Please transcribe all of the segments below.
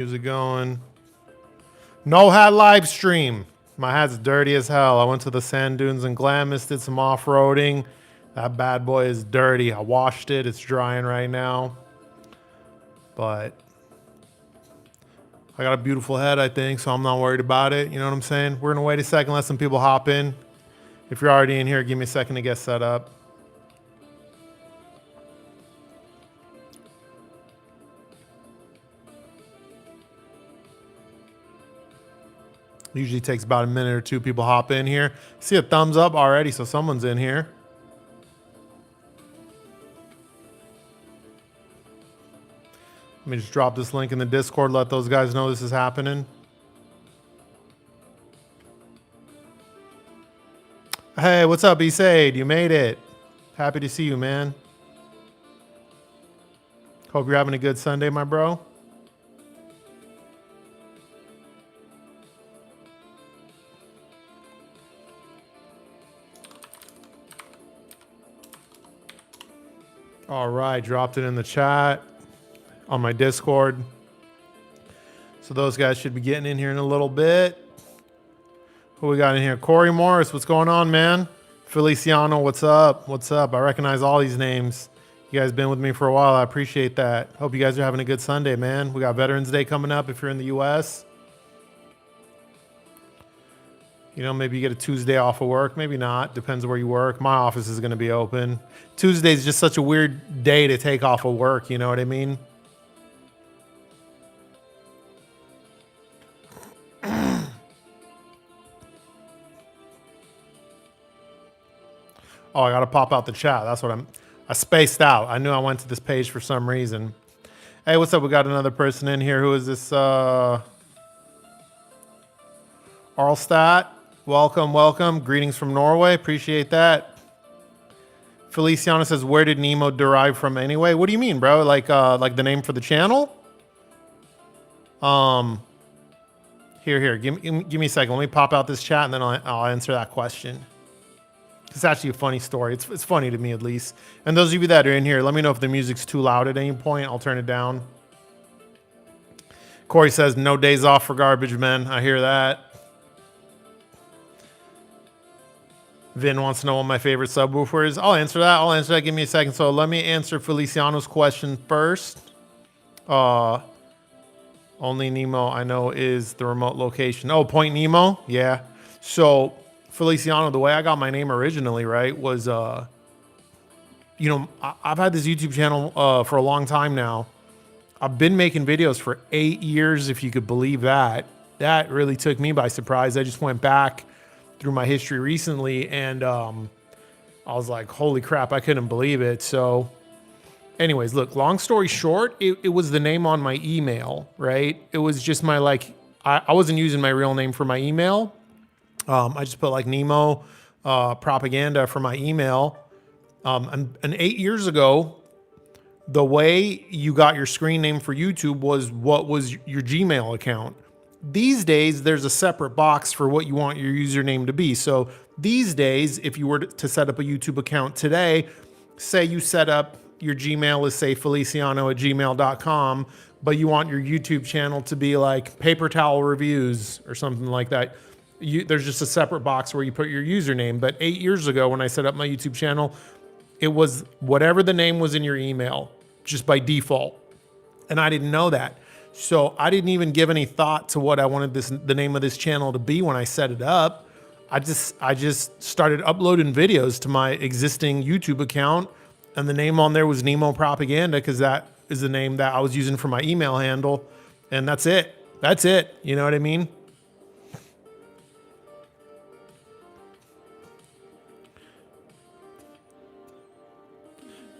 Music going. No hat live stream. My hat's dirty as hell. I went to the sand dunes in Glamis, did some off-roading. That bad boy is dirty. I washed it. It's drying right now. But I got a beautiful head, I think, so I'm not worried about it. You know what I'm saying? We're going to wait a second, let some people hop in. If you're already in here, give me a second to get set up. Usually takes about a minute or two. People hop in here. See a thumbs up already, so someone's in here. Let me just drop this link in the Discord. Let those guys know this is happening. Hey, what's up, Esaid? You made it. Happy to see you, man. Hope you're having a good Sunday, my bro. All right, dropped it in the chat on my Discord. So those guys should be getting in here in a little bit. Who we got in here? Corey Morris, what's going on, man? Feliciano, what's up? What's up? I recognize all these names. You guys been with me for a while. I appreciate that. Hope you guys are having a good Sunday, man. We got Veterans Day coming up if you're in the U.S. You know, maybe you get a Tuesday off of work. Maybe not. Depends where you work. My office is going to be open. Tuesday is just such a weird day to take off of work. You know what I mean? Oh, I got to pop out the chat. That's what I spaced out. I knew I went to this page for some reason. Hey, what's up? We got another person in here. Who is this? Arlstat. Welcome, welcome. Greetings from Norway. Appreciate that. Feliciano says, where did Nemo derive from anyway? What do you mean, bro? Like the name for the channel? Here. Give me a second. Let me pop out this chat and then I'll answer that question. It's actually a funny story. It's funny to me, at least. And those of you that are in here, let me know if the music's too loud at any point. I'll turn it down. Corey says, no days off for garbage men. I hear that. Vin wants to know what my favorite subwoofer is. I'll answer that. Give me a second. So let me answer Feliciano's question first. Only Nemo I know is the remote location. Oh, Point Nemo? Yeah. So Feliciano, the way I got my name originally, right, was, you know, I've had this YouTube channel for a long time now. I've been making videos for 8 years, if you could believe that. That really took me by surprise. I just went back through my history recently, and I was like, holy crap, I couldn't believe it. So anyways, look, long story short, it was the name on my email, right? It was just my, like, I wasn't using my real name for my email. I just put like Nemo propaganda for my email. And 8 years ago, the way you got your screen name for YouTube was what was your Gmail account. These days, there's a separate box for what you want your username to be. So these days, if you were to set up a YouTube account today, say you set up your Gmail is, say, feliciano@gmail.com, but you want your YouTube channel to be like Paper Towel Reviews or something like that. There's just a separate box where you put your username. But 8 years ago, when I set up my YouTube channel, it was whatever the name was in your email, just by default. And I didn't know that. So I didn't even give any thought to what I wanted the name of this channel to be when I set it up. I just started uploading videos to my existing YouTube account, and the name on there was Nemo Propaganda because that is the name that I was using for my email handle. And that's it. That's it. You know what I mean?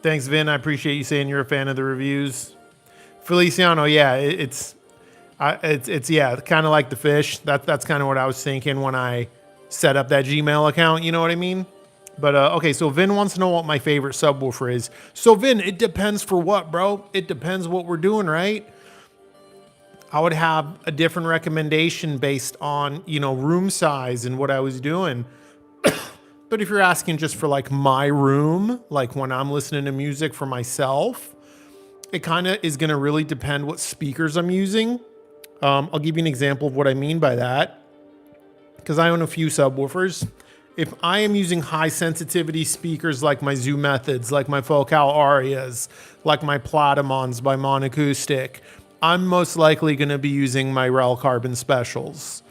Thanks, Vin. I appreciate you saying you're a fan of the reviews. Feliciano, yeah, it's yeah, kind of like the fish. That's kind of what I was thinking when I set up that Gmail account. You know what I mean? But okay, so Vin wants to know what my favorite subwoofer is. So Vin, it depends for what, bro. It depends what we're doing, right? I would have a different recommendation based on, you know, room size and what I was doing. But if you're asking just for like my room, like when I'm listening to music for myself, it kind of is going to really depend what speakers I'm using. I'll give you an example of what I mean by that, because I own a few subwoofers. If I am using high sensitivity speakers like my Zoo Methods, like my Focal Arias, like my Platimons by Monacoustic, I'm most likely going to be using my Rel Carbon Specials.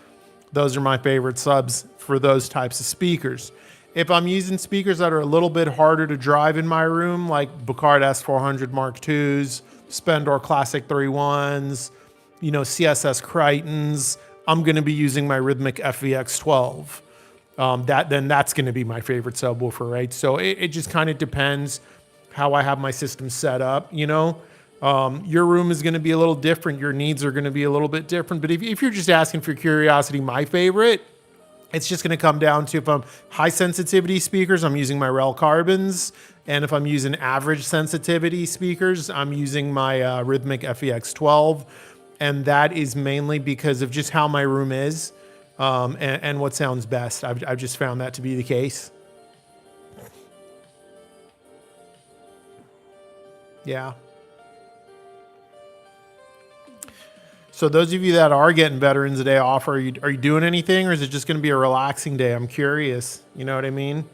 Those are my favorite subs for those types of speakers. If I'm using speakers that are a little bit harder to drive in my room, like Bucard S400 Mark IIs, Spendor Classic 31s, CSS Crichtons, I'm going to be using my Rhythmic FVX12. That's going to be my favorite subwoofer, right? So it just kind of depends how I have my system set up, Your room is going to be a little different. Your needs are going to be a little bit different. But if you're just asking for curiosity, my favorite, it's just going to come down to if I'm high sensitivity speakers, I'm using my Rel Carbons. And if I'm using average sensitivity speakers, I'm using my Rhythmic FEX12. And that is mainly because of just how my room is. And what sounds best. I've just found that to be the case. Yeah. So those of you that are getting Veterans Day off, are you doing anything, or is it just going to be a relaxing day? I'm curious. You know what I mean?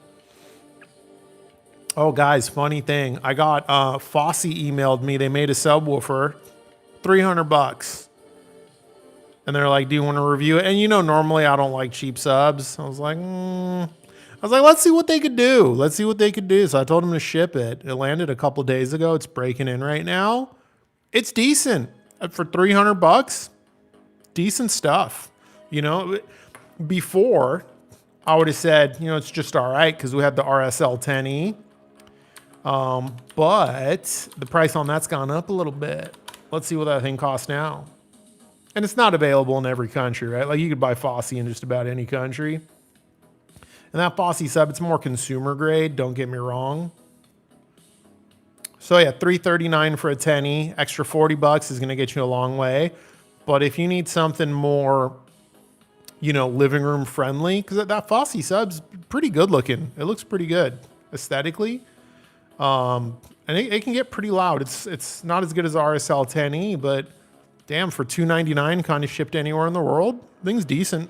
Oh, guys, funny thing. I got Fosse emailed me. They made a subwoofer, $300. And they're like, do you want to review it? And normally I don't like cheap subs. I was like, let's see what they could do. Let's see what they could do. So I told them to ship it. It landed a couple days ago. It's breaking in right now. It's decent for $300. Decent stuff. Before I would have said, it's just all right because we had the RSL 10E. But the price on that's gone up a little bit. Let's see what that thing costs now. And it's not available in every country, right? Like you could buy Fosse in just about any country. And that Fosse sub, it's more consumer grade, don't get me wrong. So yeah, $339 for a 10E, extra $40 is gonna get you a long way. But if you need something more, living room friendly, because that Fosse sub's pretty good looking. It looks pretty good aesthetically. And it can get pretty loud. It's not as good as RSL 10E, but damn, for $299, kind of shipped anywhere in the world, thing's decent.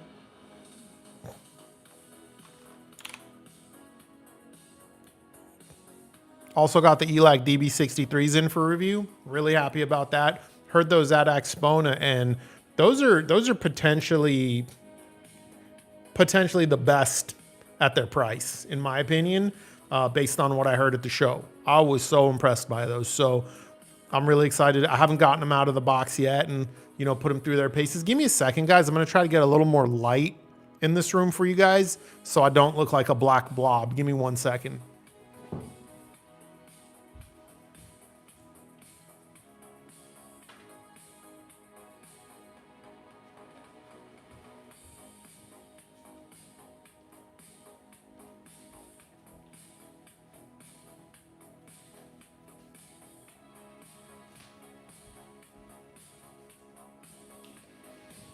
Also got the ELAC DB63s in for review. Really happy about that. Heard those at Axpona, and those are potentially the best at their price, in my opinion, based on what I heard at the show. I was so impressed by those. So I'm really excited. I haven't gotten them out of the box yet and, put them through their paces. Give me a second, guys. I'm going to try to get a little more light in this room for you guys so I don't look like a black blob. Give me 1 second.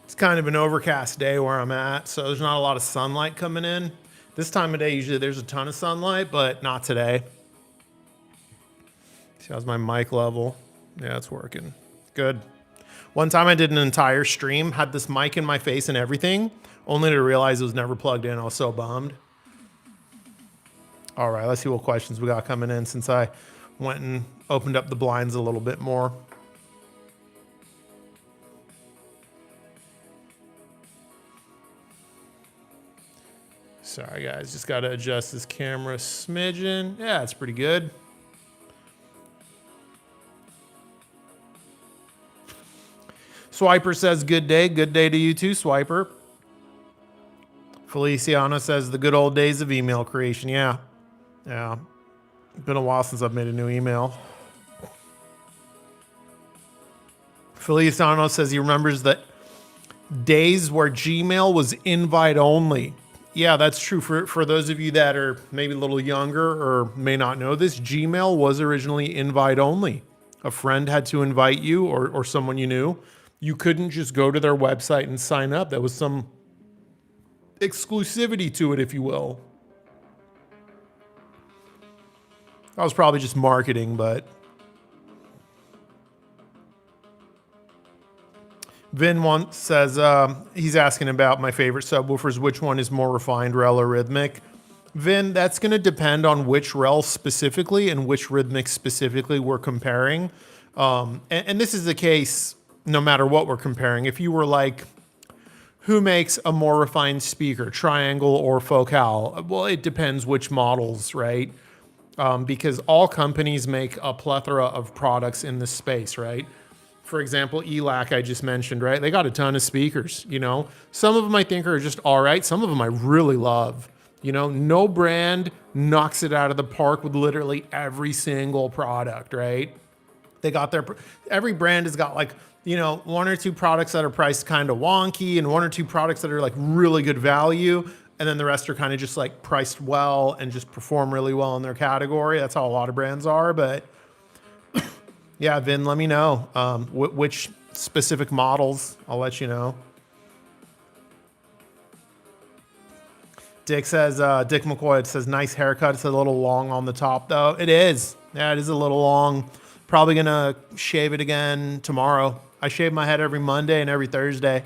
It's kind of an overcast day where I'm at, so there's not a lot of sunlight coming in. This time of day, usually there's a ton of sunlight, but not today. See, how's my mic level? Yeah, it's working. Good. One time I did an entire stream, had this mic in my face and everything, only to realize it was never plugged in. I was so bummed. All right, let's see what questions we got coming in since I went and opened up the blinds a little bit more. Sorry, guys. Just got to adjust this camera a smidgen. Yeah, it's pretty good. Swiper says, good day. Good day to you too, Swiper. Feliciano says, the good old days of email creation. Yeah. Yeah. It's been a while since I've made a new email. Feliciano says he remembers the days where Gmail was invite only. Yeah, that's true. For those of you that are maybe a little younger or may not know this, Gmail was originally invite only. A friend had to invite you or someone you knew. You couldn't just go to their website and sign up. There was some exclusivity to it, if you will. That was probably just marketing, but Vin once says he's asking about my favorite subwoofers. Which one is more refined, rel or rhythmic? Vin, that's going to depend on which rel specifically and which rhythmic specifically we're comparing. And this is the case no matter what we're comparing. If you were like, who makes a more refined speaker, triangle or focal? Well, it depends which models, right? Because all companies make a plethora of products in this space, right? For example, ELAC I just mentioned, right? They got a ton of speakers, you know? Some of them I think are just all right. Some of them I really love. You know, no brand knocks it out of the park with literally every single product, right? They got every brand has got like, you know, one or two products that are priced kind of wonky and one or two products that are like really good value. And then the rest are kind of just like priced well and just perform really well in their category. That's how a lot of brands are. But yeah, Vin, let me know which specific models. I'll let you know. Dick says, Dick McCoy says, nice haircut. It's a little long on the top though. It is. Yeah, it is a little long. Probably gonna shave it again tomorrow. I shave my head every Monday and every Thursday.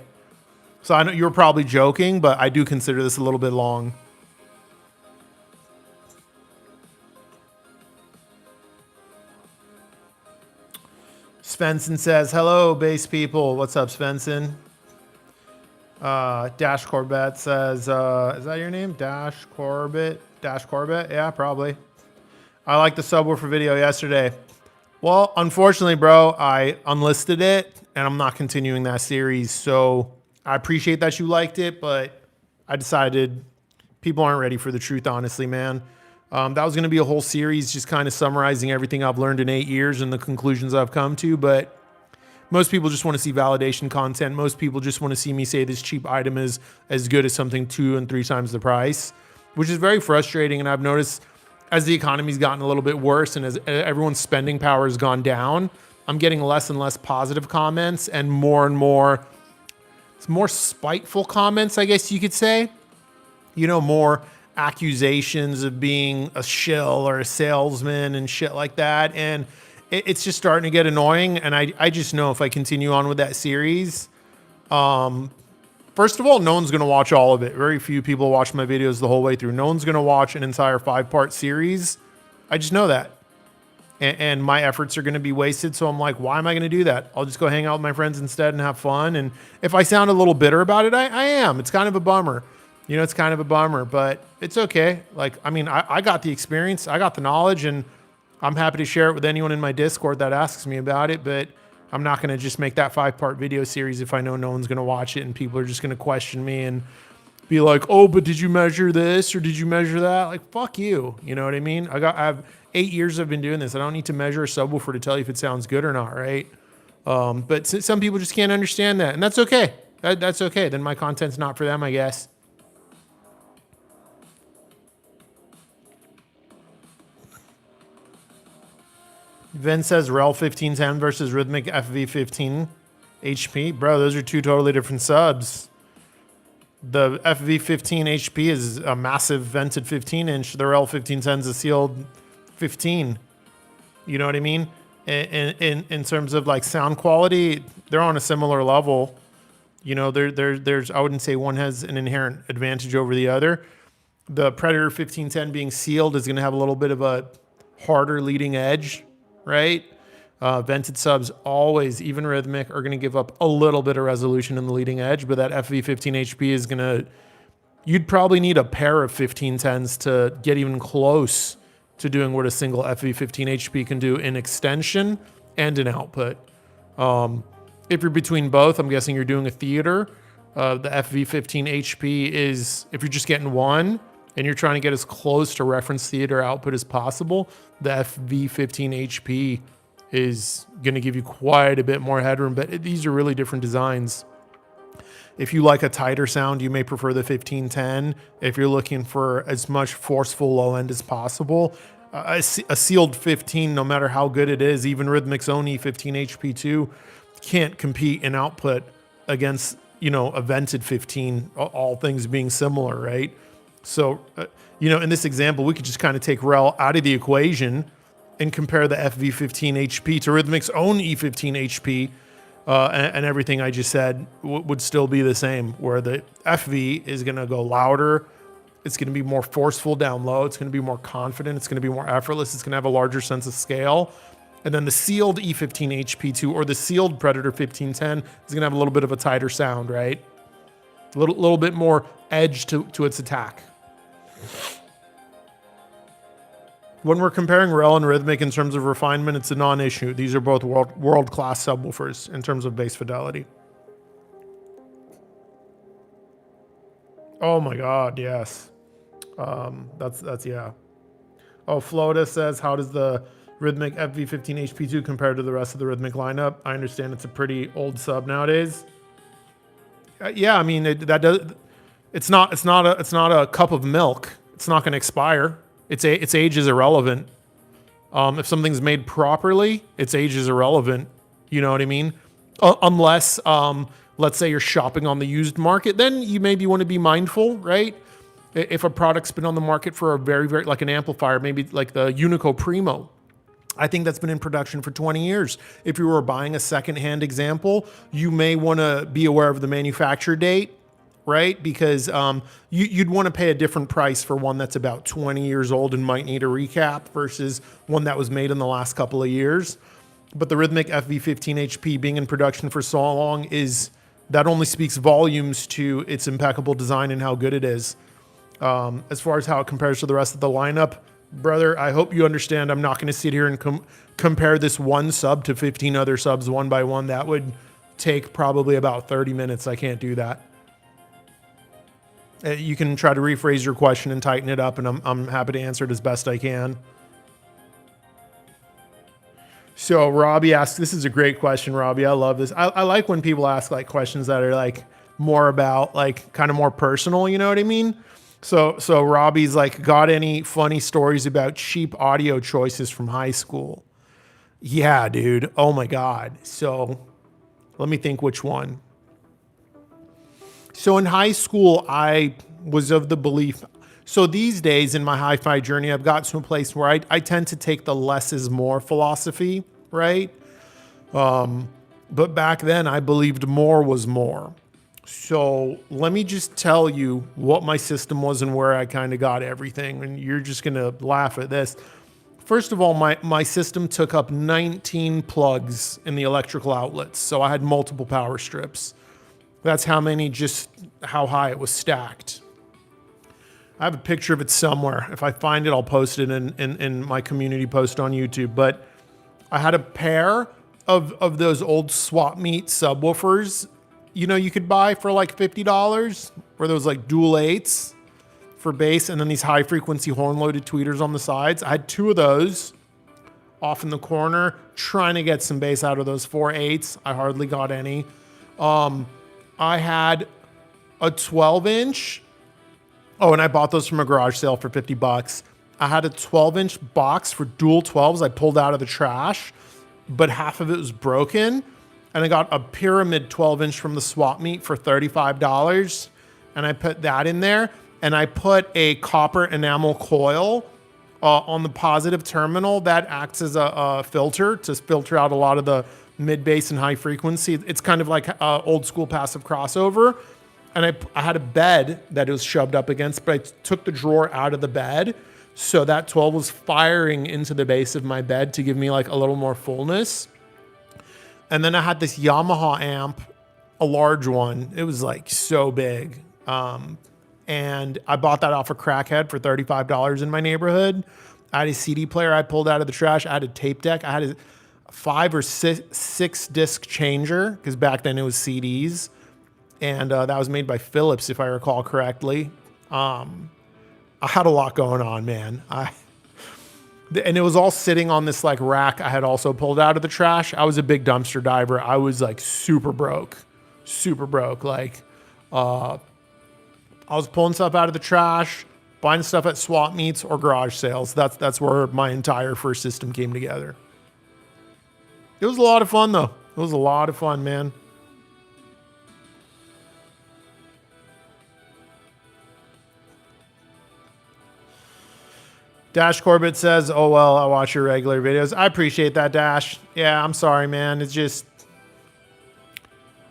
So I know you're probably joking, but I do consider this a little bit long. Svensson says, hello, bass people. What's up, Svensson? Dash Corbett says, is that your name? Dash Corbett? Dash Corbett? Yeah, probably. I liked the subwoofer video yesterday. Well, unfortunately, bro, I unlisted it and I'm not continuing that series. So I appreciate that you liked it, but I decided people aren't ready for the truth, honestly, man. That was going to be a whole series just kind of summarizing everything I've learned in 8 years and the conclusions I've come to. But most people just want to see validation content. Most people just want to see me say this cheap item is as good as something 2 and 3 times the price, which is very frustrating. And I've noticed as the economy's gotten a little bit worse and as everyone's spending power has gone down, I'm getting less and less positive comments and more spiteful comments, I guess you could say. You know, more accusations of being a shill or a salesman and shit like that. And it's just starting to get annoying. And I just know if I continue on with that series, first of all, no one's going to watch all of it. Very few people watch my videos the whole way through. No one's going to watch an entire 5-part series. I just know that. And my efforts are going to be wasted. So I'm like, why am I going to do that? I'll just go hang out with my friends instead and have fun. And if I sound a little bitter about it, I am. It's kind of a bummer. You know, it's kind of a bummer, but it's okay. Like, I mean, I got the experience, I got the knowledge, and I'm happy to share it with anyone in my Discord that asks me about it, but I'm not going to just make that 5-part video series if I know no one's going to watch it and people are just going to question me and be like, oh, but did you measure this or did you measure that? Like, fuck you. You know what I mean? I have 8 years I've been doing this. I don't need to measure a subwoofer to tell you if it sounds good or not, right? But some people just can't understand that, and that's okay. That's okay. Then my content's not for them, I guess. Vin says Rel 1510 versus Rhythmic FV15 HP. Bro, those are 2 totally different subs. The FV15 HP is a massive vented 15-inch. The Rel 1510 is a sealed 15. You know what I mean? In terms of like sound quality, they're on a similar level. You know, there's I wouldn't say one has an inherent advantage over the other. The Predator 1510 being sealed is going to have a little bit of a harder leading edge, right? Vented subs always, even Rhythmic, are going to give up a little bit of resolution in the leading edge, but that FV15 HP is going to, you'd probably need a pair of 1510s to get even close to doing what a single FV15 HP can do in extension and in output. If you're between both, I'm guessing you're doing a theater. The FV15 HP is, if you're just getting one and you're trying to get as close to reference theater output as possible, the FV15 HP is going to give you quite a bit more headroom, but these are really different designs. If you like a tighter sound, you may prefer the 1510. If you're looking for as much forceful low end as possible, a sealed 15, no matter how good it is, even Rhythmic's own E15 HP2 can't compete in output against, you know, a vented 15, all things being similar, right? So, you know, in this example, we could just kind of take Rel out of the equation and compare the FV15 HP to Rhythmic's own E15 HP. and everything I just said would still be the same, where the FV is going to go louder. It's going to be more forceful down low. It's going to be more confident. It's going to be more effortless. It's going to have a larger sense of scale. And then the sealed E15 HP2 or the sealed Predator 1510 is going to have a little bit of a tighter sound, right? A little bit more edge to its attack. When we're comparing REL and Rhythmic in terms of refinement, it's a non-issue. These are both world-class subwoofers in terms of bass fidelity. Oh my God, yes. That's yeah. Oh, Floda says, how does the Rhythmic FV15 HP2 compare to the rest of the Rhythmic lineup? I understand it's a pretty old sub nowadays. Yeah, I mean it's not a cup of milk. It's not going to expire. Its age is irrelevant. If something's made properly, its age is irrelevant. You know what I mean? Unless let's say you're shopping on the used market, then you maybe want to be mindful, right? If a product's been on the market for a very, like an amplifier, maybe like the Unico Primo, I think that's been in production for 20 years. If you were buying a secondhand example, you may want to be aware of the manufacture date, right? Because you'd want to pay a different price for one that's about 20 years old and might need a recap versus one that was made in the last couple of years. But the Rhythmic FV15 HP being in production for so long that only speaks volumes to its impeccable design and how good it is. As far as how it compares to the rest of the lineup, brother, I hope you understand I'm not going to sit here and compare this one sub to 15 other subs one by one. That would take probably about 30 minutes. I can't do that. You can try to rephrase your question and tighten it up, and I'm happy to answer it as best I can. So Robbie asks, this is a great question, Robbie. I love this. I like when people ask like questions that are like more about like kind of more personal, you know what I mean? So Robbie's like, got any funny stories about cheap audio choices from high school? Yeah, dude. Oh my God. So let me think which one. So in high school, I was of the belief. So these days in my hi-fi journey, I've got to a place where I tend to take the less is more philosophy, right? But back then I believed more was more. So let me just tell you what my system was and where I kind of got everything. And you're just going to laugh at this. First of all, my system took up 19 plugs in the electrical outlets. So I had multiple power strips. That's how many, just how high it was stacked. I have a picture of it somewhere. If I find it, I'll post it in my community post on YouTube. But I had a pair of those old swap meet subwoofers, you know, you could buy for like $50, where those like dual 8s for bass, and then these high frequency horn loaded tweeters on the sides. I had two of those off in the corner, trying to get some bass out of those 4 8s. I hardly got any. I had a 12-inch. Oh, and I bought those from a garage sale for $50. I had a 12-inch box for dual 12s I pulled out of the trash, but half of it was broken. And I got a pyramid 12-inch from the swap meet for $35. And I put that in there. And I put a copper enamel coil on the positive terminal that acts as a filter to filter out a lot of the mid bass and high frequency. It's kind of like old school passive crossover. And I had a bed that it was shoved up against, but I took the drawer out of the bed. So that 12 was firing into the base of my bed to give me like a little more fullness. And then I had this Yamaha amp, a large one. It was like so big. And I bought that off a crackhead for $35 in my neighborhood. I had a CD player I pulled out of the trash. I had a tape deck. I had a 5 or 6 disc changer, because back then it was CDs. And that was made by Philips, if I recall correctly. I had a lot going on, man. And it was all sitting on this like rack I had also pulled out of the trash. I was a big dumpster diver. I was like super broke. Like, I was pulling stuff out of the trash, buying stuff at swap meets or garage sales. That's where my entire first system came together. It was a lot of fun though. It was a lot of fun, man. Dash Corbett says, oh, well, I watch your regular videos. I appreciate that, Dash. Yeah, I'm sorry, man. It's just,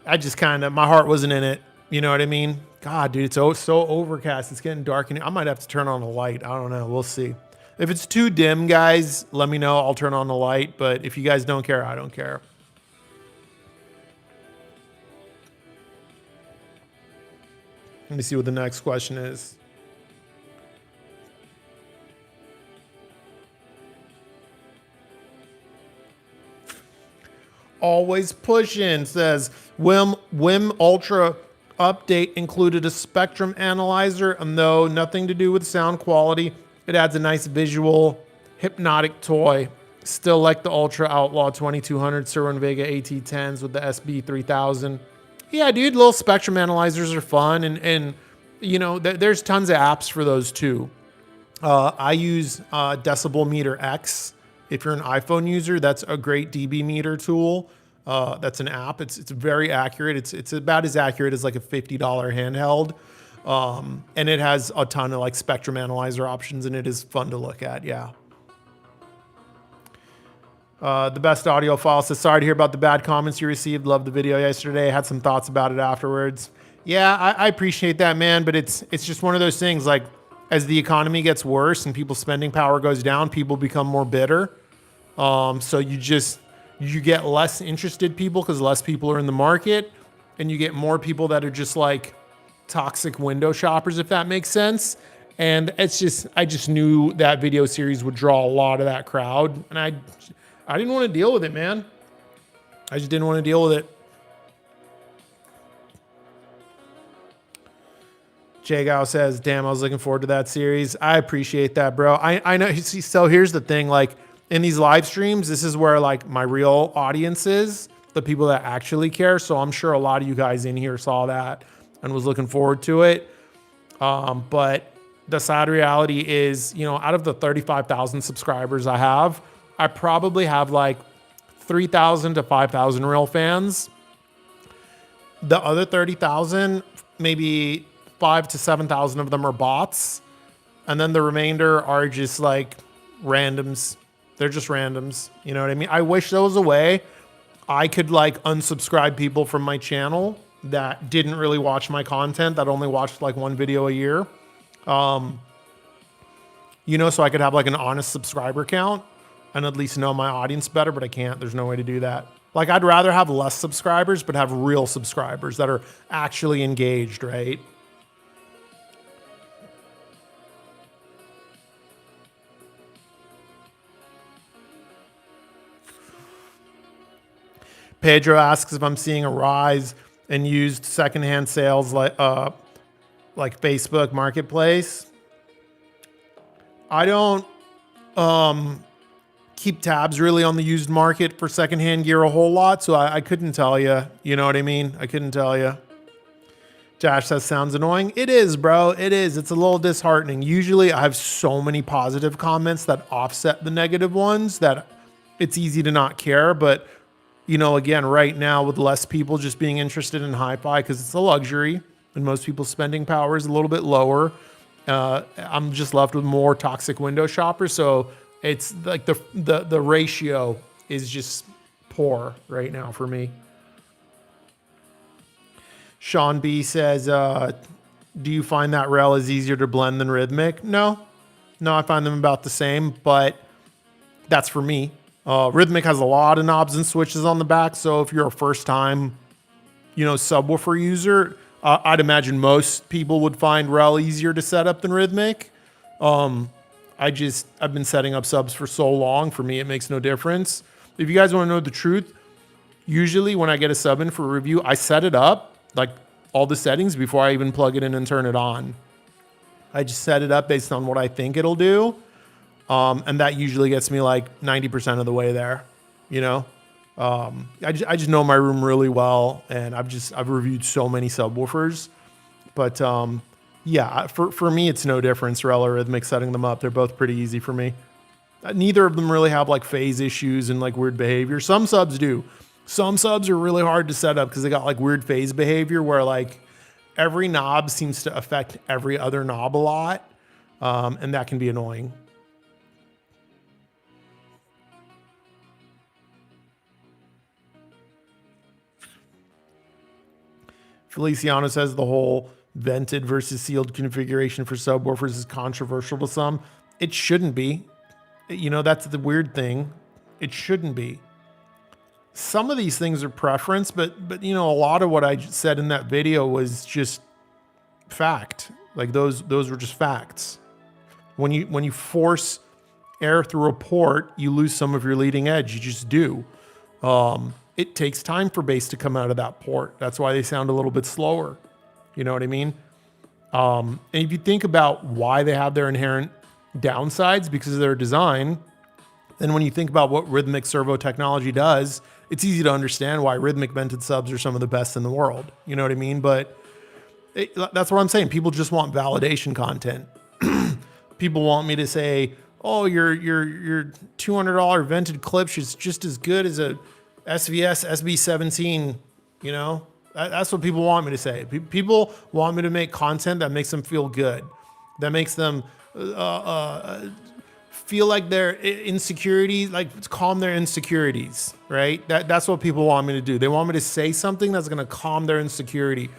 I just kind of, my heart wasn't in it. You know what I mean? God, dude, it's so overcast. It's getting dark, and I might have to turn on a light. I don't know. We'll see. If it's too dim, guys, let me know. I'll turn on the light. But if you guys don't care, I don't care. Let me see what the next question is. Always pushing says Wim Ultra update included a spectrum analyzer, and though nothing to do with sound quality, it adds a nice visual hypnotic toy. Still like the Ultra Outlaw 2200 Sirwin Vega AT10s with the SB 3000. Yeah, dude, little spectrum analyzers are fun, and you know there's tons of apps for those too. I use Decibel Meter X. If you're an iPhone user, that's a great dB meter tool. That's an app. It's very accurate. It's about as accurate as like a $50 handheld, and it has a ton of like spectrum analyzer options, and it is fun to look at. Yeah. The best audio file says, sorry to hear about the bad comments you received. Loved the video yesterday. Had some thoughts about it afterwards. Yeah, I appreciate that, man. But it's just one of those things. Like, as the economy gets worse and people's spending power goes down, people become more bitter. So you get less interested people because less people are in the market, and you get more people that are just like toxic window shoppers, if that makes sense. And I just knew that video series would draw a lot of that crowd, and I didn't want to deal with it, man. I just didn't want to deal with it. Jagow says, damn, I was looking forward to that series. I appreciate that, bro. I know. So here's the thing, like in these live streams, this is where like my real audience is, the people that actually care. So I'm sure a lot of you guys in here saw that and was looking forward to it. But the sad reality is, you know, out of the 35,000 subscribers I have, I probably have like 3,000 to 5,000 real fans. The other 30,000, maybe 5,000 to 7,000 of them are bots. And then the remainder are just like randoms. They're just randoms. You know what I mean? I wish there was a way I could like unsubscribe people from my channel that didn't really watch my content, that only watched like one video a year. You know, so I could have like an honest subscriber count and at least know my audience better, but I can't. There's no way to do that. Like, I'd rather have less subscribers, but have real subscribers that are actually engaged, right? Pedro asks if I'm seeing a rise in used secondhand sales like Facebook Marketplace. I don't keep tabs really on the used market for secondhand gear a whole lot, so I couldn't tell you. You know what I mean? I couldn't tell you. Josh says, sounds annoying. It is, bro. It is. It's a little disheartening. Usually I have so many positive comments that offset the negative ones that it's easy to not care. But, you know, again, right now with less people just being interested in hi-fi because it's a luxury and most people's spending power is a little bit lower, I'm just left with more toxic window shoppers. So it's like the ratio is just poor right now for me. Sean B says, do you find that rail is easier to blend than rhythmic? No, I find them about the same, but that's for me. Rhythmic has a lot of knobs and switches on the back. So if you're a first time, you know, subwoofer user, I'd imagine most people would find rail easier to set up than rhythmic. I've been setting up subs for so long. For me, it makes no difference. If you guys want to know the truth, usually when I get a sub in for a review, I set it up, like all the settings before I even plug it in and turn it on. I just set it up based on what I think it'll do. And that usually gets me like 90% of the way there, you know? I just know my room really well, and I've reviewed so many subwoofers, but, yeah, for me, it's no difference, rail or rhythmic, setting them up. They're both pretty easy for me. Neither of them really have like phase issues and like weird behavior. Some subs do. Some subs are really hard to set up because they got like weird phase behavior where like every knob seems to affect every other knob a lot. And that can be annoying. Feliciano says the whole vented versus sealed configuration for subwoofers is controversial to some. It shouldn't be. You know, that's the weird thing. It shouldn't be. Some of these things are preference, but you know, a lot of what I said in that video was just fact. Like those were just facts. When you force air through a port, you lose some of your leading edge. You just do. It takes time for bass to come out of that port. That's why they sound a little bit slower. You know what I mean? And if you think about why they have their inherent downsides because of their design, then when you think about what rhythmic servo technology does, it's easy to understand why rhythmic vented subs are some of the best in the world. You know what I mean? But that's what I'm saying. People just want validation content. People want me to say, oh, your $200 vented clip is just as good as a SVS SB17. You know, that's what people want me to say. People want me to make content that makes them feel good, that makes them feel like their insecurities, like calm their insecurities, right? That's what people want me to do. They want me to say something that's going to calm their insecurity.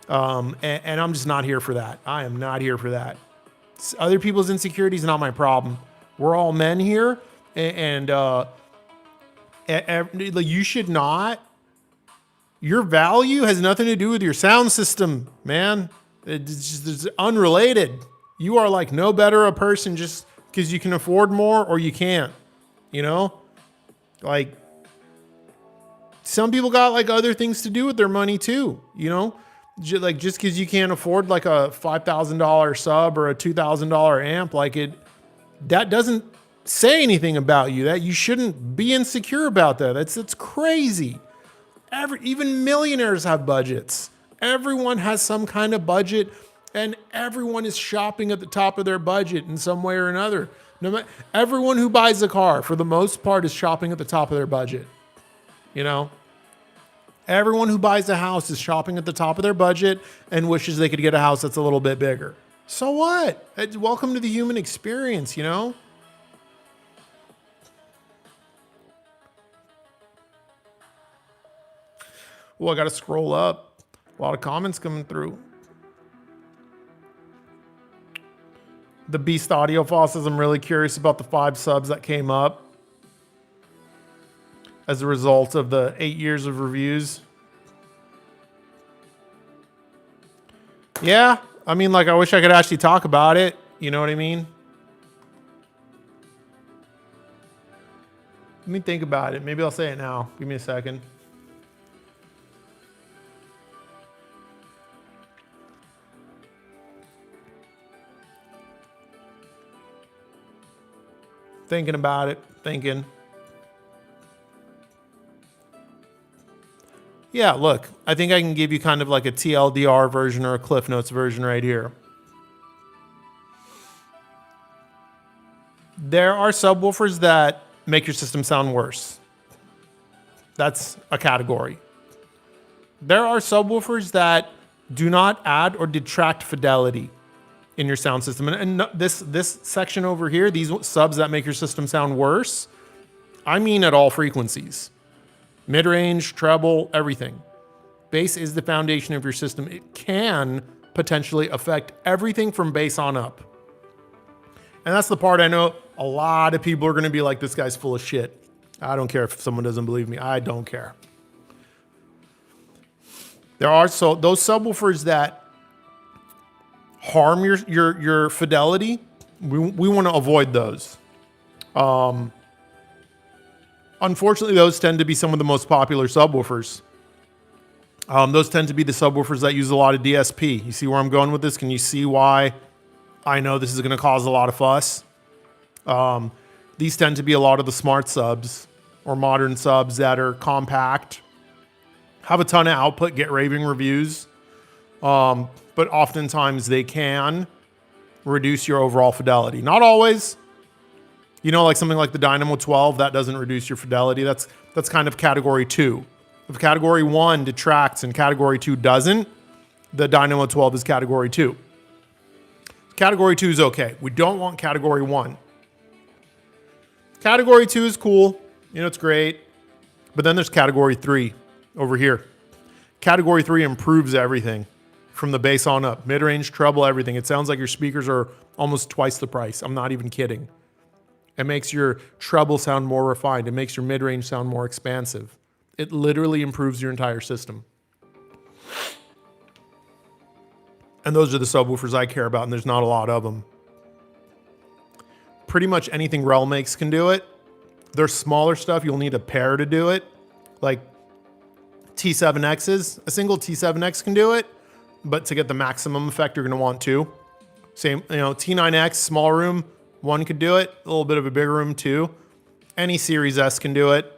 And I'm just not here for that. I am not here for that. Other people's insecurities are not my problem. We're all men here, and you should not. Your value has nothing to do with your sound system, man. It's unrelated. You are like no better a person just because you can afford more or you can't. You know, like some people got like other things to do with their money too. You know. Like just because you can't afford like a $5,000 sub or a $2,000 amp, like that doesn't say anything about you. That you shouldn't be insecure about that. That's crazy. Even millionaires have budgets. Everyone has some kind of budget, and everyone is shopping at the top of their budget in some way or another. Everyone who buys a car, for the most part, is shopping at the top of their budget. You know. Everyone who buys a house is shopping at the top of their budget and wishes they could get a house that's a little bit bigger. So what? Welcome to the human experience, you know? Well, I got to scroll up. A lot of comments coming through. The Beast Audiophile says, I'm really curious about the 5 subs that came up as a result of the 8 years of reviews. Yeah, I mean, like, I wish I could actually talk about it. You know what I mean? Let me think about it. Maybe I'll say it now. Give me a second. Thinking about it. Thinking. Yeah, look, I think I can give you kind of like a TLDR version or a Cliff Notes version right here. There are subwoofers that make your system sound worse. That's a category. There are subwoofers that do not add or detract fidelity in your sound system. And this section over here, these subs that make your system sound worse, I mean at all frequencies. Mid-range, treble, everything. Bass is the foundation of your system. It can potentially affect everything from bass on up. And that's the part I know a lot of people are going to be like, this guy's full of shit. I don't care if someone doesn't believe me. I don't care. There are those subwoofers that harm your fidelity. We want to avoid those. Unfortunately, those tend to be some of the most popular subwoofers. Those tend to be the subwoofers that use a lot of DSP. You see where I'm going with this? Can you see why I know this is going to cause a lot of fuss? These tend to be a lot of the smart subs or modern subs that are compact, have a ton of output, get raving reviews, but oftentimes they can reduce your overall fidelity. Not always. You know, like something like the Nemo 12, that doesn't reduce your fidelity. That's kind of category 2. If category 1 detracts and category 2 doesn't, the Nemo 12 is category 2. Category 2 is okay. We don't want category 1. Category 2 is cool. You know, it's great. But then there's category 3 over here. Category 3 improves everything from the bass on up. Mid-range, treble, everything. It sounds like your speakers are almost twice the price. I'm not even kidding. It makes your treble sound more refined. It makes your mid-range sound more expansive. It literally improves your entire system. And those are the subwoofers I care about, and there's not a lot of them. Pretty much anything Rel makes can do it. There's smaller stuff you'll need a pair to do it, like T7Xs. A single T7X can do it, but to get the maximum effect, you're going to want two. Same, T9X, small room, one could do it. A little bit of a bigger room, two. Any Series S can do it.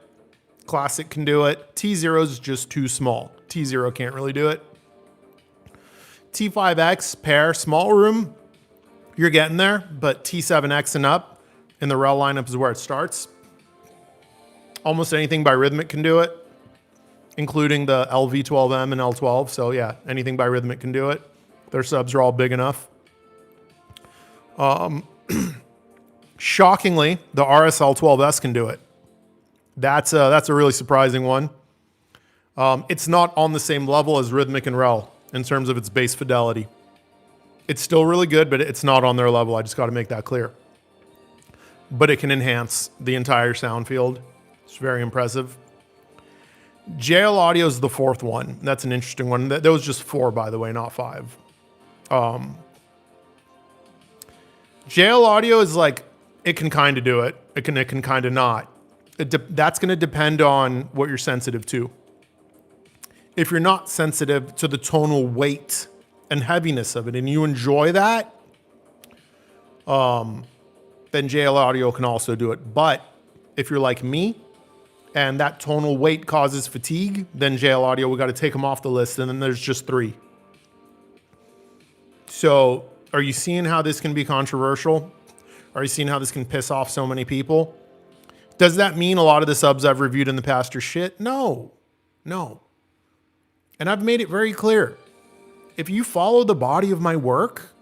Classic can do it. T0 is just too small. T0 can't really do it. T5X, pair, small room, you're getting there, but T7X and up in the Rel lineup is where it starts. Almost anything by Rhythmic can do it, including the LV12M and L12. So yeah, anything by Rhythmic can do it. Their subs are all big enough. Shockingly, the RSL12S can do it. That's a really surprising one. It's not on the same level as Rhythmic and Rel in terms of its bass fidelity. It's still really good, but it's not on their level. I just got to make that clear. But it can enhance the entire sound field. It's very impressive. JL Audio is the fourth one. That's an interesting one. That was just 4, by the way, not 5. JL Audio is like, it can kind of do it. It can kind of not. That's going to depend on what you're sensitive to. If you're not sensitive to the tonal weight and heaviness of it, and you enjoy that, then JL Audio can also do it. But if you're like me, and that tonal weight causes fatigue, then JL Audio, we got to take them off the list, and then there's just 3. So are you seeing how this can be controversial? Are you seeing how this can piss off so many people? Does that mean a lot of the subs I've reviewed in the past are shit? No. And I've made it very clear. If you follow the body of my work,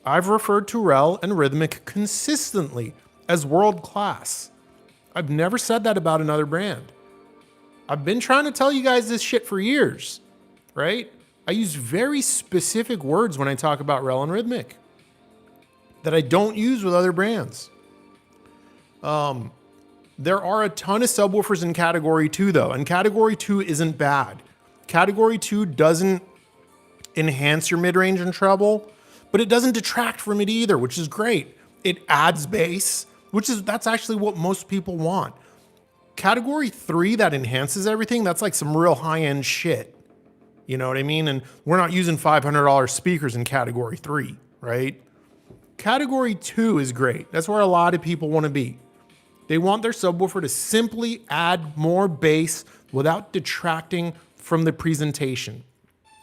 I've referred to Rel and Rhythmic consistently as world class. I've never said that about another brand. I've been trying to tell you guys this shit for years, right? I use very specific words when I talk about Rel and Rhythmic that I don't use with other brands. There are a ton of subwoofers in Category 2 though, and Category 2 isn't bad. Category 2 doesn't enhance your mid-range and treble, but it doesn't detract from it either, which is great. It adds bass, that's actually what most people want. Category 3 that enhances everything, that's like some real high-end shit. You know what I mean? And we're not using $500 speakers in Category 3, right? Category 2 is great. That's where a lot of people want to be. They want their subwoofer to simply add more bass without detracting from the presentation.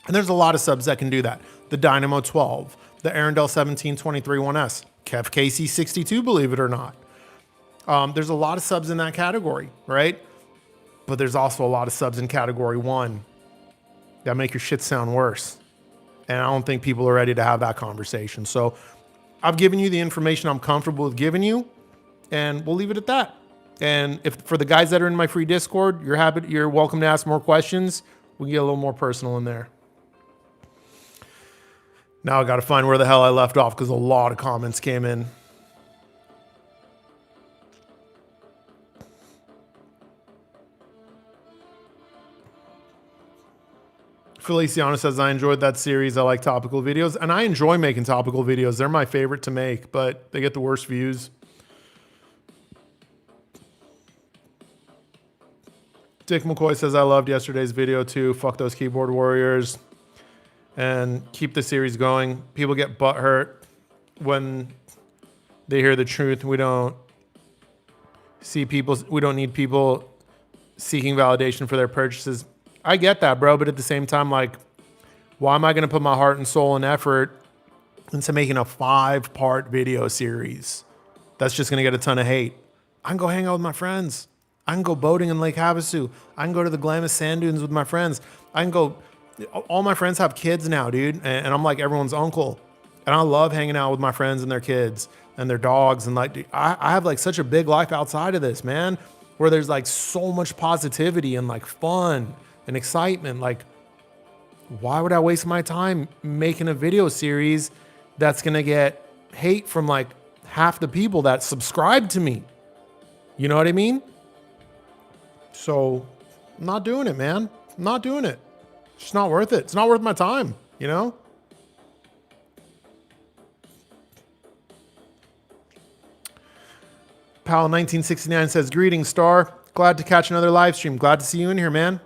And there's a lot of subs that can do that. The Dynamo 12, the Arendelle 1723-1S, Kev Casey 62, believe it or not. There's a lot of subs in that category, right? But there's also a lot of subs in Category 1 that make your shit sound worse. And I don't think people are ready to have that conversation. So I've given you the information I'm comfortable with giving you, and we'll leave it at that. And if for the guys that are in my free Discord, you're welcome to ask more questions. We can get a little more personal in there. Now I got to find where the hell I left off because a lot of comments came in. Feliciano says, I enjoyed that series. I like topical videos. And I enjoy making topical videos. They're my favorite to make, but they get the worst views. Dick McCoy says, I loved yesterday's video too. Fuck those keyboard warriors. And keep the series going. People get butthurt when they hear the truth. We don't need people seeking validation for their purchases. I get that, bro. But at the same time, like, why am I going to put my heart and soul and effort into making a 5-part video series that's just going to get a ton of hate? I can go hang out with my friends. I can go boating in Lake Havasu. I can go to the Glamis sand dunes with my friends. I can go. All my friends have kids now, dude. And I'm like everyone's uncle. And I love hanging out with my friends and their kids and their dogs. And like, dude, I have like such a big life outside of this, man, where there's like so much positivity and like fun and excitement. Like, why would I waste my time making a video series that's going to get hate from like half the people that subscribe to me? You know what I mean? So I'm not doing it, man. I'm not doing it. It's just not worth it. It's not worth my time, you know? Pal1969 says, greetings, Star. Glad to catch another live stream. Glad to see you in here, man.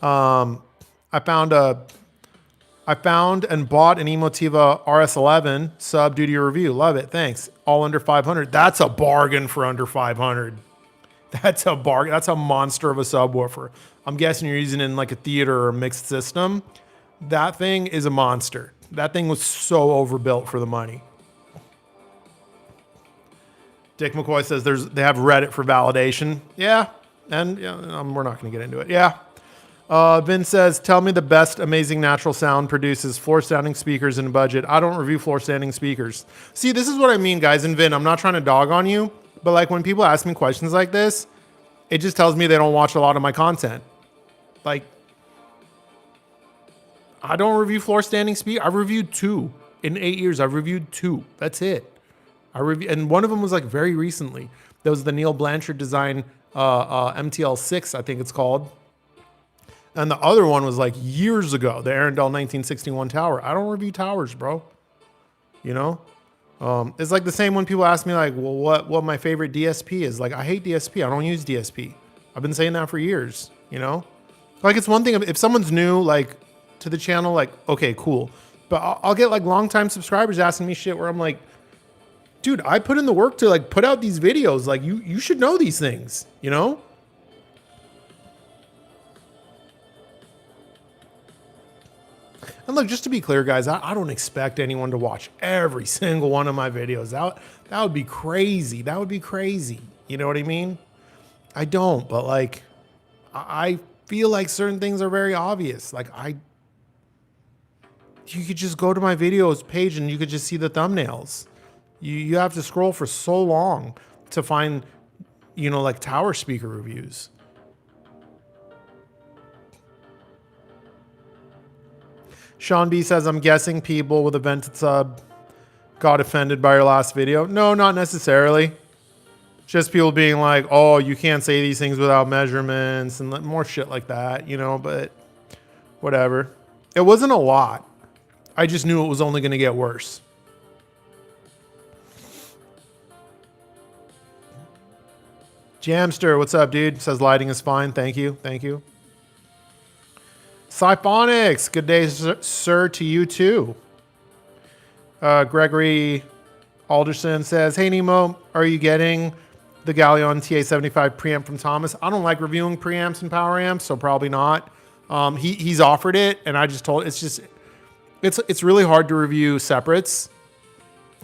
I found and bought an Emotiva RS11 sub due to your review. Love it. Thanks. All under 500. That's a bargain for under 500. That's a bargain. That's a monster of a subwoofer. I'm guessing you're using it in like a theater or a mixed system. That thing is a monster. That thing was so overbuilt for the money. Dick McCoy says they have Reddit for validation. Yeah. And we're not going to get into it. Yeah. Vin says, tell me the best amazing natural sound produces floor standing speakers in a budget. I don't review floor standing speakers. See, this is what I mean, guys. And Vin, I'm not trying to dog on you, but like when people ask me questions like this, it just tells me they don't watch a lot of my content. Like, I don't review floor standing speakers. I've reviewed 2 in 8 years. I've reviewed 2. That's it. And one of them was like very recently. There was the Neil Blanchard design MTL6, I think it's called. And the other one was like years ago, the Arundel 1961 tower. I don't review towers, bro. You know? It's like the same when people ask me like, well, what my favorite DSP is. Like, I hate DSP. I don't use DSP. I've been saying that for years, you know? Like, it's one thing if someone's new, like, to the channel, like, okay, cool. But I'll get like longtime subscribers asking me shit where I'm like, dude, I put in the work to like put out these videos. Like you should know these things, you know? And look, just to be clear, guys, I don't expect anyone to watch every single one of my videos. That would be crazy. That would be crazy. You know what I mean? I don't, but like, I feel like certain things are very obvious. Like you could just go to my videos page and you could just see the thumbnails. You have to scroll for so long to find, you know, like tower speaker reviews. Sean B says, I'm guessing people with a vented sub got offended by your last video. No, not necessarily. Just people being like, oh, you can't say these things without measurements and more shit like that, you know, but whatever. It wasn't a lot. I just knew it was only going to get worse. Jamster, what's up, dude? Says lighting is fine. Thank you. Thank you. Siphonics, good day, sir, to you too. Gregory Alderson says, hey, Nemo, are you getting the Galleon TA75 preamp from Thomas? I don't like reviewing preamps and power amps, so probably not. He's offered it, and I just told it's really hard to review separates.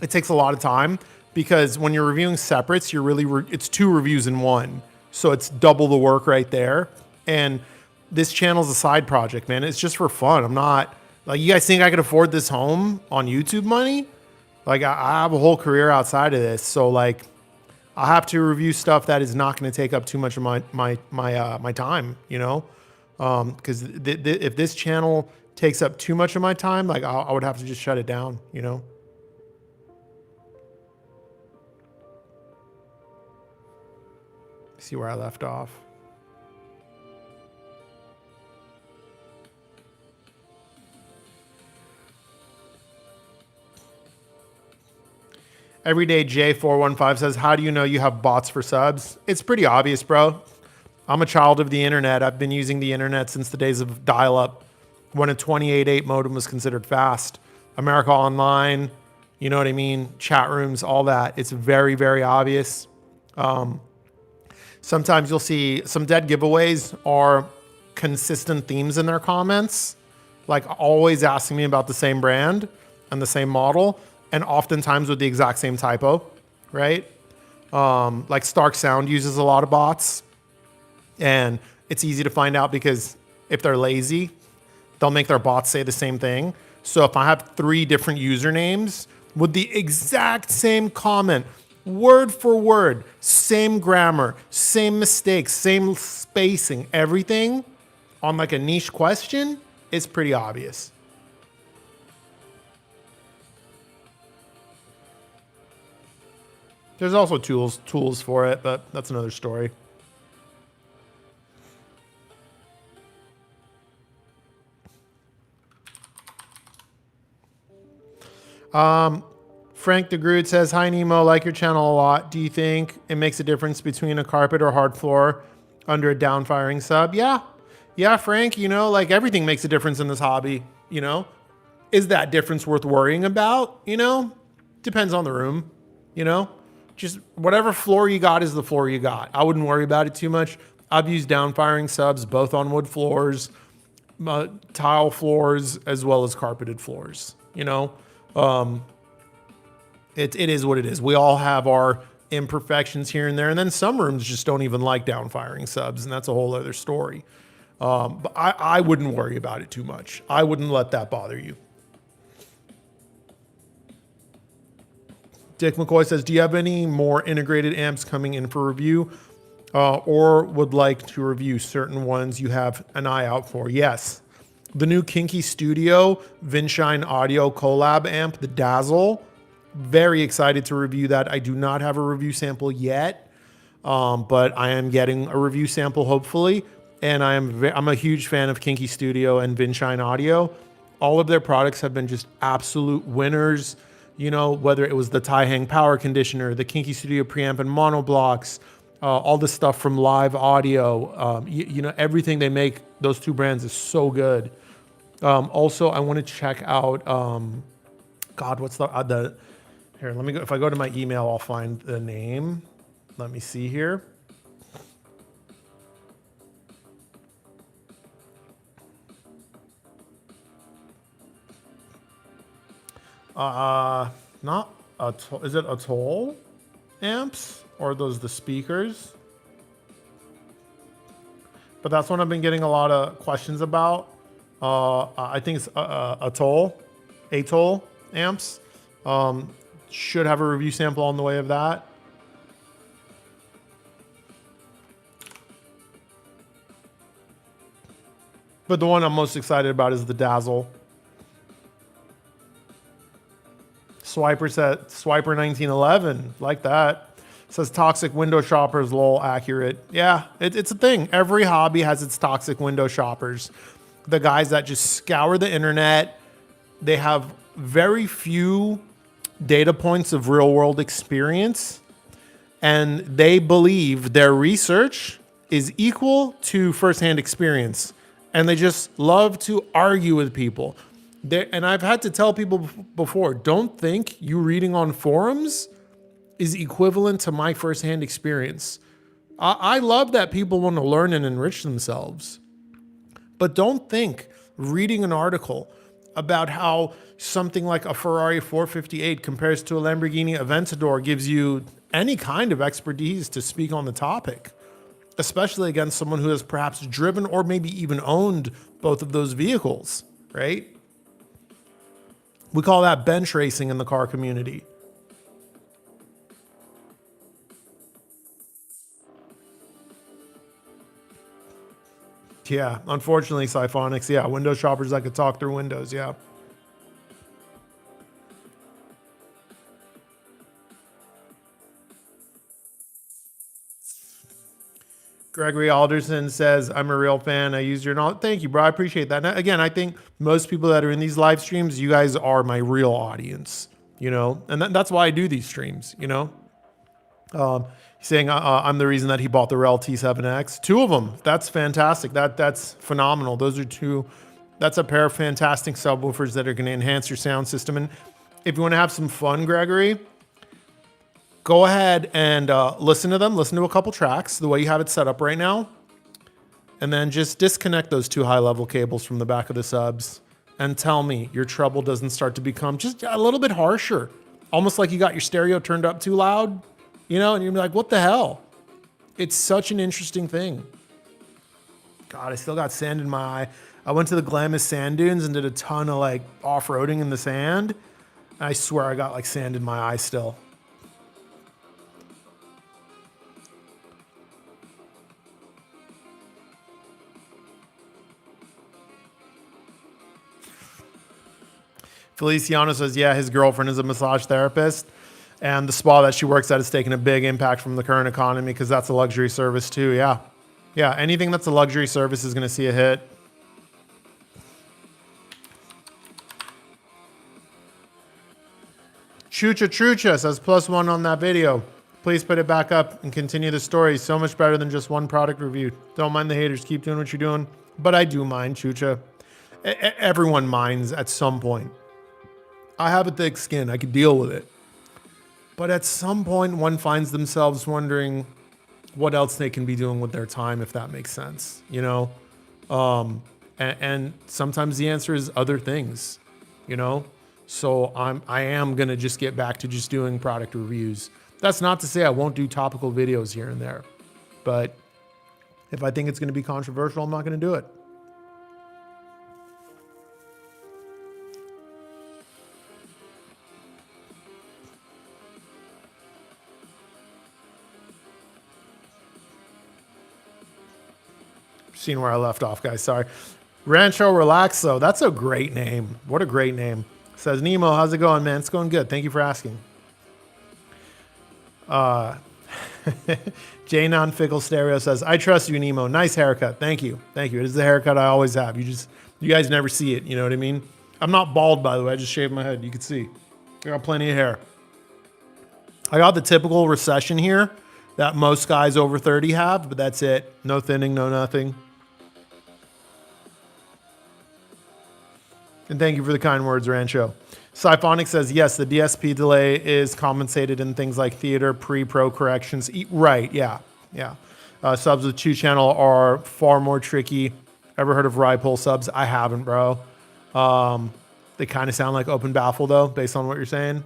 It takes a lot of time. Because when you're reviewing separates, it's 2 reviews in one. So it's double the work right there. And this channel's a side project, man. It's just for fun. I'm not, like, you guys think I could afford this home on YouTube money? Like, I have a whole career outside of this. So, like, I have to review stuff that is not going to take up too much of my time, you know? Because if this channel takes up too much of my time, like, I would have to just shut it down, you know? See where I left off. Everyday J415 says, how do you know you have bots for subs? It's pretty obvious, bro. I'm a child of the internet. I've been using the internet since the days of dial-up when a 28.8 modem was considered fast. America Online, you know what I mean? Chat rooms, all that. It's very, very obvious. Sometimes you'll see some dead giveaways are consistent themes in their comments, like always asking me about the same brand and the same model, and oftentimes with the exact same typo, right? Like Stark Sound uses a lot of bots, and it's easy to find out because if they're lazy, they'll make their bots say the same thing. So if I have 3 different usernames with the exact same comment, word for word, same grammar, same mistakes, same spacing, everything on like a niche question, It's pretty obvious. There's also tools for it, but that's another story. Frank DeGroot says, "Hi Nemo, like your channel a lot. Do you think it makes a difference between a carpet or hard floor under a downfiring sub?" Yeah, Frank. Like everything makes a difference in this hobby. Is that difference worth worrying about? Depends on the room. Just whatever floor you got is the floor you got. I wouldn't worry about it too much. I've used downfiring subs both on wood floors, tile floors, as well as carpeted floors. It is what it is. We all have our imperfections here and there, and then some rooms just don't even like downfiring subs, and that's a whole other story. But I wouldn't worry about it too much. I wouldn't let that bother you. Dick McCoy says, "Do you have any more integrated amps coming in for review, or would like to review certain ones you have an eye out for?" Yes. The new Kinky Studio Vinshine Audio Collab amp, the Dazzle. Very excited to review that. I do not have a review sample yet, but I am getting a review sample hopefully. And I'm a huge fan of Kinky Studio and Vinshine Audio. All of their products have been just absolute winners. Whether it was the Tai-Hang Power Conditioner, the Kinky Studio preamp and monoblocks, all the stuff from Live Audio, everything they make, those two brands is so good. Also, I want to check out, what's the here, let me go. If I go to my email, I'll find the name. Let me see here. Not is it Atoll amps or are those the speakers? But that's one I've been getting a lot of questions about. I think it's Atoll amps. Should have a review sample on the way of that. But the one I'm most excited about is the Dazzle. Swiper 1911, like that. Says toxic window shoppers, lol, accurate. Yeah, it's a thing. Every hobby has its toxic window shoppers. The guys that just scour the internet. They have very few data points of real world experience. And they believe their research is equal to firsthand experience. And they just love to argue with people. And I've had to tell people before, don't think you reading on forums is equivalent to my firsthand experience. I love that people want to learn and enrich themselves. But don't think reading an article about how something like a Ferrari 458 compares to a Lamborghini Aventador gives you any kind of expertise to speak on the topic, especially against someone who has perhaps driven or maybe even owned both of those vehicles, right? We call that bench racing in the car community. Yeah, unfortunately, Siphonics. Yeah, window shoppers that could talk through windows. Yeah. Gregory Alderson says, "I'm a real fan. I use your knowledge." Thank you, bro. I appreciate that. And again, I think most people that are in these live streams, you guys are my real audience, and that's why I do these streams, saying I'm the reason that he bought the Rel T7X. Two of them. That's fantastic. That's phenomenal. Those are two. That's a pair of fantastic subwoofers that are going to enhance your sound system. And if you want to have some fun, Gregory, go ahead and listen to them. Listen to a couple tracks the way you have it set up right now. And then just disconnect those two high-level cables from the back of the subs and tell me your treble doesn't start to become just a little bit harsher. Almost like you got your stereo turned up too loud, and you're like, what the hell? It's such an interesting thing. God, I still got sand in my eye. I went to the Glamis sand dunes and did a ton of off-roading in the sand. And I swear I got sand in my eye still. Feliciano says, yeah, his girlfriend is a massage therapist. And the spa that she works at is taking a big impact from the current economy because that's a luxury service too. Yeah. Yeah. Anything that's a luxury service is going to see a hit. Chucha Trucha says +1 on that video. Please put it back up and continue the story. So much better than just one product review. Don't mind the haters. Keep doing what you're doing. But I do mind, Chucha. Everyone minds at some point. I have a thick skin. I could deal with it. But at some point, one finds themselves wondering what else they can be doing with their time, if that makes sense, you know? And sometimes the answer is other things, you know? So I am going to just get back to just doing product reviews. That's not to say I won't do topical videos here and there. But if I think it's going to be controversial, I'm not going to do it. Seen where I left off, guys. Sorry. Rancho Relaxo. That's a great name. What a great name. Says Nemo, how's it going, man? It's going good. Thank you for asking. J Non-Fickle Stereo says, I trust you, Nemo. Nice haircut. Thank you. Thank you. It is the haircut I always have. You guys never see it. You know what I mean? I'm not bald, by the way. I just shaved my head. You can see. I got plenty of hair. I got the typical recession here that most guys over 30 have, but that's it. No thinning, no nothing. And thank you for the kind words, Rancho. Siphonic says, yes, the DSP delay is compensated in things like theater, pre-pro corrections. Right, yeah. Subs with 2-channel are far more tricky. Ever heard of Ripple subs? I haven't, bro. They kind of sound like open baffle, though, based on what you're saying.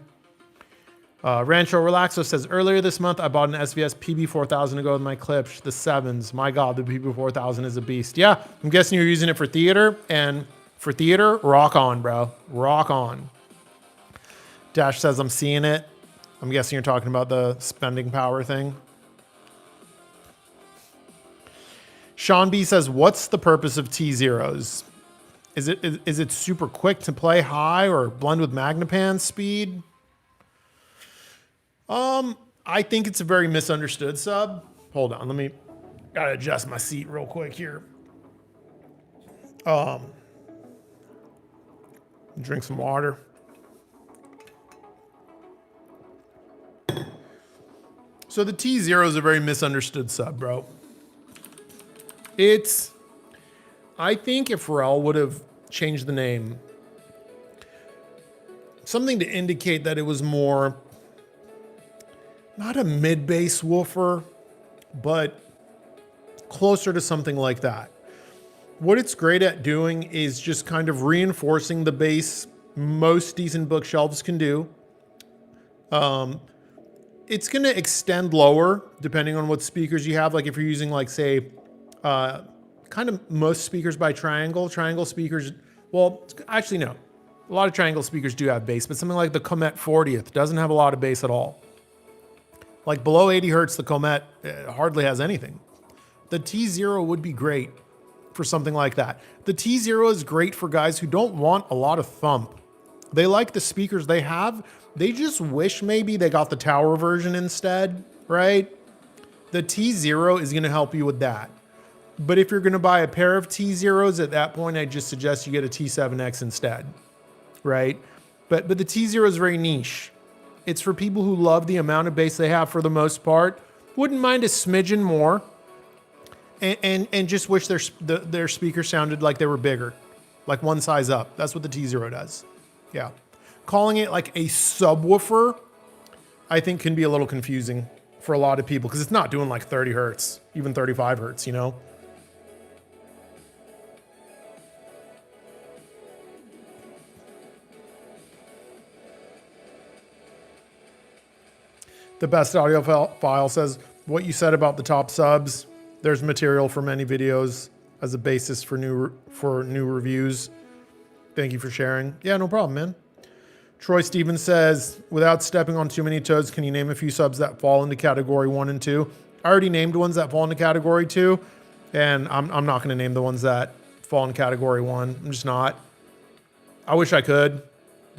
Rancho Relaxo says, earlier this month, I bought an SVS PB4000 to go with my clips, the 7s. My God, the PB4000 is a beast. Yeah, I'm guessing you're using it for theater, and for theater, rock on, bro. Rock on. Dash says, I'm seeing it. I'm guessing you're talking about the spending power thing. Sean B says, what's the purpose of T0s? Is it super quick to play high or blend with Magnapan speed? I think it's a very misunderstood sub. Hold on, gotta adjust my seat real quick here. Drink some water. So the T0 is a very misunderstood sub, bro. I think if Pharrell would have changed the name, something to indicate that it was more, not a mid-bass woofer, but closer to something like that. What it's great at doing is just kind of reinforcing the bass most decent bookshelves can do. It's going to extend lower depending on what speakers you have. Like if you're using like, say, kind of most speakers by Triangle speakers. Well, actually, no. A lot of Triangle speakers do have bass, but something like the Comet 40th doesn't have a lot of bass at all. Like below 80 hertz, the Comet hardly has anything. The T0 would be great for something like that. The T0 is great for guys who don't want a lot of thump. They like the speakers they have. They just wish maybe they got the tower version instead, right? The T0 is going to help you with that. But if you're going to buy a pair of T0s at that point, I just suggest you get a T7X instead, right? But the T0 is very niche. It's for people who love the amount of bass they have for the most part. Wouldn't mind a smidgen more. And just wish their speaker sounded like they were bigger, like one size up. That's what the T0 does. Yeah. Calling it like a subwoofer, I think can be a little confusing for a lot of people because it's not doing like 30 hertz, even 35 hertz, you know? The best audio file says, what you said about the top subs, there's material for many videos as a basis for new reviews. Thank you for sharing. Yeah, no problem, man. Troy Stevens says, without stepping on too many toes, can you name a few subs that fall into category 1 and 2? I already named ones that fall into category 2, and I'm not going to name the ones that fall in category 1. I'm just not. I wish I could.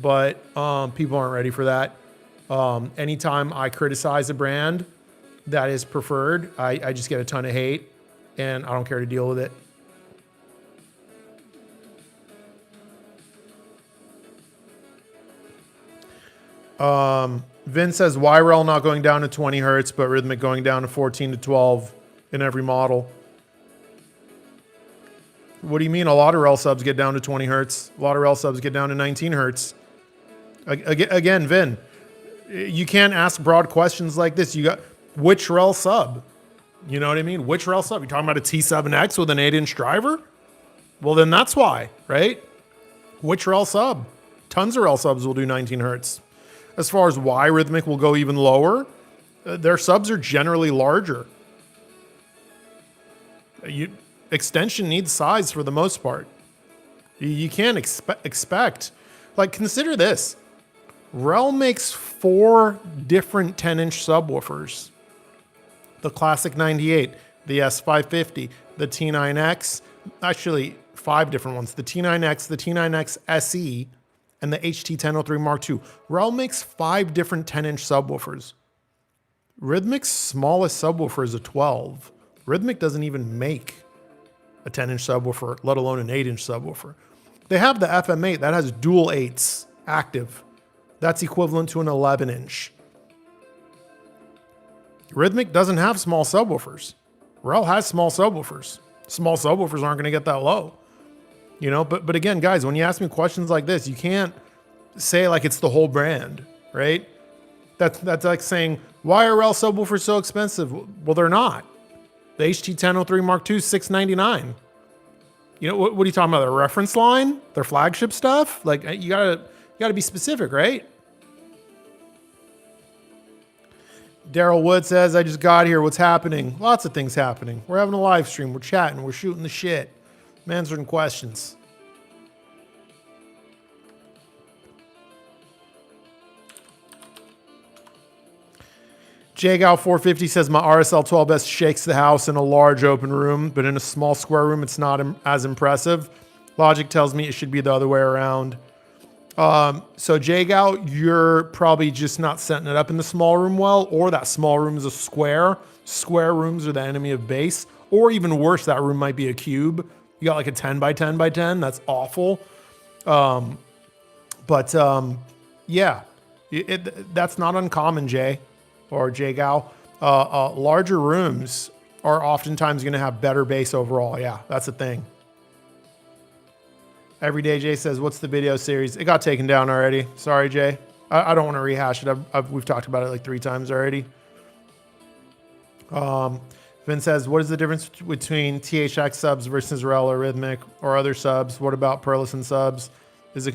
but people aren't ready for that. Anytime I criticize a brand that is preferred, I just get a ton of hate, and I don't care to deal with it. Vin says, why rel not going down to 20 hertz, but rhythmic going down to 14 to 12 in every model? What do you mean? A lot of rel subs get down to 20 hertz. A lot of rel subs get down to 19 hertz. Again, Vin, you can't ask broad questions like this. You got which rel sub? You know what I mean? Which rel sub? You talking about a T7X with an 8-inch driver? Well, then that's why, right? Which rel sub? Tons of rel subs will do 19 hertz. As far as why rhythmic will go even lower, their subs are generally larger. Extension needs size for the most part. You can't expect. Like, consider this. Rel makes 4 different 10-inch subwoofers. The Classic 98, the S550, the T9X, actually 5 different ones. The T9X, the T9X SE, and the HT1003 Mark II. Rel makes 5 different 10-inch subwoofers. Rhythmic's smallest subwoofer is a 12. Rhythmic doesn't even make a 10-inch subwoofer, let alone an 8-inch subwoofer. They have the FM8 that has dual 8s active. That's equivalent to an 11-inch. Rhythmic doesn't have small subwoofers. Rel has small subwoofers. Small subwoofers aren't going to get that low. You know, but again, guys, when you ask me questions like this, you can't say like it's the whole brand, right? That's like saying, why are Rel subwoofers so expensive? Well, they're not. The HT1003 Mark II is $699. You know, what are you talking about? Their reference line? Their flagship stuff? Like, you gotta be specific, right? Daryl Wood says, I just got here. What's happening? Lots of things happening. We're having a live stream. We're chatting. We're shooting the shit. I'm answering questions. JGal450 says, my RSL 12S shakes the house in a large open room, but in a small square room, it's not as impressive. Logic tells me it should be the other way around. So JGal, you're probably just not setting it up in the small room well, or that small room is a square. Square rooms are the enemy of base, or even worse, that room might be a cube. You got like a 10 by 10 by 10. That's awful. Yeah, that's not uncommon, Jay or JGal. Larger rooms are oftentimes going to have better bass overall. Yeah, that's a thing. Everyday Jay says, what's the video series? It got taken down already. Sorry, Jay. I don't want to rehash it. We've talked about it like 3 times already. Vin says, what is the difference between THX subs versus Rel or Rhythmic or other subs? What about Perlison subs? Is it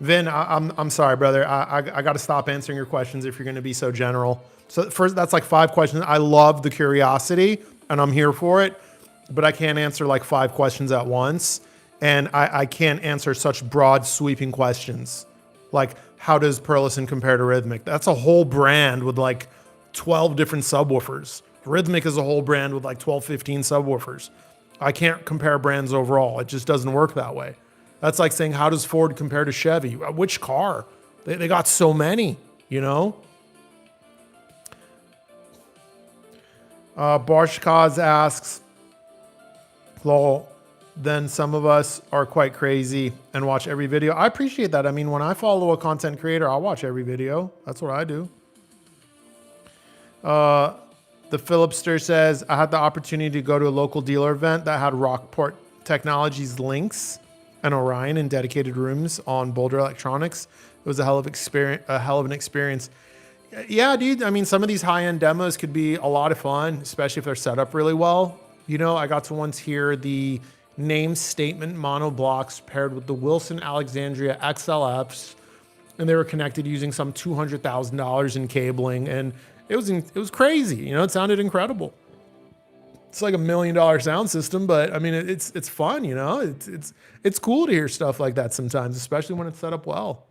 Vin, I'm sorry, brother. I got to stop answering your questions if you're going to be so general. So first, that's like 5 questions. I love the curiosity and I'm here for it, but I can't answer like 5 questions at once. And I can't answer such broad sweeping questions. Like, how does Perlison compare to Rhythmic? That's a whole brand with like 12 different subwoofers. Rhythmic is a whole brand with like 12, 15 subwoofers. I can't compare brands overall. It just doesn't work that way. That's like saying, how does Ford compare to Chevy? Which car? They got so many, you know? Barshkaz asks, lol, then some of us are quite crazy and watch every video. I appreciate that. I mean, when I follow a content creator, I'll watch every video. That's what I do. The Philipster says, I had the opportunity to go to a local dealer event that had Rockport Technologies links and Orion in dedicated rooms on Boulder Electronics. It was a hell of an experience. Yeah, dude. I mean, some of these high-end demos could be a lot of fun, especially if they're set up really well. You know, I got to once hear the name statement mono blocks paired with the Wilson Alexandria XLFs, and they were connected using some $200,000 in cabling, and it was crazy. You know, it sounded incredible. It's like $1 million sound system, but I mean, it's fun. You know, it's cool to hear stuff like that sometimes, especially when it's set up well.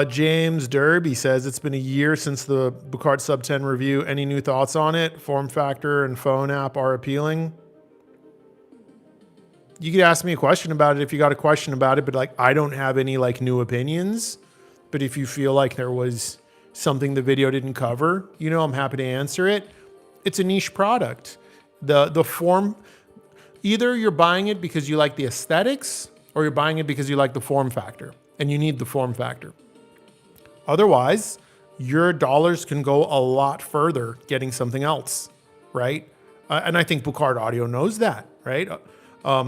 James Derby says it's been a year since the Bucart Sub 10 review. Any new thoughts on it? Form factor and phone app are appealing. You could ask me a question about it if you got a question about it, but like I don't have any like new opinions. But if you feel like there was something the video didn't cover, you know, I'm happy to answer it. It's a niche product. The form, either you're buying it because you like the aesthetics or you're buying it because you like the form factor and you need the form factor. Otherwise, your dollars can go a lot further getting something else, right? And I think Bucart Audio knows that, right?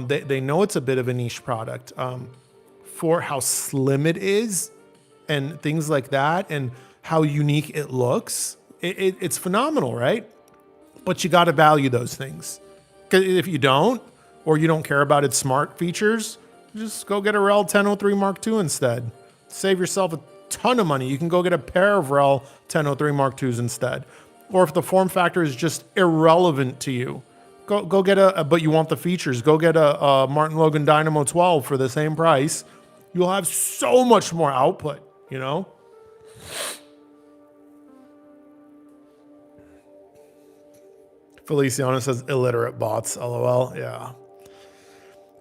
They know it's a bit of a niche product for how slim it is and things like that and how unique it looks. It's phenomenal, right? But you got to value those things. Because if you don't, or you don't care about its smart features, just go get a REL 1003 Mark II instead. Save yourself a ton of money. You can go get a pair of REL 1003 Mark IIs instead. Or if the form factor is just irrelevant to you, go get but you want the features, go get a Martin Logan Dynamo 12 for the same price. You'll have so much more output, you know? Feliciano says illiterate bots, lol. Yeah.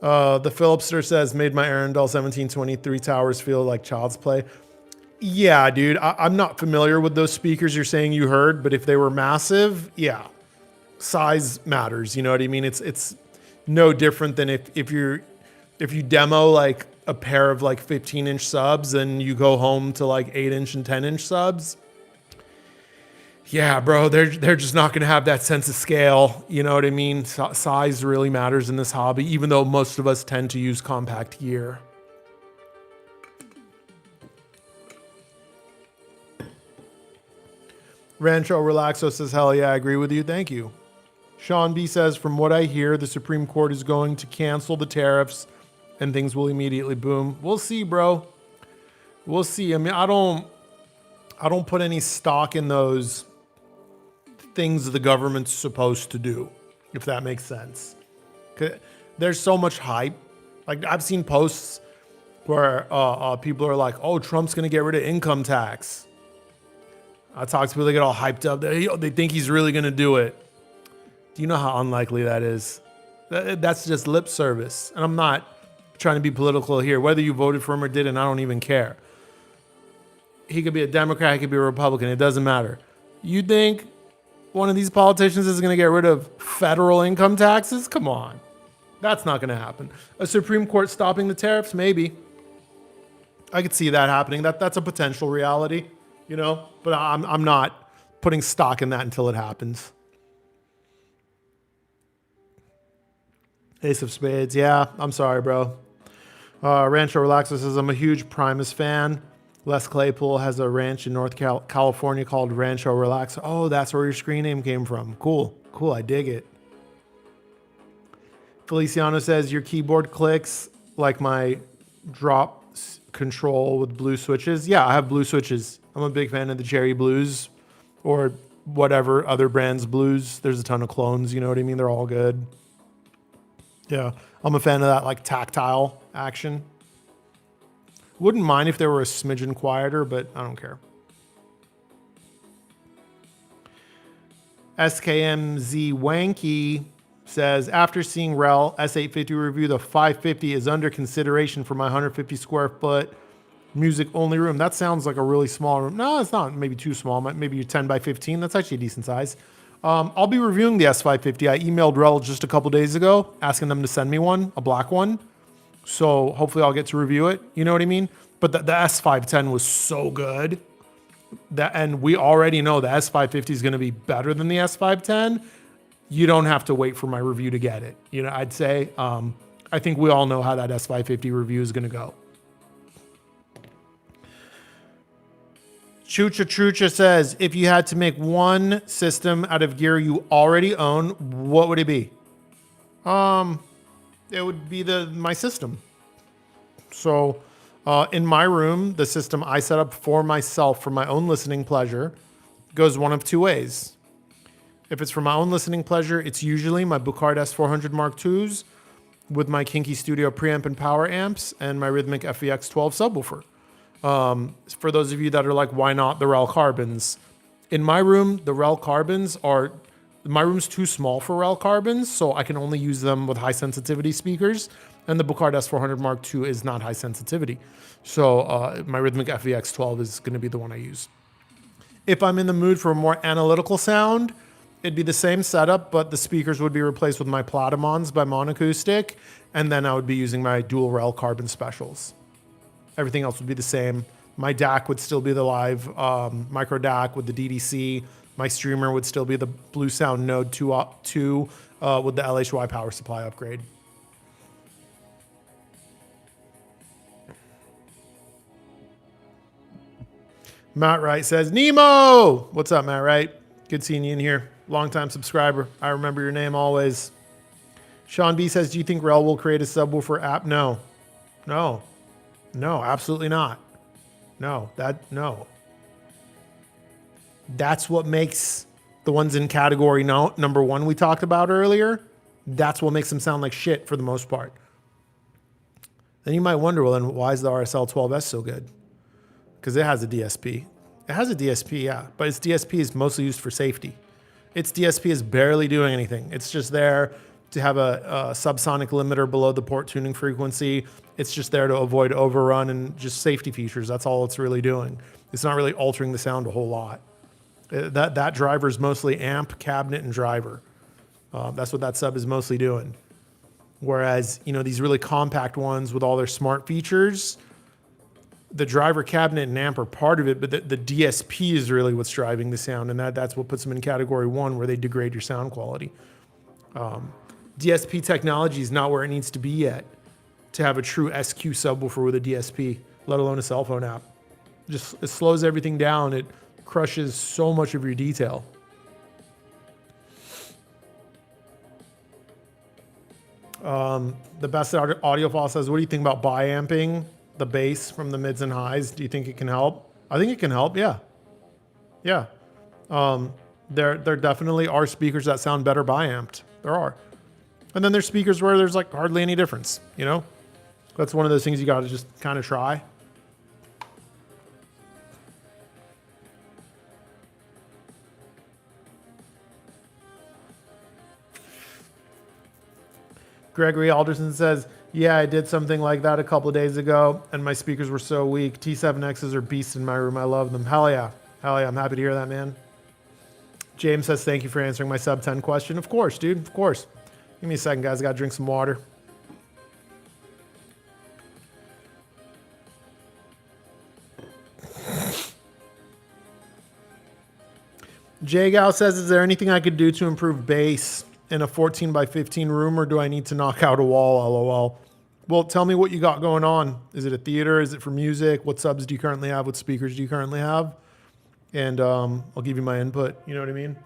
The Philipster says made my Arendelle 1723 towers feel like child's play. Yeah, dude, I'm not familiar with those speakers you're saying you heard, but if they were massive, yeah, size matters. You know what I mean? It's no different than if you demo like a pair of like 15-inch subs and you go home to like 8-inch and 10-inch subs. Yeah, bro, they're just not going to have that sense of scale. You know what I mean? Size really matters in this hobby, even though most of us tend to use compact gear. Rancho Relaxo says, hell yeah, I agree with you. Thank you. Sean B says, from what I hear, the Supreme Court is going to cancel the tariffs and things will immediately boom. We'll see, bro. We'll see. I mean, I don't put any stock in those things the government's supposed to do, if that makes sense. There's so much hype. Like I've seen posts where people are like, oh, Trump's going to get rid of income tax. I talk to people, they get all hyped up. They think he's really going to do it. Do you know how unlikely that is? That's just lip service. And I'm not trying to be political here. Whether you voted for him or didn't, I don't even care. He could be a Democrat, he could be a Republican. It doesn't matter. You think one of these politicians is going to get rid of federal income taxes? Come on. That's not going to happen. A Supreme Court stopping the tariffs? Maybe. I could see that happening. That's a potential reality, you know? But I'm not putting stock in that until it happens. Ace of Spades. Yeah, I'm sorry, bro. Rancho Relaxo says, I'm a huge Primus fan. Les Claypool has a ranch in North California called Rancho Relaxo. Oh, that's where your screen name came from. Cool. I dig it. Feliciano says, your keyboard clicks like my drop control with blue switches. Yeah, I have blue switches. I'm a big fan of the Cherry Blues or whatever other brands blues. There's a ton of clones, you know what I mean? They're all good. Yeah, I'm a fan of that like tactile action. Wouldn't mind if they were a smidgen quieter, but I don't care. SKMZ Wanky says, after seeing REL S850 review, the 550 is under consideration for my 150 square foot music only room. That sounds like a really small room. No, it's not. Maybe too small. Maybe 10 by 15. That's actually a decent size. I'll be reviewing the S550. I emailed REL just a couple days ago asking them to send me one, a black one. So hopefully I'll get to review it. You know what I mean? But the S510 was so good. And we already know the S550 is going to be better than the S510. You don't have to wait for my review to get it. You know, I'd say, I think we all know how that S550 review is going to go. Chucha Trucha says, if you had to make one system out of gear you already own, what would it be? It would be my system. So in my room, the system I set up for myself for my own listening pleasure goes one of two ways. If it's for my own listening pleasure, it's usually my Bucart S400 Mark IIs with my Kinky Studio preamp and power amps and my Rhythmic FEX 12 subwoofer. For those of you that are like, why not the Rel Carbons? In my room, the Rel Carbons are, my room's too small for Rel Carbons, so I can only use them with high sensitivity speakers. And the Bucard S400 Mark II is not high sensitivity. So my Rhythmic FVX12 is going to be the one I use. If I'm in the mood for a more analytical sound, it'd be the same setup, but the speakers would be replaced with my Platimons by Monacoustic, and then I would be using my dual Rel Carbon specials. Everything else would be the same. My DAC would still be the live micro DAC with the DDC. My streamer would still be the Blue Sound Node 2 with the LHY power supply upgrade. Matt Wright says, Nemo! What's up, Matt Wright? Good seeing you in here. Longtime subscriber. I remember your name always. Sean B says, do you think Rel will create a subwoofer app? No. No. No, absolutely not. No. No. That's what makes the ones in category number 1 we talked about earlier. That's what makes them sound like shit for the most part. Then you might wonder, well, then why is the RSL 12S so good? Because it has a DSP. It has a DSP, yeah, but its DSP is mostly used for safety. Its DSP is barely doing anything. It's just there to have a subsonic limiter below the port tuning frequency. It's just there to avoid overrun and just safety features. That's all it's really doing. It's not really altering the sound a whole lot. That driver is mostly amp, cabinet, and driver. That's what that sub is mostly doing. Whereas, these really compact ones with all their smart features, the driver, cabinet, and amp are part of it, but the DSP is really what's driving the sound, and that's what puts them in category 1, where they degrade your sound quality. DSP technology is not where it needs to be yet to have a true SQ subwoofer with a DSP, let alone a cell phone app. It slows everything down. It crushes so much of your detail. The best audiophile says, what do you think about bi-amping the bass from the mids and highs? Do you think it can help? I think it can help, yeah. Yeah. There definitely are speakers that sound better bi-amped. There are. And then there's speakers where there's like hardly any difference, That's one of those things you got to just kind of try. Gregory Alderson says, yeah, I did something like that a couple of days ago, and my speakers were so weak. T7Xs are beasts in my room. I love them. Hell yeah. Hell yeah. I'm happy to hear that, man. James says, thank you for answering my sub 10 question. Of course, dude. Of course. Give me a second, guys. I got to drink some water. Jay Gal says, is there anything I could do to improve bass in a 14 by 15 room, or do I need to knock out a wall? LOL. Well, tell me what you got going on. Is it a theater? Is it for music? What subs do you currently have? What speakers do you currently have? And I'll give you my input. You know what I mean?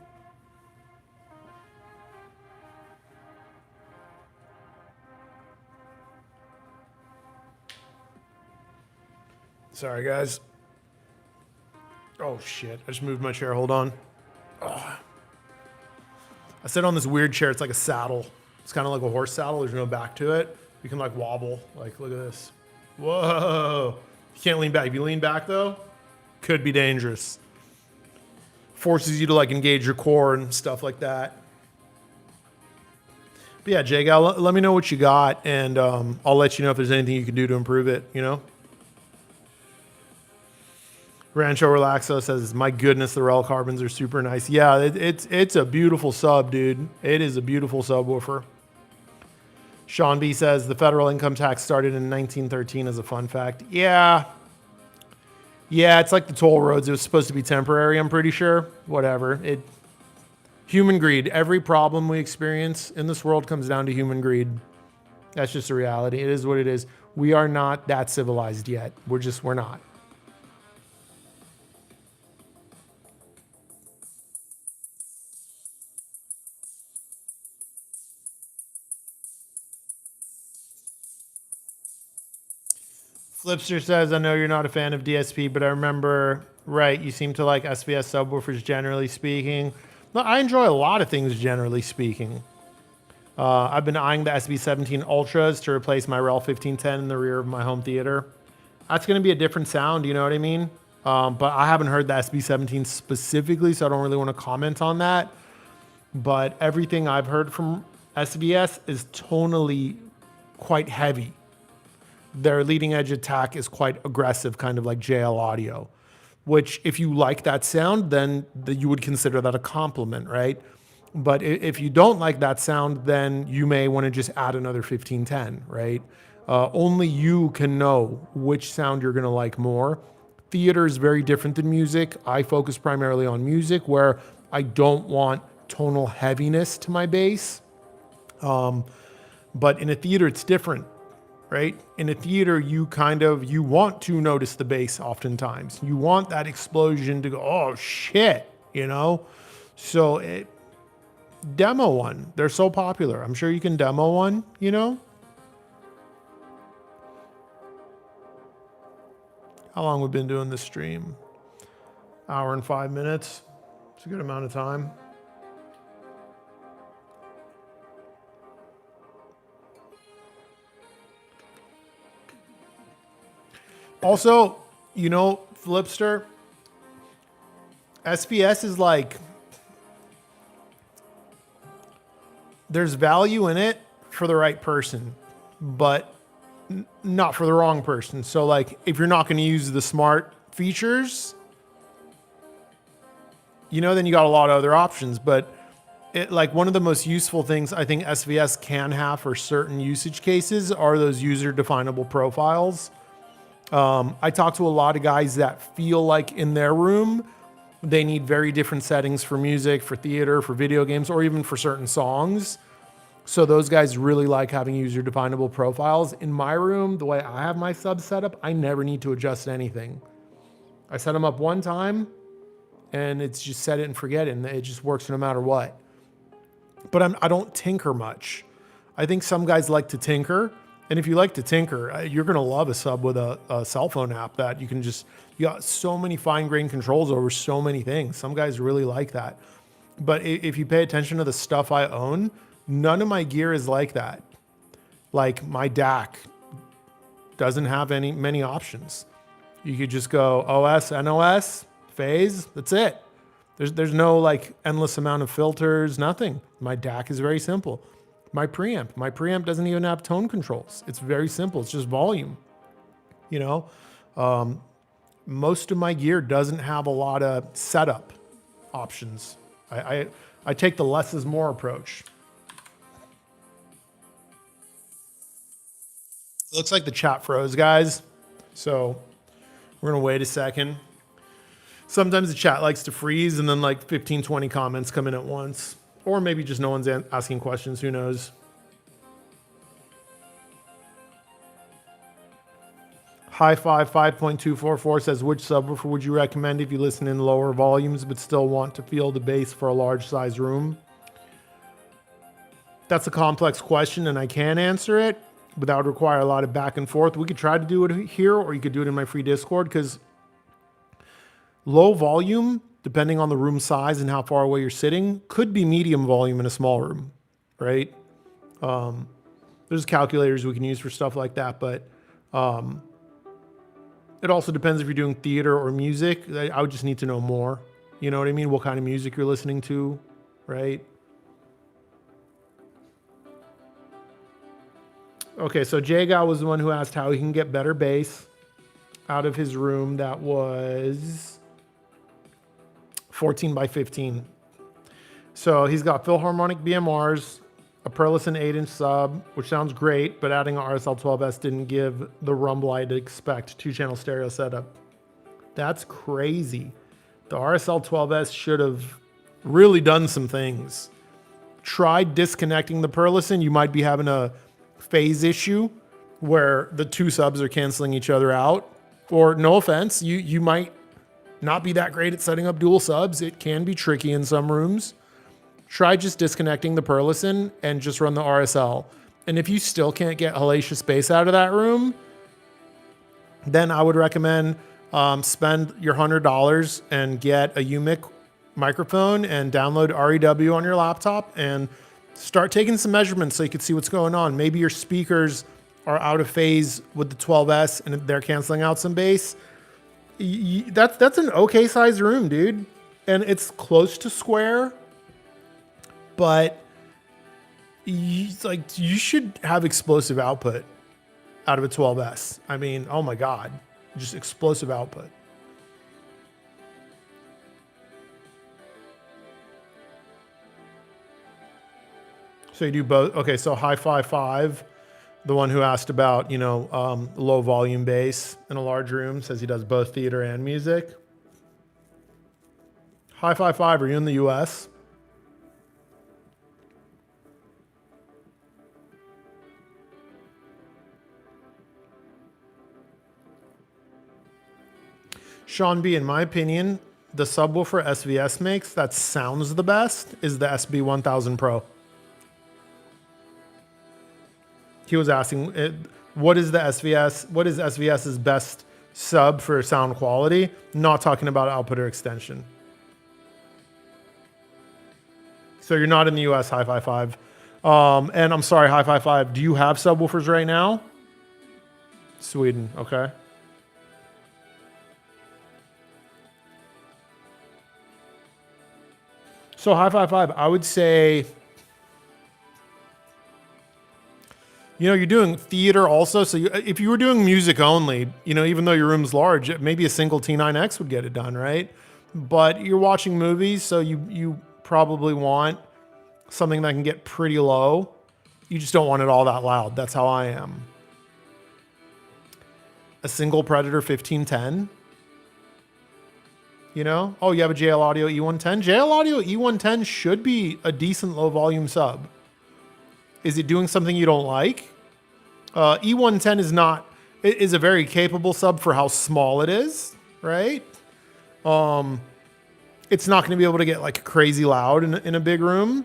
Sorry, guys. Oh, shit. I just moved my chair. Hold on. Ugh. I sit on this weird chair. It's like a saddle. It's kind of like a horse saddle. There's no back to it. You can like wobble. Like, look at this. Whoa. You can't lean back. If you lean back, though, could be dangerous. Forces you to like engage your core and stuff like that. But yeah, Jay Gal, let me know what you got, and I'll let you know if there's anything you can do to improve it, Rancho Relaxo says, my goodness, the Rel Carbons are super nice. Yeah, it's a beautiful sub, dude. It is a beautiful subwoofer. Sean B says, the federal income tax started in 1913 as a fun fact. Yeah. Yeah, it's like the toll roads. It was supposed to be temporary, I'm pretty sure. Whatever. Human greed. Every problem we experience in this world comes down to human greed. That's just a reality. It is what it is. We are not that civilized yet. We're not. Flipster says, I know you're not a fan of DSP, but I remember, right, you seem to like SVS subwoofers generally speaking. No, I enjoy a lot of things generally speaking. I've been eyeing the SB17 Ultras to replace my Rel 1510 in the rear of my home theater. That's going to be a different sound. You know what I mean? But I haven't heard the SB17 specifically, so I don't really want to comment on that. But everything I've heard from SVS is tonally quite heavy. Their leading edge attack is quite aggressive, kind of like JL Audio, which if you like that sound, then you would consider that a compliment, right? But if you don't like that sound, then you may want to just add another 1510, right? Only you can know which sound you're going to like more. Theater is very different than music. I focus primarily on music where I don't want tonal heaviness to my bass. But in a theater, it's different, right? In a theater, you want to notice the bass oftentimes. You want that explosion to go, oh shit, you know? So demo one. They're so popular. I'm sure you can demo one, you know? How long we've been doing this stream? Hour and 5 minutes. It's a good amount of time. Also, you know, Flipster, SVS is like, there's value in it for the right person, but not for the wrong person. So like, if you're not going to use the smart features, you know, then you got a lot of other options. But like one of the most useful things I think SVS can have for certain usage cases are those user definable profiles. I talk to a lot of guys that feel like in their room, they need very different settings for music, for theater, for video games, or even for certain songs. So those guys really like having user definable profiles. In my room, the way I have my subs set up, I never need to adjust anything. I set them up one time and it's just set it and forget it. And it just works no matter what. But I don't tinker much. I think some guys like to tinker. And if you like to tinker, you're going to love a sub with a cell phone app that you got so many fine-grained controls over so many things. Some guys really like that. But if you pay attention to the stuff I own, none of my gear is like that. Like my DAC doesn't have many options. You could just go OS, NOS, phase, that's it. There's no like endless amount of filters, nothing. My DAC is very simple. My preamp doesn't even have tone controls. It's very simple. It's just volume. You know, most of my gear doesn't have a lot of setup options. I take the less is more approach. It looks like the chat froze, guys. So we're gonna wait a second. Sometimes the chat likes to freeze and then like 15, 20 comments come in at once. Or maybe just no one's asking questions, who knows? High Five 5.244 says, which subwoofer would you recommend if you listen in lower volumes but still want to feel the bass for a large size room? That's a complex question and I can answer it, but that would require a lot of back and forth. We could try to do it here or you could do it in my free Discord because low volume, depending on the room size and how far away you're sitting, could be medium volume in a small room, right? There's calculators we can use for stuff like that, but it also depends if you're doing theater or music. I would just need to know more. You know what I mean? What kind of music you're listening to, right? Okay, so Jaga was the one who asked how he can get better bass out of his room. That was 14 by 15. So he's got Philharmonic BMRs, a Perlison 8-inch sub, which sounds great, but adding an RSL12S didn't give the rumble I'd expect. 2-channel stereo setup. That's crazy. The RSL12S should have really done some things. Try disconnecting the Perlison. You might be having a phase issue where the two subs are canceling each other out. Or no offense, you might not be that great at setting up dual subs. It can be tricky in some rooms. Try just disconnecting the Perlison and just run the RSL. And if you still can't get hellacious bass out of that room, then I would recommend spend your $100 and get a UMIC microphone and download REW on your laptop and start taking some measurements so you can see what's going on. Maybe your speakers are out of phase with the 12S and they're canceling out some bass, that's an okay sized room, dude. And it's close to square, but you should have explosive output out of a 12S. I mean, oh my God, just explosive output. So you do both. Okay, so Hi-Fi 5, the one who asked about, low volume bass in a large room, says he does both theater and music. Hi-Fi 5, are you in the US? Sean B, in my opinion, the subwoofer SVS makes that sounds the best is the SB1000 Pro. He was asking, what is the SVS? What is SVS's best sub for sound quality? Not talking about output or extension. So you're not in the US, Hi-Fi 5. And I'm sorry, Hi-Fi 5, do you have subwoofers right now? Sweden, okay. So Hi-Fi 5, I would say, you're doing theater also. So if you were doing music only, even though your room's large, maybe a single T9X would get it done, right? But you're watching movies, so you probably want something that can get pretty low. You just don't want it all that loud. That's how I am. A single Predator 1510. Oh, you have a JL Audio E110? JL Audio E110 should be a decent low volume sub. Is it doing something you don't like? E110 is a very capable sub for how small it is, right? It's not going to be able to get like crazy loud in a big room,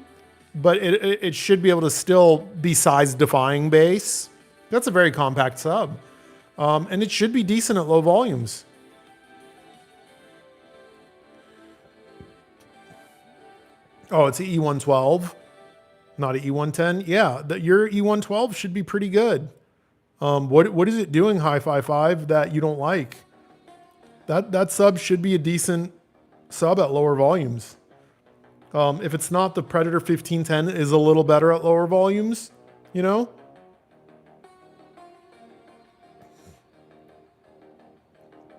but it should be able to still be size defying bass. That's a very compact sub. And it should be decent at low volumes. Oh, it's an E112. Not an E110. Yeah, your E112 should be pretty good. What is it doing, Hi-Fi 5, that you don't like? That sub should be a decent sub at lower volumes. If it's not, the Predator 1510 is a little better at lower volumes,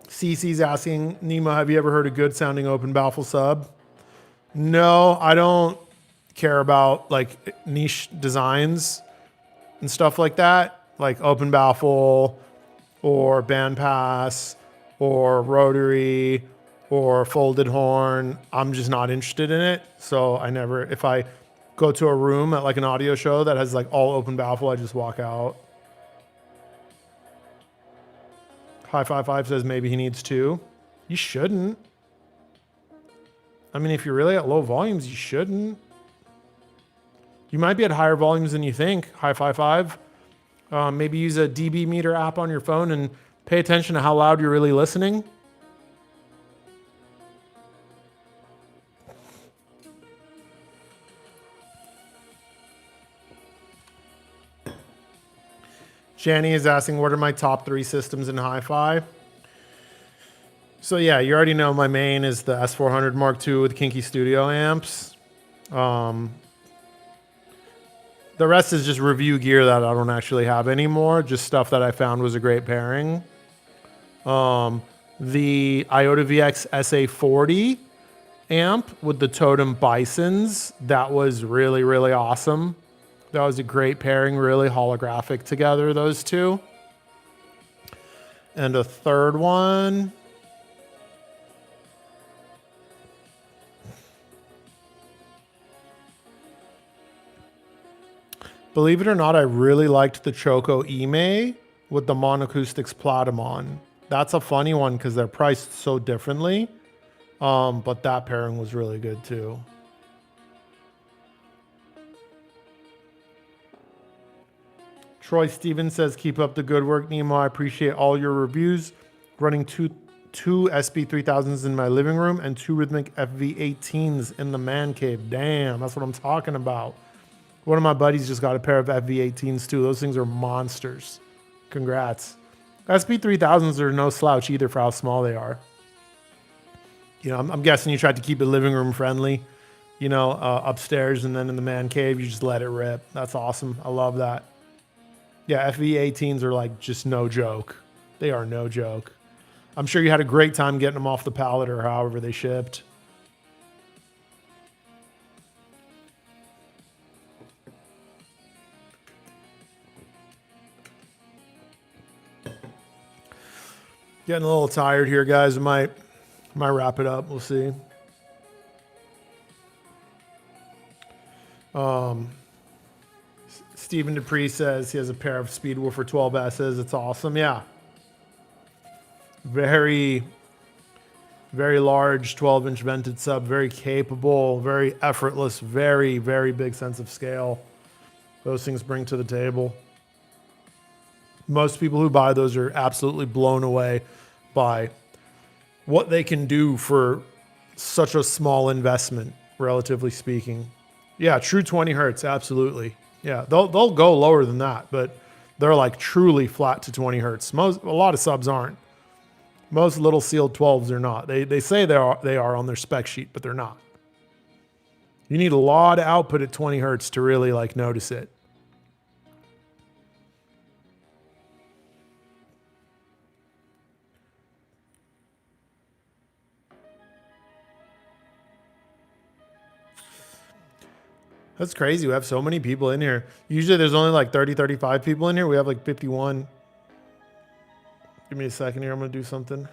CC's asking, Nemo, have you ever heard a good sounding open baffle sub? No, I don't care about like niche designs and stuff like that, like open baffle or bandpass or rotary or folded horn. I'm just not interested in it. So if I go to a room at like an audio show that has like all open baffle, I just walk out. Hi-Fi 5 says maybe he needs 2. You shouldn't. I mean, if you're really at low volumes, you shouldn't. You might be at higher volumes than you think, Hi-Fi 5. Maybe use a dB meter app on your phone and pay attention to how loud you're really listening. Janny is asking, what are my top 3 systems in hi-fi? So yeah, you already know my main is the S400 Mark II with Kinky Studio amps. The rest is just review gear that I don't actually have anymore, just stuff that I found was a great pairing. The Iota VX SA40 amp with the Totem Bisons, that was really, really awesome. That was a great pairing, really holographic together, those two. And a third one. Believe it or not, I really liked the Choco Ime with the Monacoustics Platamon. That's a funny one because they're priced so differently. But that pairing was really good too. Troy Stevens says, keep up the good work, Nemo. I appreciate all your reviews. Running two SB3000s in my living room and 2 Rhythmic FV18s in the man cave. Damn, that's what I'm talking about. One of my buddies just got a pair of FV18s too. Those things are monsters. Congrats. SP3000s are no slouch either for how small they are. You know, I'm guessing you tried to keep it living room friendly, you know, upstairs, and then in the man cave, you just let it rip. That's awesome. I love that. Yeah, FV18s are like just no joke. They are no joke. I'm sure you had a great time getting them off the pallet or however they shipped. Getting a little tired here, guys. I might wrap it up. We'll see. Stephen Dupree says he has a pair of Speedwoofer 12S's. It's awesome. Yeah. Very, very large 12-inch vented sub. Very capable. Very effortless. Very, very big sense of scale. Those things bring to the table. Most people who buy those are absolutely blown away by what they can do for such a small investment, relatively speaking. Yeah, true 20 hertz, absolutely. Yeah, they'll go lower than that, but they're like truly flat to 20 hertz. A lot of subs aren't. Most little sealed 12s are not. They say they are on their spec sheet, but they're not. You need a lot of output at 20 hertz to really like notice it. That's crazy. We have so many people in here. Usually there's only like 30, 35 people in here. We have like 51. Give me a second here. I'm going to do something.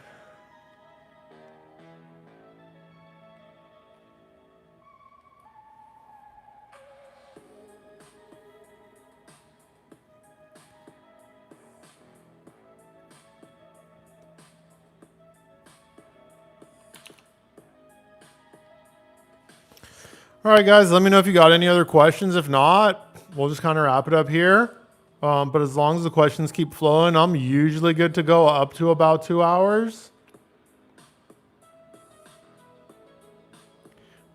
All right, guys, let me know if you got any other questions. If not, we'll just kind of wrap it up here. But as long as the questions keep flowing, I'm usually good to go up to about 2 hours.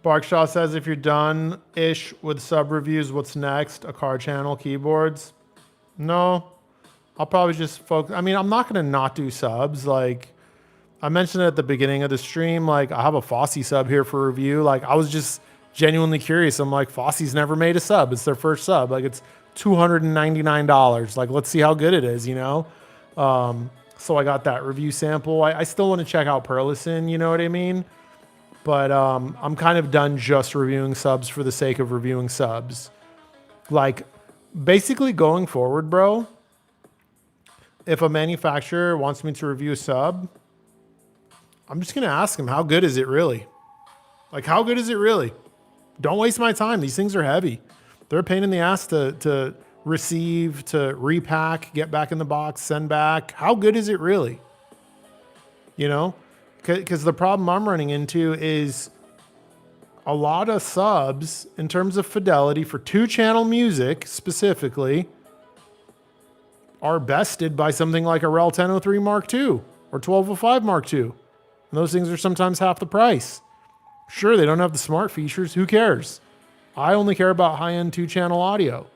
Barkshaw says, if you're done-ish with sub reviews, what's next? A car channel, keyboards? No, I'll probably just focus. I mean, I'm not going to not do subs. Like I mentioned at the beginning of the stream, like I have a Fosse sub here for review. Like I was just genuinely curious. I'm like, Fosse's never made a sub. It's their first sub. Like it's $299. Like, let's see how good it is, you know? So I got that review sample. I still want to check out Perlison, you know what I mean? But I'm kind of done just reviewing subs for the sake of reviewing subs. Like, basically going forward, bro, if a manufacturer wants me to review a sub, I'm just going to ask them, how good is it really? Like, how good is it really? Don't waste my time. These things are heavy. They're a pain in the ass to receive, to repack, get back in the box, send back. How good is it really? You know? Because the problem I'm running into is a lot of subs, in terms of fidelity for 2-channel music specifically, are bested by something like a REL 1003 Mark II or 1205 Mark II. And those things are sometimes half the price. Sure, they don't have the smart features. Who cares? I only care about high-end 2-channel audio.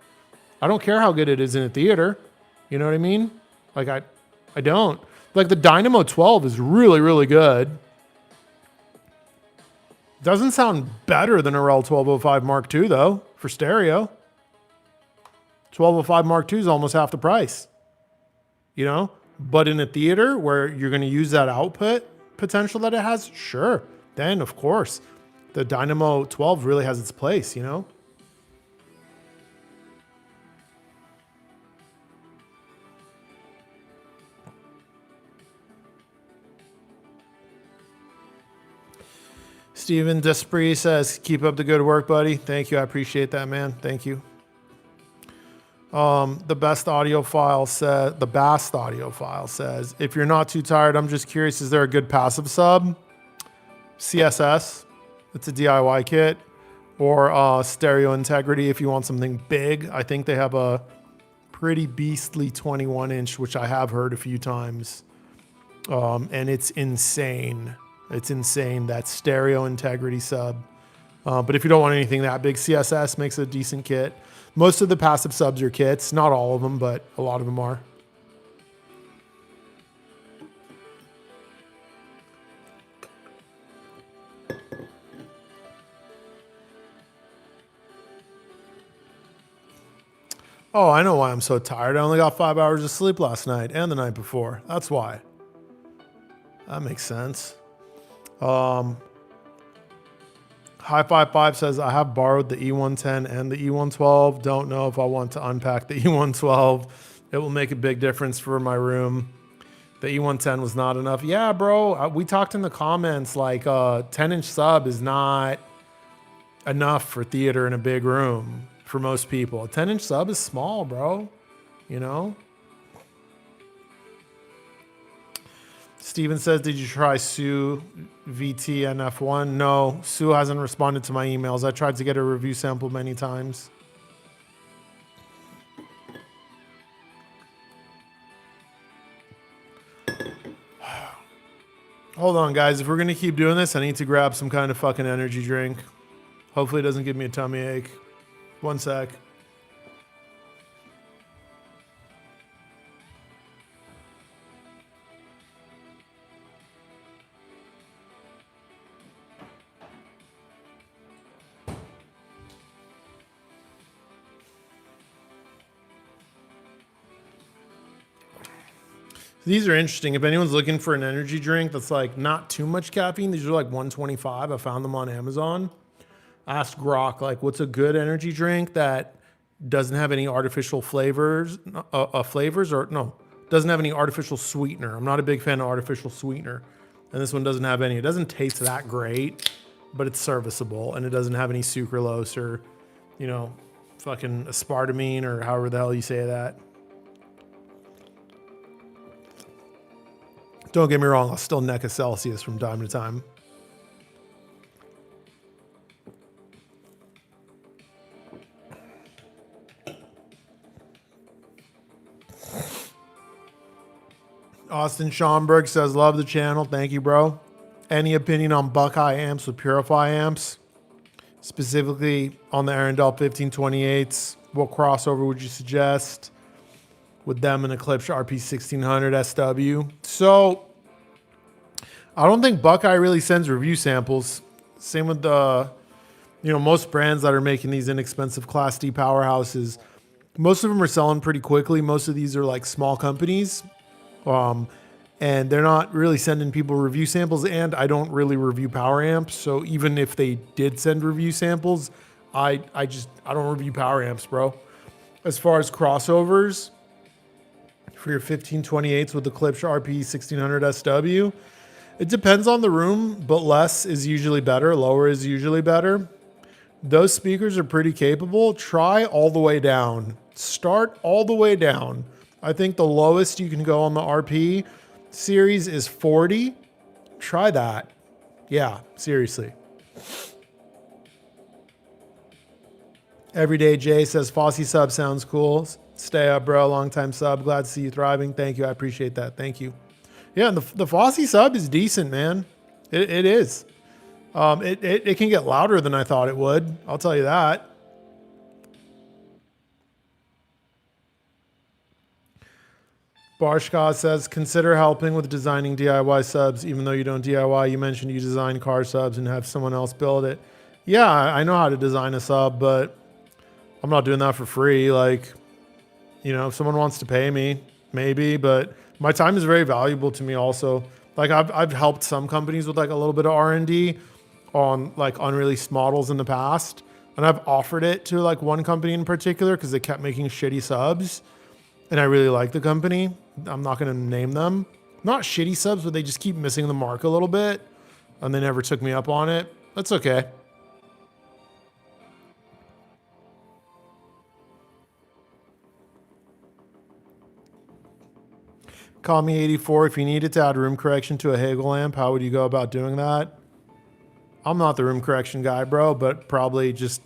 I don't care how good it is in a theater. You know what I mean? Like, I don't. Like, the Dynamo 12 is really, really good. Doesn't sound better than a REL 1205 Mark II, though, for stereo. 1205 Mark II is almost half the price. You know? But in a theater where you're going to use that output potential that it has, sure. Then, of course, the Dynamo 12 really has its place, you know? Steven Desprez says, keep up the good work, buddy. Thank you. I appreciate that, man. Thank you. The Bast audio file says, if you're not too tired, I'm just curious, is there a good passive sub? CSS, it's a DIY kit, or stereo integrity if you want something big. I think they have a pretty beastly 21-inch, which I have heard a few times, and it's insane. It's insane, that stereo integrity sub. But if you don't want anything that big, CSS makes a decent kit. Most of the passive subs are kits, not all of them, but a lot of them are. Oh, I know why I'm so tired. I only got 5 hours of sleep last night and the night before. That's why. That makes sense. High55 says, I have borrowed the E110 and the E112. Don't know if I want to unpack the E112. It will make a big difference for my room. The E110 was not enough. Yeah, bro. We talked in the comments like 10-inch sub is not enough for theater in a big room for most people. A 10-inch sub is small, bro. You know? Steven says, did you try Sue VT and F1? No, Sue hasn't responded to my emails. I tried to get a review sample many times. Hold on, guys. If we're going to keep doing this, I need to grab some kind of fucking energy drink. Hopefully it doesn't give me a tummy ache. One sec. These are interesting. If anyone's looking for an energy drink that's like not too much caffeine, these are like 125. I found them on Amazon. I asked Grok, like, what's a good energy drink that doesn't have any artificial flavors, doesn't have any artificial sweetener. I'm not a big fan of artificial sweetener. And this one doesn't have any. It doesn't taste that great, but it's serviceable. And it doesn't have any sucralose or, you know, fucking aspartame or however the hell you say that. Don't get me wrong, I'll still neck a Celsius from time to time. Austin Schomburg says, love the channel. Thank you, bro. Any opinion on Buckeye amps with Purify amps? Specifically on the Arendelle 1528s. What crossover would you suggest with them and Eclipse RP 1600 SW? So I don't think Buckeye really sends review samples. Same with the, most brands that are making these inexpensive Class D powerhouses. Most of them are selling pretty quickly. Most of these are like small companies. And they're not really sending people review samples, and I don't really review power amps. So even if they did send review samples, I don't review power amps, bro. As far as crossovers for your 1528s with the Eclipse RP 1600 SW, it depends on the room, but less is usually better. Lower is usually better. Those speakers are pretty capable. Try all the way down. Start all the way down. I think the lowest you can go on the RP series is 40. Try that. Yeah, seriously. Everyday Jay says, Fossey sub sounds cool. Stay up, bro. Long time sub. Glad to see you thriving. Thank you. I appreciate that. Thank you. Yeah, and the Fossey sub is decent, man. It is. It can get louder than I thought it would. I'll tell you that. Barshka says, consider helping with designing DIY subs, even though you don't DIY. You mentioned you design car subs and have someone else build it. Yeah, I know how to design a sub, but I'm not doing that for free. Like, if someone wants to pay me, maybe, but my time is very valuable to me also. Like I've helped some companies with like a little bit of R&D on like unreleased models in the past. And I've offered it to like one company in particular because they kept making shitty subs. And I really like the company. I'm not going to name them. Not shitty subs, but they just keep missing the mark a little bit. And they never took me up on it. That's okay. Call me 84. If you needed to add room correction to a Hagel amp, how would you go about doing that? I'm not the room correction guy, bro, but probably just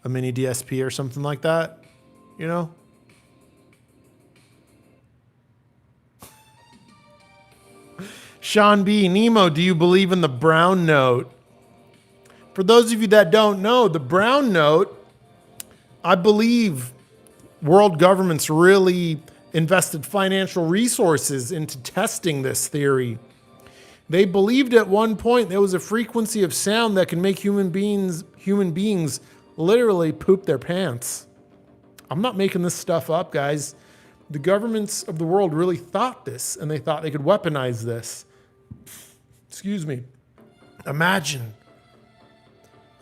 a mini DSP or something like that. Sean B. Nemo, do you believe in the brown note? For those of you that don't know, the brown note, I believe world governments really invested financial resources into testing this theory. They believed at one point there was a frequency of sound that can make human beings literally poop their pants. I'm not making this stuff up, guys. The governments of the world really thought this, and they thought they could weaponize this. Excuse me. Imagine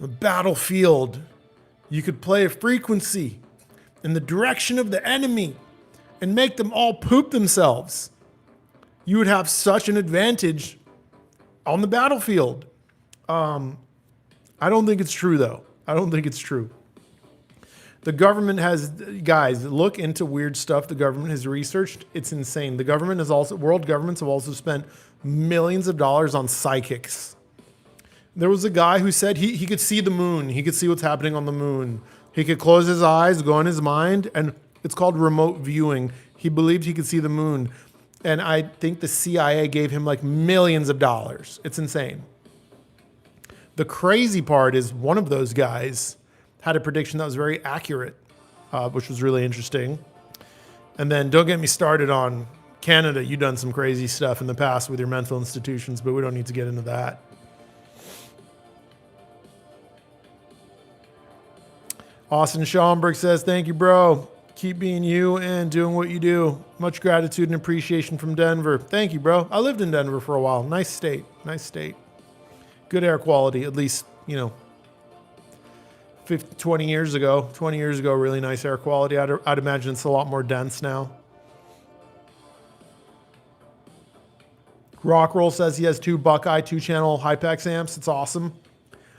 a battlefield. You could play a frequency in the direction of the enemy and make them all poop themselves. You would have such an advantage on the battlefield. I don't think it's true, though. I don't think it's true. The government has, guys, look into weird stuff the government has researched. It's insane. The government has also, world governments have also spent millions of dollars on psychics. There was a guy who said he could see the moon. He could see what's happening on the moon. He could close his eyes, go in his mind, and it's called remote viewing. He believed he could see the moon. And I think the CIA gave him like millions of dollars. It's insane. The crazy part is one of those guys had a prediction that was very accurate, which was really interesting. And then don't get me started on Canada. You've done some crazy stuff in the past with your mental institutions, but we don't need to get into that. Austin Schaumburg says, thank you, bro. Keep being you and doing what you do. Much gratitude and appreciation from Denver. Thank you, bro. I lived in Denver for a while. Nice state. Nice state. Good air quality, at least, 20 years ago. 20 years ago, really nice air quality. I'd imagine it's a lot more dense now. Rockroll says he has 2 Buckeye 2-channel Hypex amps. It's awesome.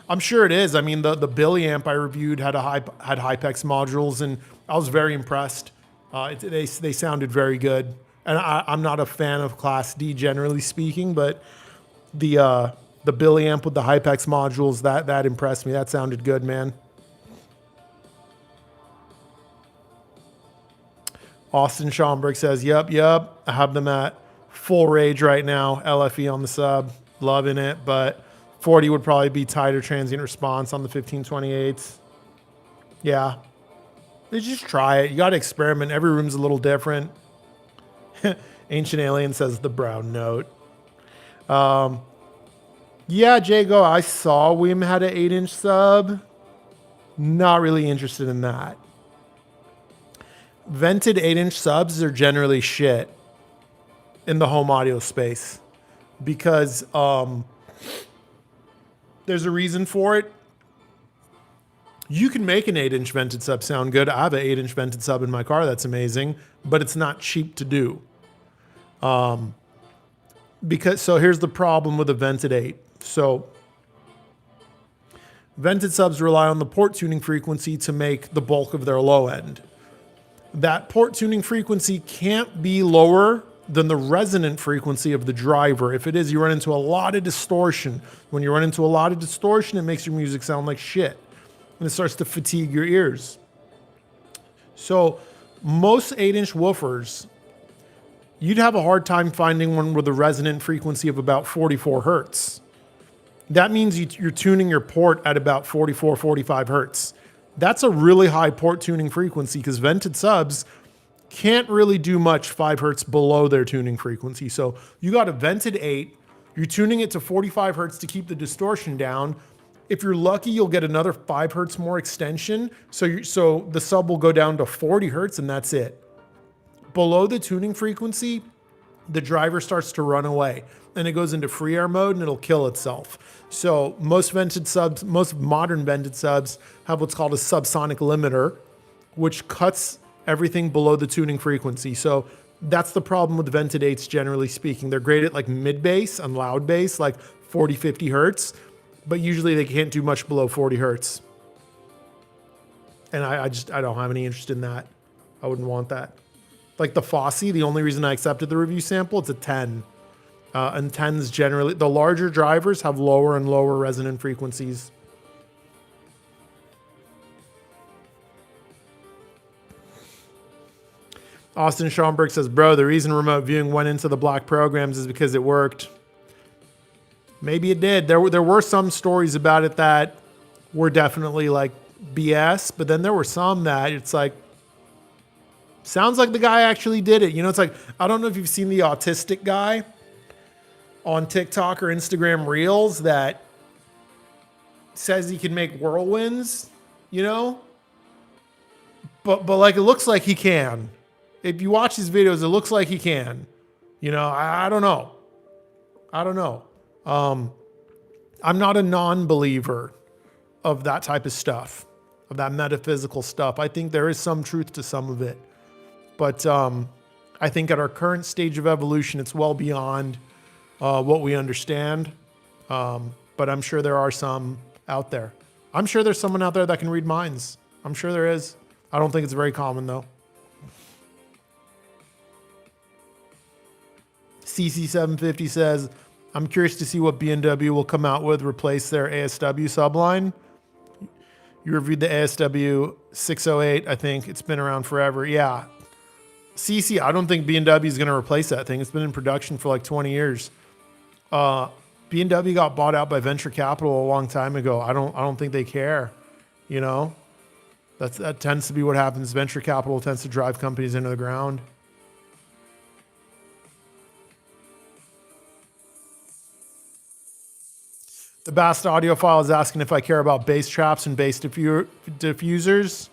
I'm sure it is. I mean, the Billy amp I reviewed had Hypex modules, and I was very impressed. They sounded very good. And I'm not a fan of Class D generally speaking, but the Billy amp with the Hypex modules, that impressed me. That sounded good, man. Austin Schaumburg says, yep. I have them at full rage right now. LFE on the sub. Loving it, but 40 would probably be tighter transient response on the 1528s. Yeah. Just try it. You got to experiment. Every room's a little different. Ancient Alien says the brown note. Yeah, Jago, I saw Wim had an 8-inch sub. Not really interested in that. Vented 8-inch subs are generally shit in the home audio space because there's a reason for it. You can make an 8-inch vented sub sound good. I have an 8-inch vented sub in my car. That's amazing, but it's not cheap to do. So here's the problem with a vented 8. So vented subs rely on the port tuning frequency to make the bulk of their low end. That port tuning frequency can't be lower than the resonant frequency of the driver. If it is, you run into a lot of distortion. When you run into a lot of distortion, it makes your music sound like shit. And it starts to fatigue your ears. So most 8-inch woofers, you'd have a hard time finding one with a resonant frequency of about 44 hertz. That means you're tuning your port at about 44, 45 hertz. That's a really high port tuning frequency because vented subs can't really do much 5 hertz below their tuning frequency. So you got a vented 8, you're tuning it to 45 hertz to keep the distortion down. If you're lucky, you'll get another 5 hertz more extension. So the sub will go down to 40 hertz and that's it. Below the tuning frequency, the driver starts to run away and it goes into free air mode and it'll kill itself. So most modern vented subs have what's called a subsonic limiter, which cuts everything below the tuning frequency. So that's the problem with vented 8s, generally speaking. They're great at like mid bass and loud bass, like 40, 50 hertz, but usually they can't do much below 40 hertz. And I don't have any interest in that. I wouldn't want that. Like the Fosse, the only reason I accepted the review sample, it's a 10. And 10s generally, the larger drivers have lower and lower resonant frequencies. Austin Schaumburg says, bro, the reason remote viewing went into the black programs is because it worked. Maybe it did. There were some stories about it that were definitely like BS, but then there were some that it's like, sounds like the guy actually did it. It's like, I don't know if you've seen the autistic guy on TikTok or Instagram Reels that says he can make whirlwinds, but like it looks like he can. If you watch these videos, it looks like he can. You know, I don't know. I don't know. I'm not a non-believer of that type of stuff, of that metaphysical stuff. I think there is some truth to some of it. But I think at our current stage of evolution, it's well beyond what we understand. But I'm sure there are some out there. I'm sure there's someone out there that can read minds. I'm sure there is. I don't think it's very common, though. CC750 says, I'm curious to see what B&W will come out with, replace their ASW subline. You reviewed the ASW 608. I think it's been around forever. Yeah. CC, I don't think B&W is going to replace that thing. It's been in production for like 20 years. B&W got bought out by venture capital a long time ago. I don't think they care. You know, that tends to be what happens. Venture capital tends to drive companies into the ground. The Bast audiophile is asking if I care about bass traps and bass diffusers.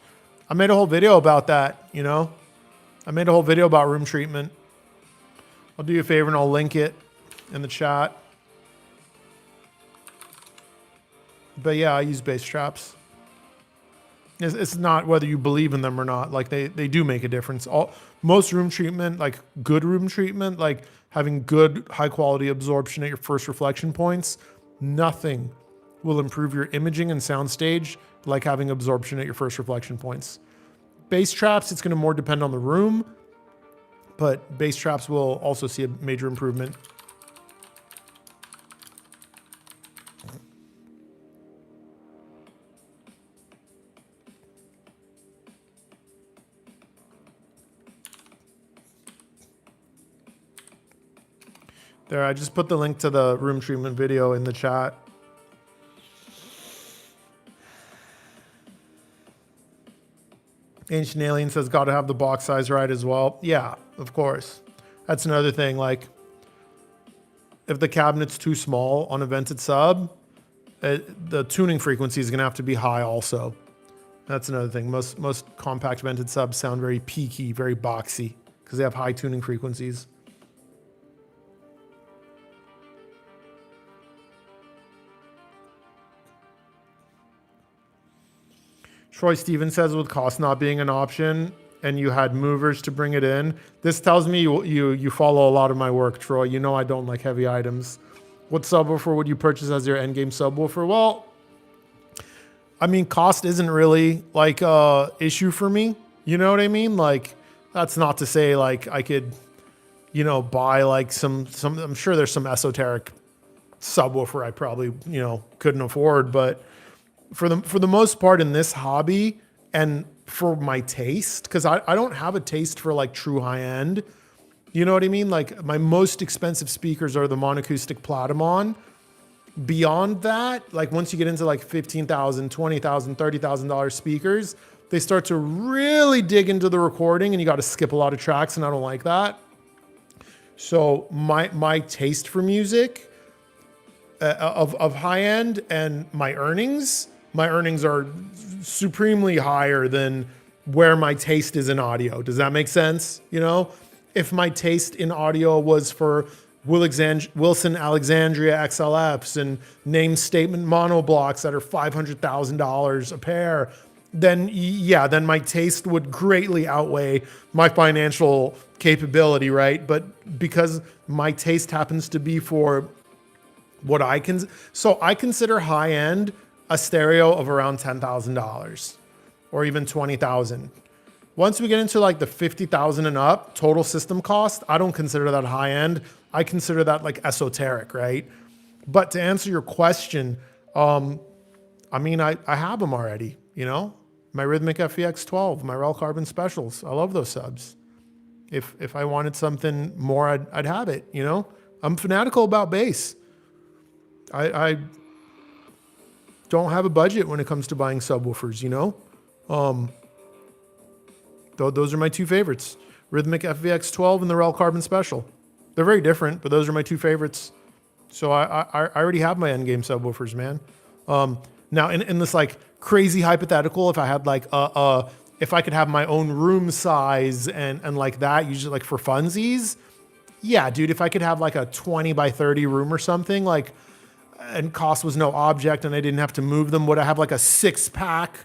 I made a whole video about that, you know. I made a whole video about room treatment. I'll do you a favor and I'll link it in the chat. But yeah, I use bass traps. It's not whether you believe in them or not. Like they do make a difference. Most room treatment, like good room treatment, like having good high quality absorption at your first reflection points, nothing will improve your imaging and soundstage like having absorption at your first reflection points. Bass traps, it's going to more depend on the room, but bass traps will also see a major improvement. There, I just put the link to the room treatment video in the chat. Ancient Alien says, got to have the box size right as well. Yeah, of course. That's another thing. Like, if the cabinet's too small on a vented sub, the tuning frequency is going to have to be high also. That's another thing. Most compact vented subs sound very peaky, very boxy, because they have high tuning frequencies. Troy Stevens says, with cost not being an option and you had movers to bring it in, this tells me you follow a lot of my work, Troy. You know I don't like heavy items. What subwoofer would you purchase as your endgame subwoofer? Well, I mean, cost isn't really like a issue for me. You know what I mean? Like, that's not to say like I could, you know, buy like some I'm sure there's some esoteric subwoofer I probably, you know, couldn't afford, but for the most part in this hobby and for my taste, because I don't have a taste for like true high end. You know what I mean? Like my most expensive speakers are the monocoustic Platamon. Beyond that, like once you get into like $15,000, $20,000, $30,000 speakers, they start to really dig into the recording and you got to skip a lot of tracks, and I don't like that. So my taste for music of high end and my earnings are supremely higher than where my taste is in audio. Does that make sense? You know, if my taste in audio was for Wilson Alexandria XLFs and name statement monoblocks that are $500,000 a pair, then yeah, then my taste would greatly outweigh my financial capability, right? But because my taste happens to be for what I consider high end a stereo of around $10,000 or even $20,000. Once we get into like the $50,000 and up total system cost, I don't consider that high end. I consider that like esoteric, right? But to answer your question, I mean, I have them already, you know, my Rhythmic FEX12, my Rel Carbon Specials. I love those subs. If I wanted something more, I'd have it, you know. I'm fanatical about bass. I don't have a budget when it comes to buying subwoofers, you know. Those are my two favorites, Rhythmic FVX12 and the Rel Carbon Special. They're very different, but those are my two favorites. So I already have my endgame subwoofers, man. Now in this like crazy hypothetical, if I had like a if I could have my own room size and like that, usually like for funsies, yeah, dude, if I could have like a 20 by 30 room or something, like, and cost was no object and I didn't have to move them, would I have like a 6-pack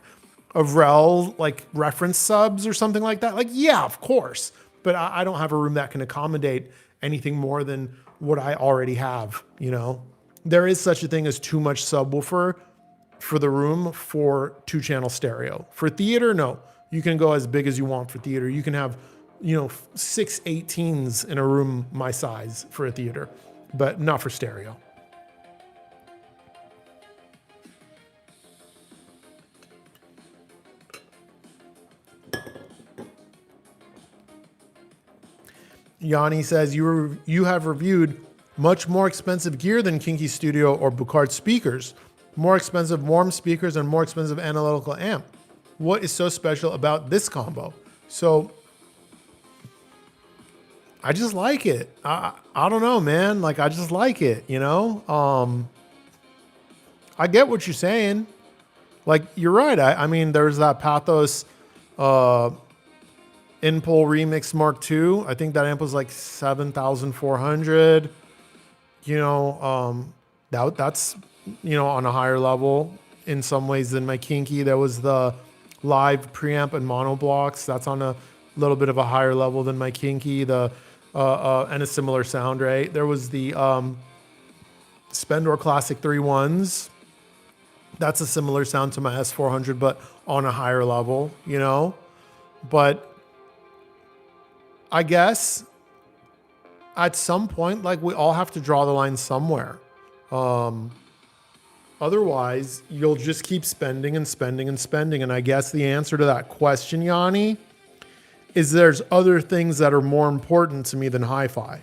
of Rel, like reference subs or something like that? Like, yeah, of course. But I don't have a room that can accommodate anything more than what I already have, you know? There is such a thing as too much subwoofer for the room for 2-channel stereo. For theater, no. You can go as big as you want for theater. You can have, 6 18s in a room my size for a theater, but not for stereo. Yanni says you have reviewed much more expensive gear than Kinky Studio or Bucard speakers, more expensive warm speakers and more expensive analytical amp. What is so special about this combo? So I just like it. I don't know, man. Like, I just like it, I get what you're saying. Like, you're right. I mean, there's that Pathos Inpol Remix Mark II. I think that amp was like 7,400. That's on a higher level in some ways than my Kinky. There was the live preamp and monoblocks. That's on a little bit of a higher level than my Kinky. And a similar sound, right? There was the Spendor Classic 3.1s. That's a similar sound to my S400, but on a higher level, But I guess at some point, like, we all have to draw the line somewhere. Otherwise, you'll just keep spending and spending and spending. And I guess the answer to that question, Yanni, is there's other things that are more important to me than hi-fi.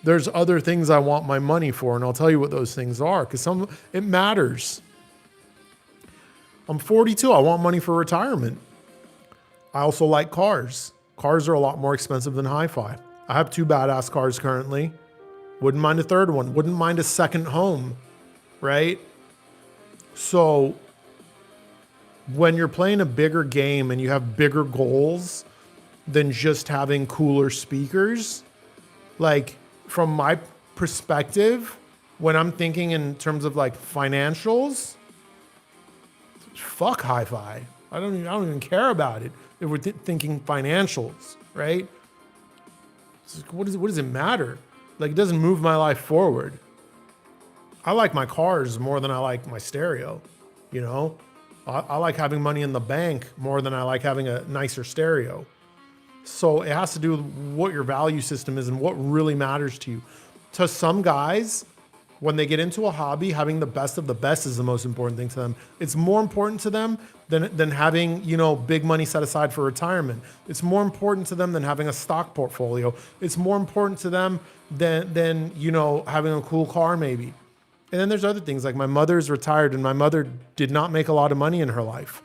There's other things I want my money for, and I'll tell you what those things are, because it matters. I'm 42. I want money for retirement. I also like cars. Cars are a lot more expensive than hi-fi. I have 2 badass cars currently. Wouldn't mind a third one. Wouldn't mind a second home, right? So when you're playing a bigger game and you have bigger goals than just having cooler speakers, like, from my perspective, when I'm thinking in terms of like financials, fuck hi-fi. I don't even care about it if we're thinking financials, right? Like, what does it matter? Like, it doesn't move my life forward. I like my cars more than I like my stereo, I like having money in the bank more than I like having a nicer stereo. So it has to do with what your value system is and what really matters to you. To some guys, when they get into a hobby, having the best of the best is the most important thing to them. It's more important to them than having, big money set aside for retirement. It's more important to them than having a stock portfolio. It's more important to them than having a cool car maybe. And then there's other things, like my mother's retired and my mother did not make a lot of money in her life.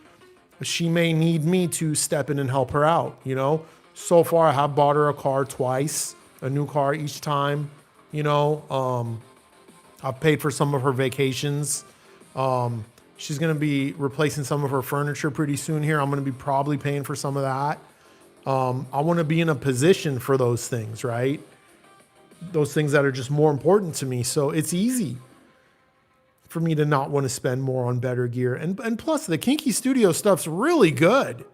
She may need me to step in and help her out, So far I have bought her a car twice, a new car each time, I've paid for some of her vacations. She's going to be replacing some of her furniture pretty soon here. I'm going to be probably paying for some of that. I want to be in a position for those things, right? Those things that are just more important to me. So it's easy for me to not want to spend more on better gear. And plus, the Kinky Studio stuff's really good,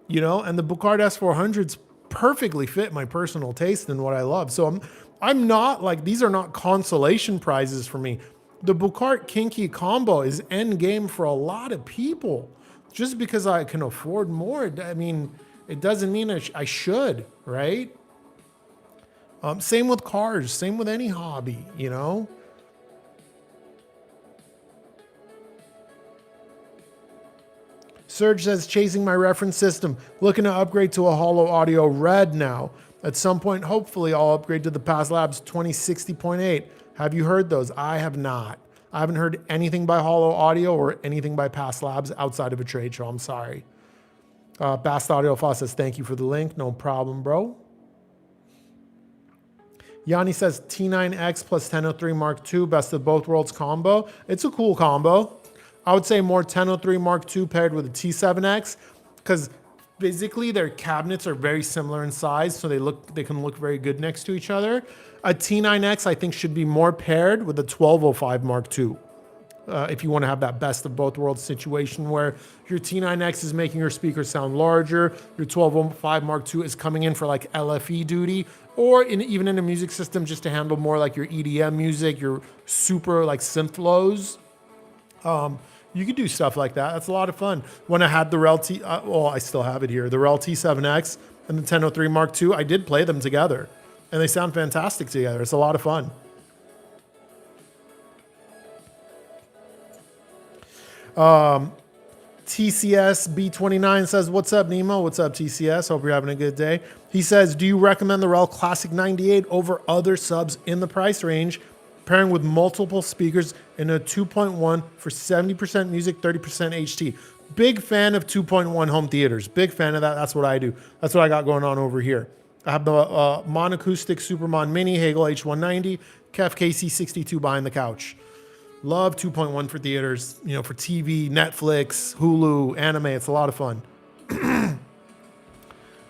and the Bucard S400s perfectly fit my personal taste and what I love. So I'm not like, these are not consolation prizes for me. The Bucard Kinky combo is end game for a lot of people. Just because I can afford more, it doesn't mean I should, right? Same with cars, same with any hobby, Serge says, chasing my reference system, looking to upgrade to a Holo Audio Red now. At some point, hopefully, I'll upgrade to the Past Labs 2060.8. Have you heard those? I have not. I haven't heard anything by Holo Audio or anything by Past Labs outside of a trade show. I'm sorry. Bast Audio Foss says, thank you for the link. No problem, bro. Yanni says, T9X plus 1003 Mark II, best of both worlds combo. It's a cool combo. I would say more 1003 Mark II paired with a T7X, because physically their cabinets are very similar in size, so they can look very good next to each other. A T9X I think should be more paired with a 1205 Mark II. If you want to have that best of both worlds situation where your T9X is making your speakers sound larger, your 1205 Mark II is coming in for like LFE duty, or even in a music system just to handle more like your EDM music, your super like synth lows. You could do stuff like that. That's a lot of fun. When I had the Rel T, I still have it here, the Rel T7X and the 1003 Mark II, I did play them together, and they sound fantastic together. It's a lot of fun. TCS B29 says, what's up, Nemo? What's up, TCS? Hope you're having a good day. He says, do you recommend the Rel Classic 98 over other subs in the price range, pairing with multiple speakers in a 2.1 for 70% music, 30% HT? Big fan of 2.1 home theaters. Big fan of that. That's what I do. That's what I got going on over here. I have the Monacoustic Supermon Mini Hagel H190, Kef KC62 behind the couch. Love 2.1 for theaters, for TV, Netflix, Hulu, anime. It's a lot of fun.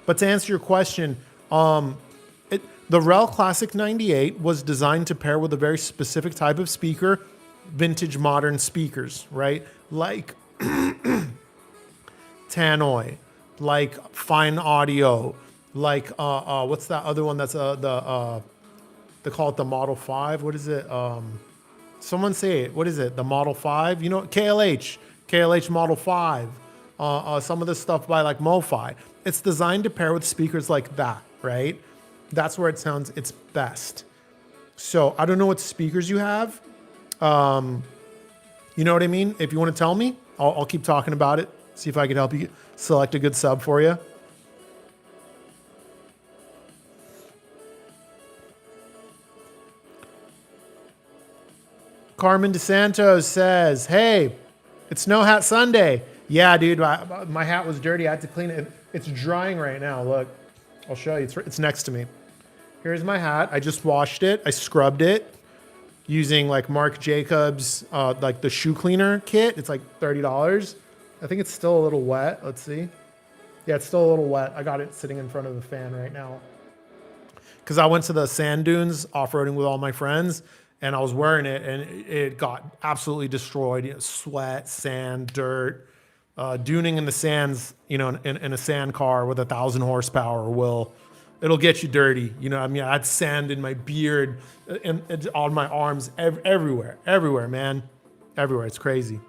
But to answer your question, the Rel Classic 98 was designed to pair with a very specific type of speaker, vintage modern speakers, right? Like Tannoy, like Fine Audio, like what's that other one that's they call it the Model 5. What is it? Someone say it. What is it? The Model 5? KLH Model 5. Some of the stuff by like MoFi. It's designed to pair with speakers like that, right? That's where it sounds its best. So I don't know what speakers you have. You know what I mean? If you want to tell me, I'll keep talking about it. See if I can help you select a good sub for you. Carmen DeSantos says, hey, it's Snow Hat Sunday. Yeah, dude, my hat was dirty. I had to clean it. It's drying right now. Look, I'll show you. It's next to me. Here's my hat. I just washed it. I scrubbed it using like Marc Jacobs, like the shoe cleaner kit. It's like $30. I think it's still a little wet. Let's see. Yeah, it's still a little wet. I got it sitting in front of the fan right now. Because I went to the sand dunes off-roading with all my friends, and I was wearing it, and it got absolutely destroyed. Sweat, sand, dirt, duning in the sands. In a sand car with 1,000 horsepower it'll get you dirty. I had sand in my beard, and on my arms, everywhere, man, everywhere. It's crazy.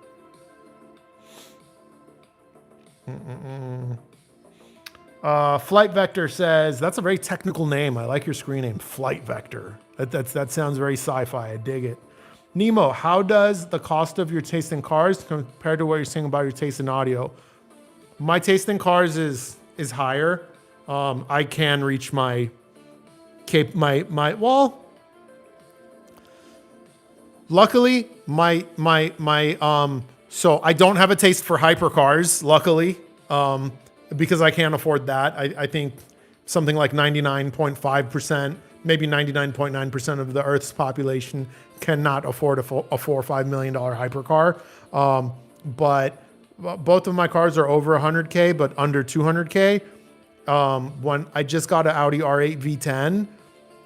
Flight Vector says, that's a very technical name. I like your screen name, Flight Vector. That sounds very sci-fi. I dig it. Nemo, how does the cost of your taste in cars compare to what you're saying about your taste in audio? My taste in cars is higher. I can reach luckily so I don't have a taste for hypercars, luckily, because I can't afford that. I think something like 99.5%, maybe 99.9% of the Earth's population cannot afford a $4 or $5 million hypercar. But both of my cars are over 100K, but under 200K. When I just got an Audi R8 V10,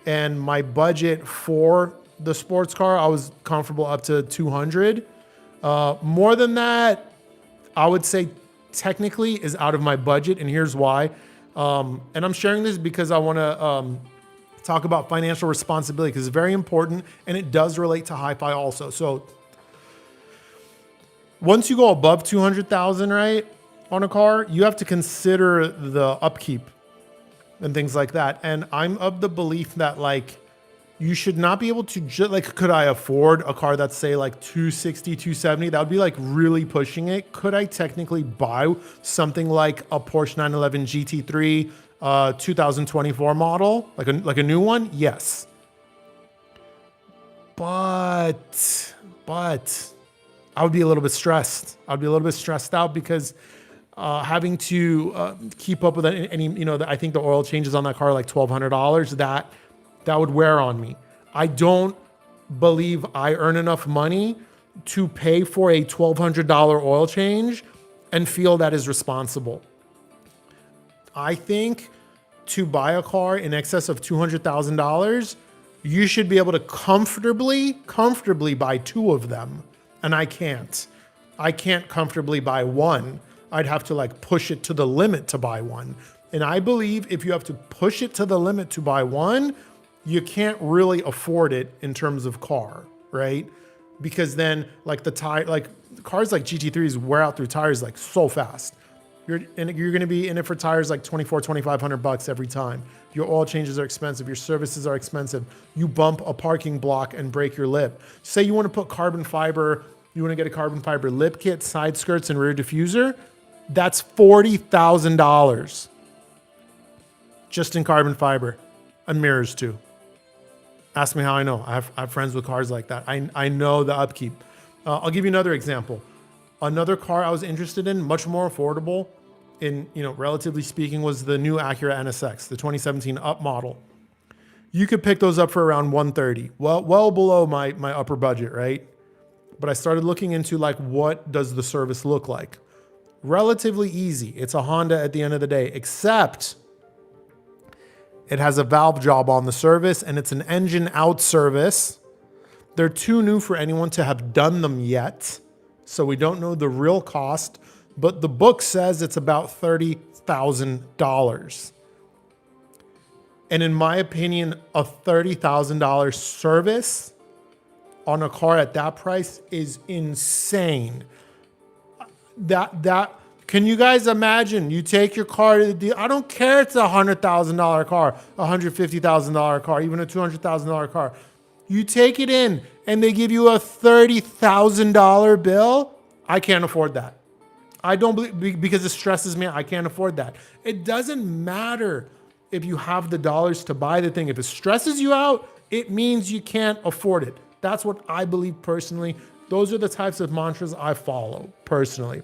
and my budget for the sports car, I was comfortable up to 200. More than that, I would say technically is out of my budget, and here's why. And I'm sharing this because I want to talk about financial responsibility, because it's very important, and it does relate to hi-fi also. So once you go above 200,000, right, on a car, you have to consider the upkeep and things like that. And I'm of the belief that like you should not be able to could I afford a car that's say like 260, 270? That would be like really pushing it. Could I technically buy something like a Porsche 911 GT3 2024 model, like a new one? Yes. But I would be a little bit stressed. I'd be a little bit stressed out because having to keep up with any, I think the oil changes on that car are like $1,200. That would wear on me. I don't believe I earn enough money to pay for a $1,200 oil change and feel that is responsible. I think to buy a car in excess of $200,000, you should be able to comfortably buy two of them. And I can't. I can't comfortably buy one. I'd have to like push it to the limit to buy one. And I believe if you have to push it to the limit to buy one, you can't really afford it in terms of car, right? Because then like the tire, like cars like GT3s wear out through tires like so fast. You're going to be in it for tires like $2,500 every time. Your oil changes are expensive. Your services are expensive. You bump a parking block and break your lip. Say you want to put carbon fiber, you want to get a carbon fiber lip kit, side skirts, and rear diffuser. That's $40,000 just in carbon fiber and mirrors too. Ask me how I know. I have friends with cars like that. I know the upkeep. I'll give you another example. Another car I was interested in, much more affordable, in relatively speaking, was the new Acura NSX, the 2017 up model. You could pick those up for around $130, well below my upper budget, right? But I started looking into like what does the service look like. Relatively easy. It's a Honda at the end of the day, except it has a valve job on the service and it's an engine out service. They're too new for anyone to have done them yet. So we don't know the real cost, but the book says it's about $30,000. And in my opinion, a $30,000 service on a car at that price is insane. Can you guys imagine? You take your car to the deal. I don't care if it's a $100,000 car, a $150,000 car, even a $200,000 car. You take it in and they give you a $30,000 bill. I can't afford that. I don't believe, because it stresses me. I can't afford that. It doesn't matter if you have the dollars to buy the thing. If it stresses you out, it means you can't afford it. That's what I believe personally. Those are the types of mantras I follow personally.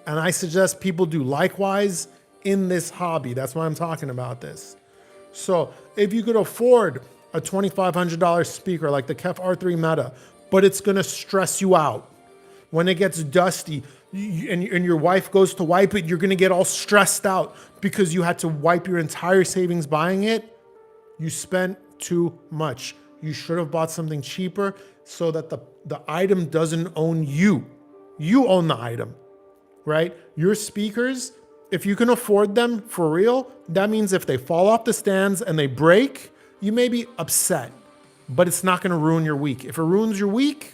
And I suggest people do likewise in this hobby. That's why I'm talking about this. So if you could afford a $2,500 speaker like the KEF R3 Meta, but it's going to stress you out. When it gets dusty and your wife goes to wipe it, you're going to get all stressed out because you had to wipe your entire savings buying it. You spent too much. You should have bought something cheaper so that the item doesn't own you. You own the item, right? Your speakers, if you can afford them for real, that means if they fall off the stands and they break, you may be upset, but it's not going to ruin your week. If it ruins your week,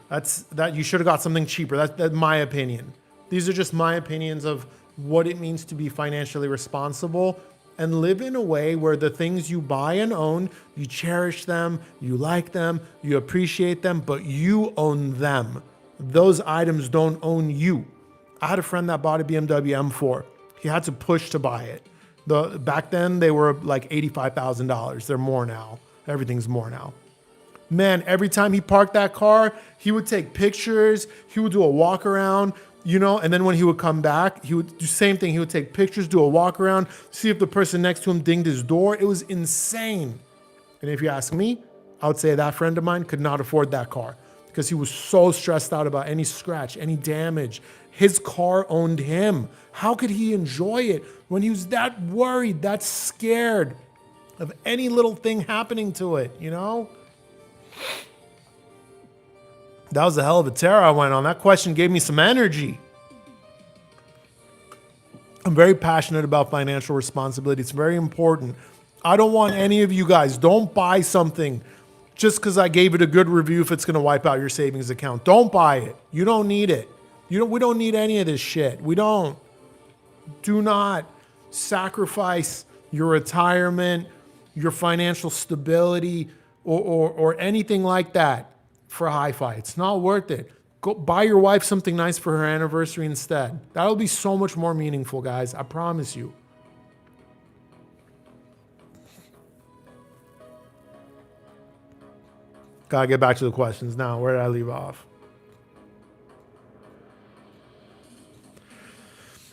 that you should have got something cheaper. That's my opinion. These are just my opinions of what it means to be financially responsible and live in a way where the things you buy and own, you cherish them, you like them, you appreciate them, but you own them. Those items don't own you. I had a friend that bought a BMW M4. He had to push to buy it. Back then, they were like $85,000. They're more now. Everything's more now. Man, every time he parked that car, he would take pictures. He would do a walk around, and then when he would come back, he would do the same thing. He would take pictures, do a walk around, see if the person next to him dinged his door. It was insane. And if you ask me, I would say that friend of mine could not afford that car because he was so stressed out about any scratch, any damage. His car owned him. How could he enjoy it when he was that worried, that scared of any little thing happening to it, That was a hell of a tear I went on. That question gave me some energy. I'm very passionate about financial responsibility. It's very important. I don't want any of you guys, don't buy something just because I gave it a good review if it's going to wipe out your savings account. Don't buy it. You don't need it. We don't need any of this shit. We don't. Do not sacrifice your retirement, your financial stability, or anything like that for hi-fi. It's not worth it. Go buy your wife something nice for her anniversary instead. That'll be so much more meaningful, guys. I promise you. Gotta get back to the questions now. Where did I leave off?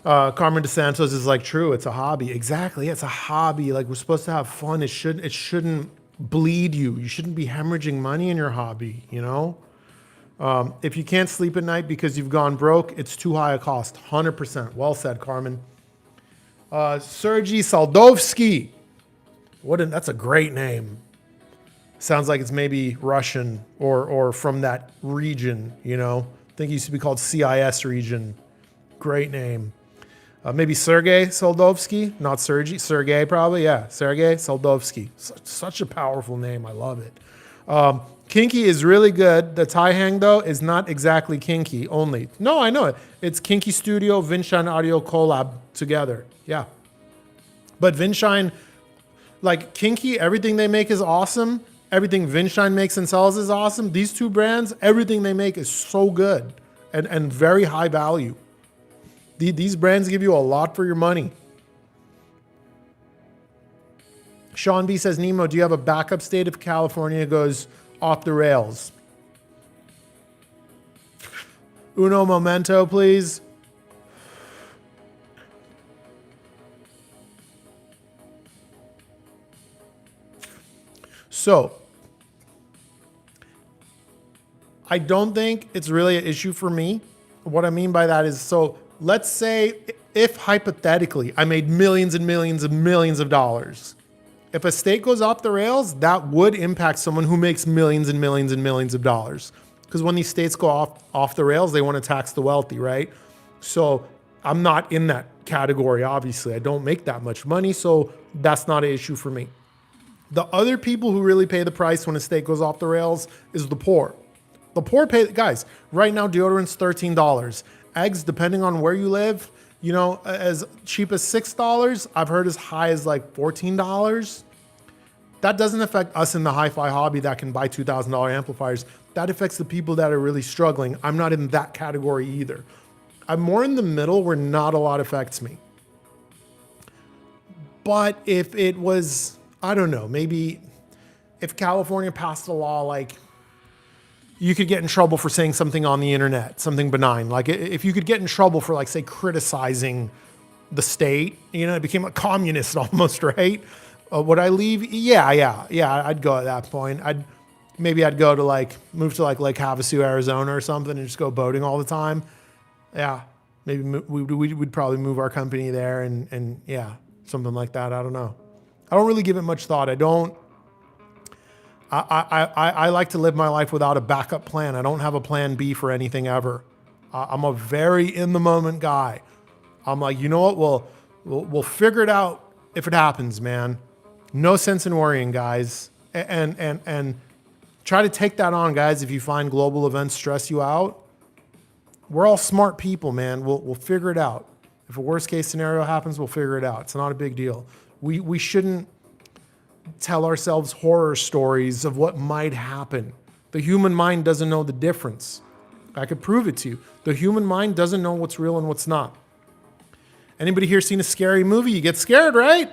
Carmen DeSantos is like, true, it's a hobby. Exactly, it's a hobby. Like, we're supposed to have fun. It shouldn't bleed you. You shouldn't be hemorrhaging money in your hobby, If you can't sleep at night because you've gone broke, it's too high a cost. 100%. Well said, Carmen. Sergey Saldovsky. That's a great name. Sounds like it's maybe Russian or from that region, you know. I think it used to be called CIS region. Great name. Maybe Sergey Soldovsky, not Sergey. Sergey probably, yeah. Sergey Soldovsky. Such a powerful name. I love it. Kinky is really good. The Tai Hang, though, is not exactly kinky only. No, I know it. It's Kinky Studio, Vinshine Audio collab together. Yeah. But Vinshine, like Kinky, everything they make is awesome. Everything Vinshine makes and sells is awesome. These two brands, everything they make is so good and very high value. These brands give you a lot for your money. Sean B says, Nemo, do you have a backup state if California goes off the rails? Uno momento, please. So, I don't think it's really an issue for me. What I mean by that is, so let's say if hypothetically I made millions and millions and millions of dollars, if a state goes off the rails, that would impact someone who makes millions and millions and millions of dollars. Because when these states go off the rails, they want to tax the wealthy, right? So I'm not in that category, obviously. I don't make that much money, so that's not an issue for me. The other people who really pay the price when a state goes off the rails is the poor. The poor pay, guys, right now deodorant's $13. Eggs, depending on where you live, you know, as cheap as $6. I've heard as high as like $14. That doesn't affect us in the hi-fi hobby that can buy $2,000 amplifiers. That affects the people that are really struggling. I'm not in that category either. I'm more in the middle where not a lot affects me. But if it was, I don't know, maybe if California passed a law like you could get in trouble for saying something on the internet, something benign. Like if you could get in trouble for like, say, criticizing the state, you know, it became a communist almost, right? Would I leave? Yeah, I'd go at that point. I'd go to like, move to like Lake Havasu, Arizona or something and just go boating all the time. Yeah, maybe we'd probably move our company there and yeah, something like that. I don't know. I don't really give it much thought. I like to live my life without a backup plan. I don't have a plan B for anything ever. I'm a very in the moment guy. I'm like, you know what? We'll figure it out if it happens, man. No sense in worrying, guys. And try to take that on, guys. If you find global events stress you out, we're all smart people, man. We'll figure it out. If a worst case scenario happens, we'll figure it out. It's not a big deal. We shouldn't tell ourselves horror stories of what might happen. The human mind doesn't know the difference. I could prove it to you. The human mind doesn't know what's real and what's not. Anybody here seen a scary movie? You get scared, right?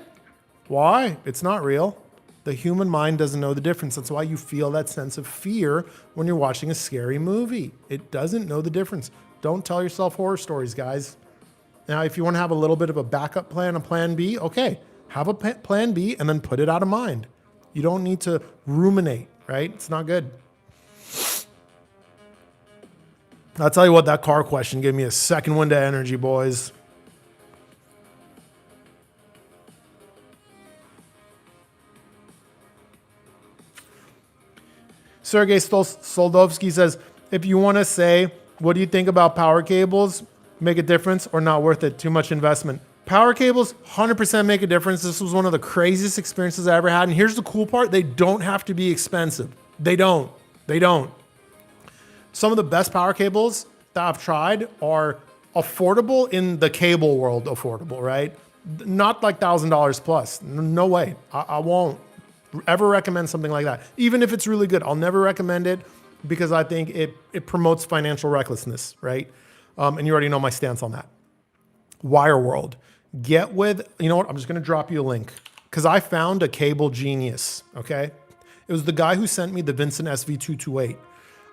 Why? It's not real. The human mind doesn't know the difference. That's why you feel that sense of fear when you're watching a scary movie. It doesn't know the difference. Don't tell yourself horror stories, guys. Now, if you want to have a little bit of a backup plan, a plan B, okay. Have a plan B and then put it out of mind. You don't need to ruminate, right? It's not good. I'll tell you what, that car question gave me a second wind of energy, boys. Sergey Soldovsky says, if you want to say, what do you think about power cables? Make a difference or not worth it? Too much investment. Power cables, 100% make a difference. This was one of the craziest experiences I ever had. And here's the cool part. They don't have to be expensive. They don't. Some of the best power cables that I've tried are affordable in the cable world, affordable, right? Not like $1,000 plus. No way. I won't ever recommend something like that. Even if it's really good, I'll never recommend it because I think it promotes financial recklessness, right? And you already know my stance on that. Wire World. Get with, you know what? I'm just going to drop you a link because I found a cable genius. Okay. It was the guy who sent me the Vincent SV228.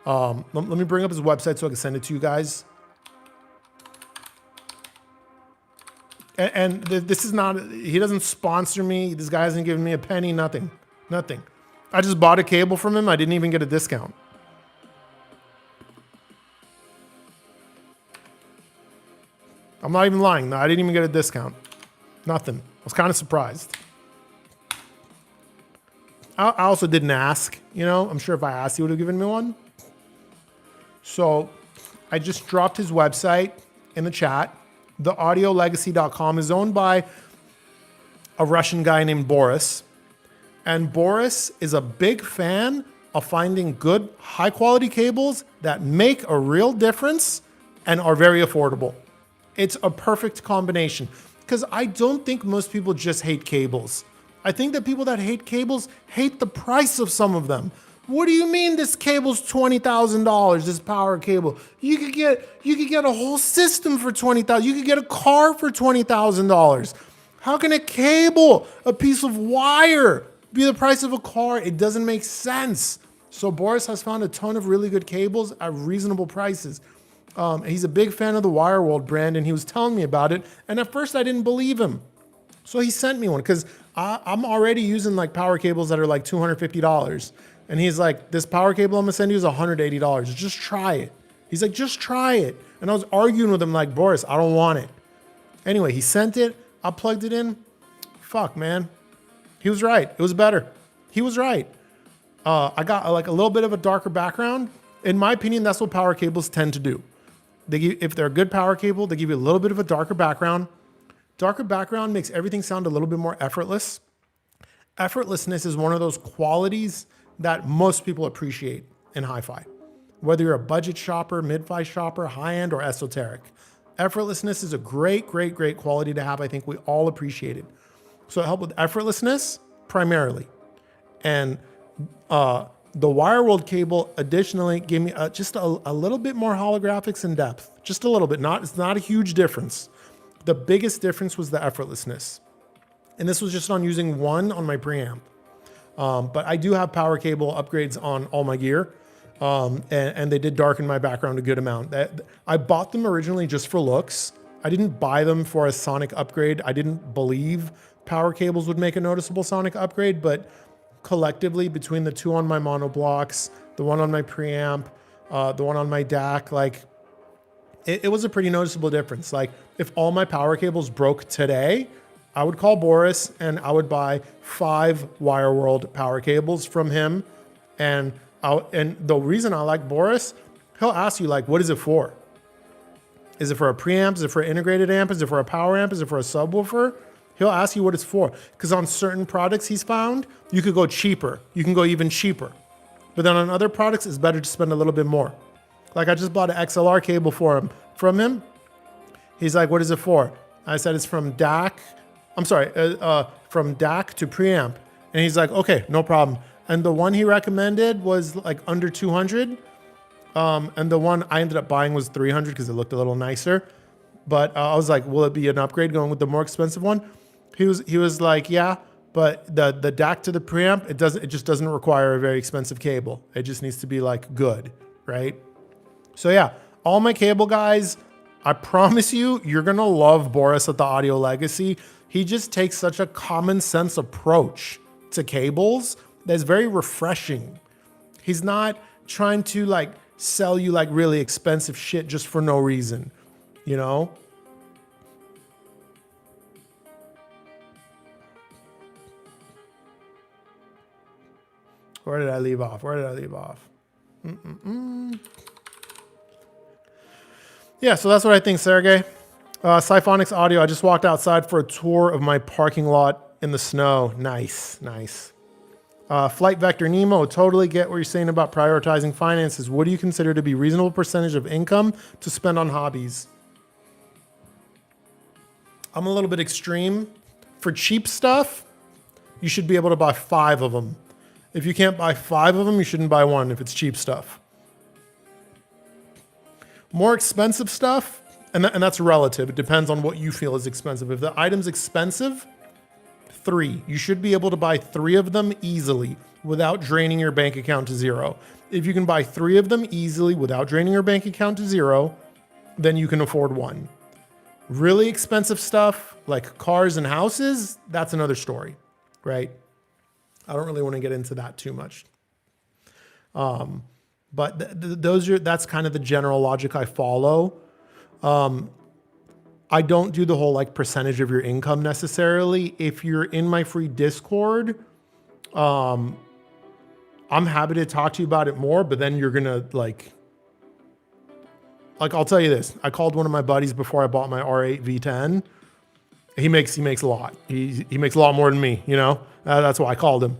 Let me bring up his website so I can send it to you guys. And this is not, he doesn't sponsor me. This guy hasn't given me a penny, nothing. I just bought a cable from him. I didn't even get a discount. I'm not even lying. No, I didn't even get a discount. Nothing. I was kind of surprised. I also didn't ask, you know. I'm sure if I asked, he would have given me one. So I just dropped his website in the chat. TheAudioLegacy.com is owned by a Russian guy named Boris. And Boris is a big fan of finding good, high quality cables that make a real difference and are very affordable. It's a perfect combination because I don't think most people just hate cables. I think that people that hate cables hate the price of some of them. What do you mean this cable's $20,000, this power cable? You could get a whole system for $20,000. You could get a car for $20,000. How can a cable, a piece of wire, be the price of a car? It doesn't make sense. So Boris has found a ton of really good cables at reasonable prices. He's a big fan of the Wire World brand, and he was telling me about it. And at first I didn't believe him. So he sent me one because I'm already using like power cables that are like $250. And he's like, this power cable I'm gonna send you is $180. Just try it. He's like, just try it. And I was arguing with him like, Boris, I don't want it. Anyway, he sent it. I plugged it in. Fuck, man. He was right. It was better. He was right. I got like a little bit of a darker background. In my opinion, that's what power cables tend to do. If they're a good power cable, they give you a little bit of a darker background. Darker background makes everything sound a little bit more effortless. Effortlessness is one of those qualities that most people appreciate in hi-fi. Whether you're a budget shopper, mid-fi shopper, high-end, or esoteric. Effortlessness is a great, great, great quality to have. I think we all appreciate it. So it helped with effortlessness primarily. And the Wire World cable additionally gave me just a little bit more holographics and depth. Just a little bit. It's not a huge difference. The biggest difference was the effortlessness. And this was just on using one on my preamp. But I do have power cable upgrades on all my gear. And they did darken my background a good amount. I bought them originally just for looks. I didn't buy them for a sonic upgrade. I didn't believe power cables would make a noticeable sonic upgrade, but collectively between the two on my monoblocks, the one on my preamp, the one on my DAC, like it was a pretty noticeable difference. Like if all my power cables broke today, I would call Boris and I would buy 5 Wire World power cables from him. And the reason I like Boris, he'll ask you like, what is it for? Is it for a preamp? Is it for an integrated amp? Is it for a power amp? Is it for a subwoofer? He'll ask you what it's for. Because on certain products he's found, you could go cheaper. You can go even cheaper. But then on other products, it's better to spend a little bit more. Like I just bought an XLR cable from him. He's like, what is it for? I said, it's from DAC. I'm sorry, from DAC to preamp. And he's like, okay, no problem. And the one he recommended was like under 200. And the one I ended up buying was 300 because it looked a little nicer. But I was like, will it be an upgrade going with the more expensive one? He was like, yeah, but the DAC to the preamp, it just doesn't require a very expensive cable. It just needs to be like good, right? So yeah, all my cable guys, I promise you, you're gonna love Boris at the Audio Legacy. He just takes such a common sense approach to cables that's very refreshing. He's not trying to like sell you like really expensive shit just for no reason, you know? Where did I leave off? Yeah, so that's what I think, Sergey. Siphonics Audio, I just walked outside for a tour of my parking lot in the snow. Nice. Flight Vector Nemo, totally get what you're saying about prioritizing finances. What do you consider to be reasonable percentage of income to spend on hobbies? I'm a little bit extreme. For cheap stuff, you should be able to buy 5 of them. If you can't buy 5 of them, you shouldn't buy one if it's cheap stuff. More expensive stuff, and that's relative. It depends on what you feel is expensive. If the item's expensive, 3. You should be able to buy 3 of them easily without draining your bank account to 0. If you can buy 3 of them easily without draining your bank account to 0, then you can afford 1. Really expensive stuff like cars and houses, that's another story, right? I don't really want to get into that too much. But that's kind of the general logic I follow. I don't do the whole like percentage of your income necessarily. If you're in my free Discord, I'm happy to talk to you about it more, but then you're gonna like I'll tell you this. I called one of my buddies before I bought my R8 V10. He makes a lot. He makes a lot more than me, you know? That's why I called him.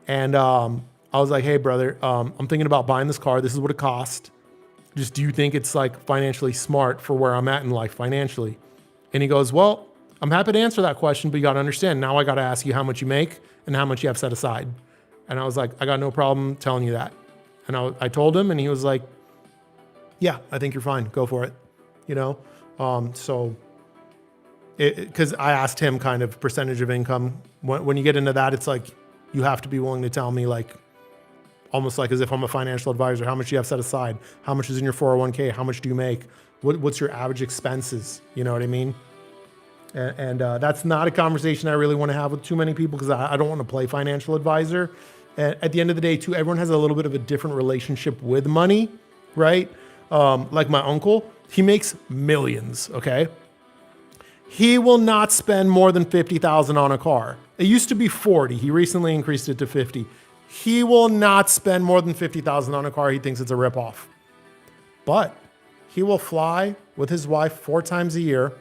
And I was like, hey brother, I'm thinking about buying this car. This is what it cost. Just, do you think it's like financially smart for where I'm at in life financially? And he goes, well, I'm happy to answer that question, but you got to understand, now I got to ask you how much you make and how much you have set aside. And I was like, I got no problem telling you that. And I told him, and he was like, yeah, I think you're fine. Go for it. You know? Because I asked him kind of percentage of income. When you get into that, it's like, you have to be willing to tell me, like, almost like as if I'm a financial advisor, how much you have set aside, how much is in your 401k, how much do you make, what's your average expenses, you know what I mean? And that's not a conversation I really want to have with too many people, because I don't want to play financial advisor. And at the end of the day too, everyone has a little bit of a different relationship with money, right? Like my uncle, he makes millions, okay? He will not spend more than 50,000 on a car. It used to be 40. He recently increased it to 50. He will not spend more than 50,000 on a car. He thinks it's a ripoff. But he will fly with his wife 4 times a year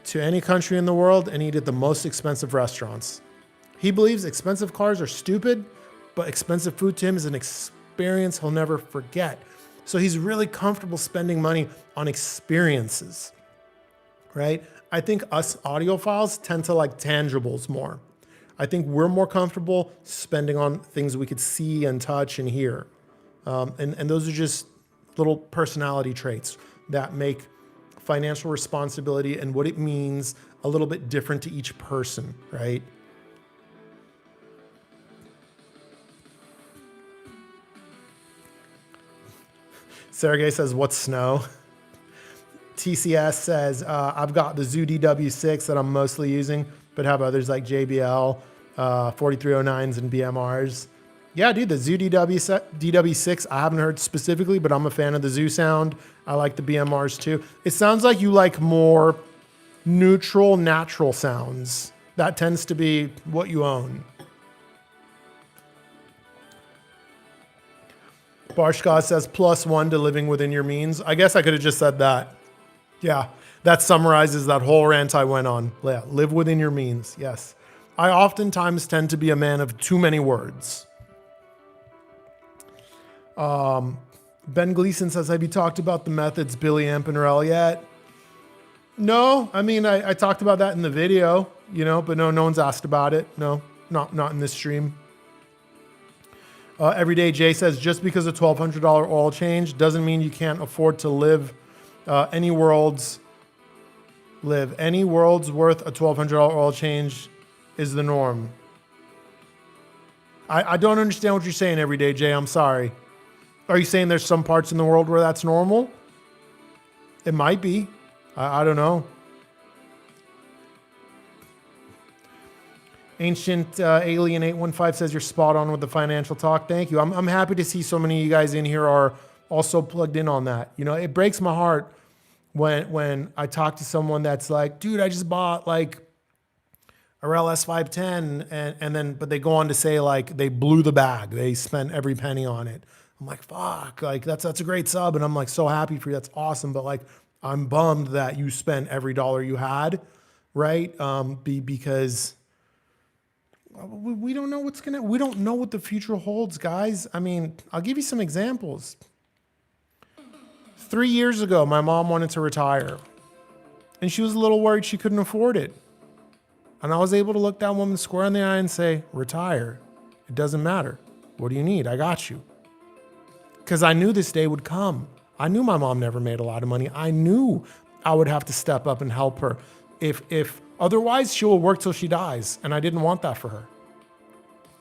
to any country in the world and eat at the most expensive restaurants. He believes expensive cars are stupid, but expensive food to him is an experience he'll never forget. So he's really comfortable spending money on experiences, right? I think us audiophiles tend to like tangibles more. I think we're more comfortable spending on things we could see and touch and hear. And those are just little personality traits that make financial responsibility and what it means a little bit different to each person, right? Sergey says, what's snow? TCS says, I've got the Zoo DW6 that I'm mostly using, but have others like JBL, 4309s and BMRs. Yeah, dude, the Zoo DW6, I haven't heard specifically, but I'm a fan of the Zoo sound. I like the BMRs too. It sounds like you like more neutral, natural sounds. That tends to be what you own. Barshka says, +1 to living within your means. I guess I could have just said that. Yeah, that summarizes that whole rant I went on. Yeah, live within your means, yes. I oftentimes tend to be a man of too many words. Ben Gleason says, have you talked about the methods Billy Ampinarel yet? No, I mean, I talked about that in the video, you know, but no one's asked about it. No, not in this stream. Everyday Jay says, just because a $1,200 oil change doesn't mean you can't afford to live any world's worth a $1,200 oil change is the norm. I don't understand what you're saying, Everyday Jay. I'm sorry. Are you saying there's some parts in the world where that's normal? It might be. I don't know. Ancient Alien 815 says you're spot on with the financial talk. Thank you. I'm happy to see so many of you guys in here are also plugged in on that. You know, it breaks my heart when I talk to someone that's like, dude, I just bought like a REL S510 and then, but they go on to say like they blew the bag. They spent every penny on it. I'm like, fuck, like that's a great sub. And I'm like, so happy for you. That's awesome. But like, I'm bummed that you spent every dollar you had, right? Because we don't know we don't know what the future holds, guys. I mean, I'll give you some examples. 3 years ago, my mom wanted to retire and she was a little worried she couldn't afford it. And I was able to look that woman square in the eye and say, retire. It doesn't matter. What do you need? I got you. Because I knew this day would come. I knew my mom never made a lot of money. I knew I would have to step up and help her. If otherwise, she will work till she dies. And I didn't want that for her.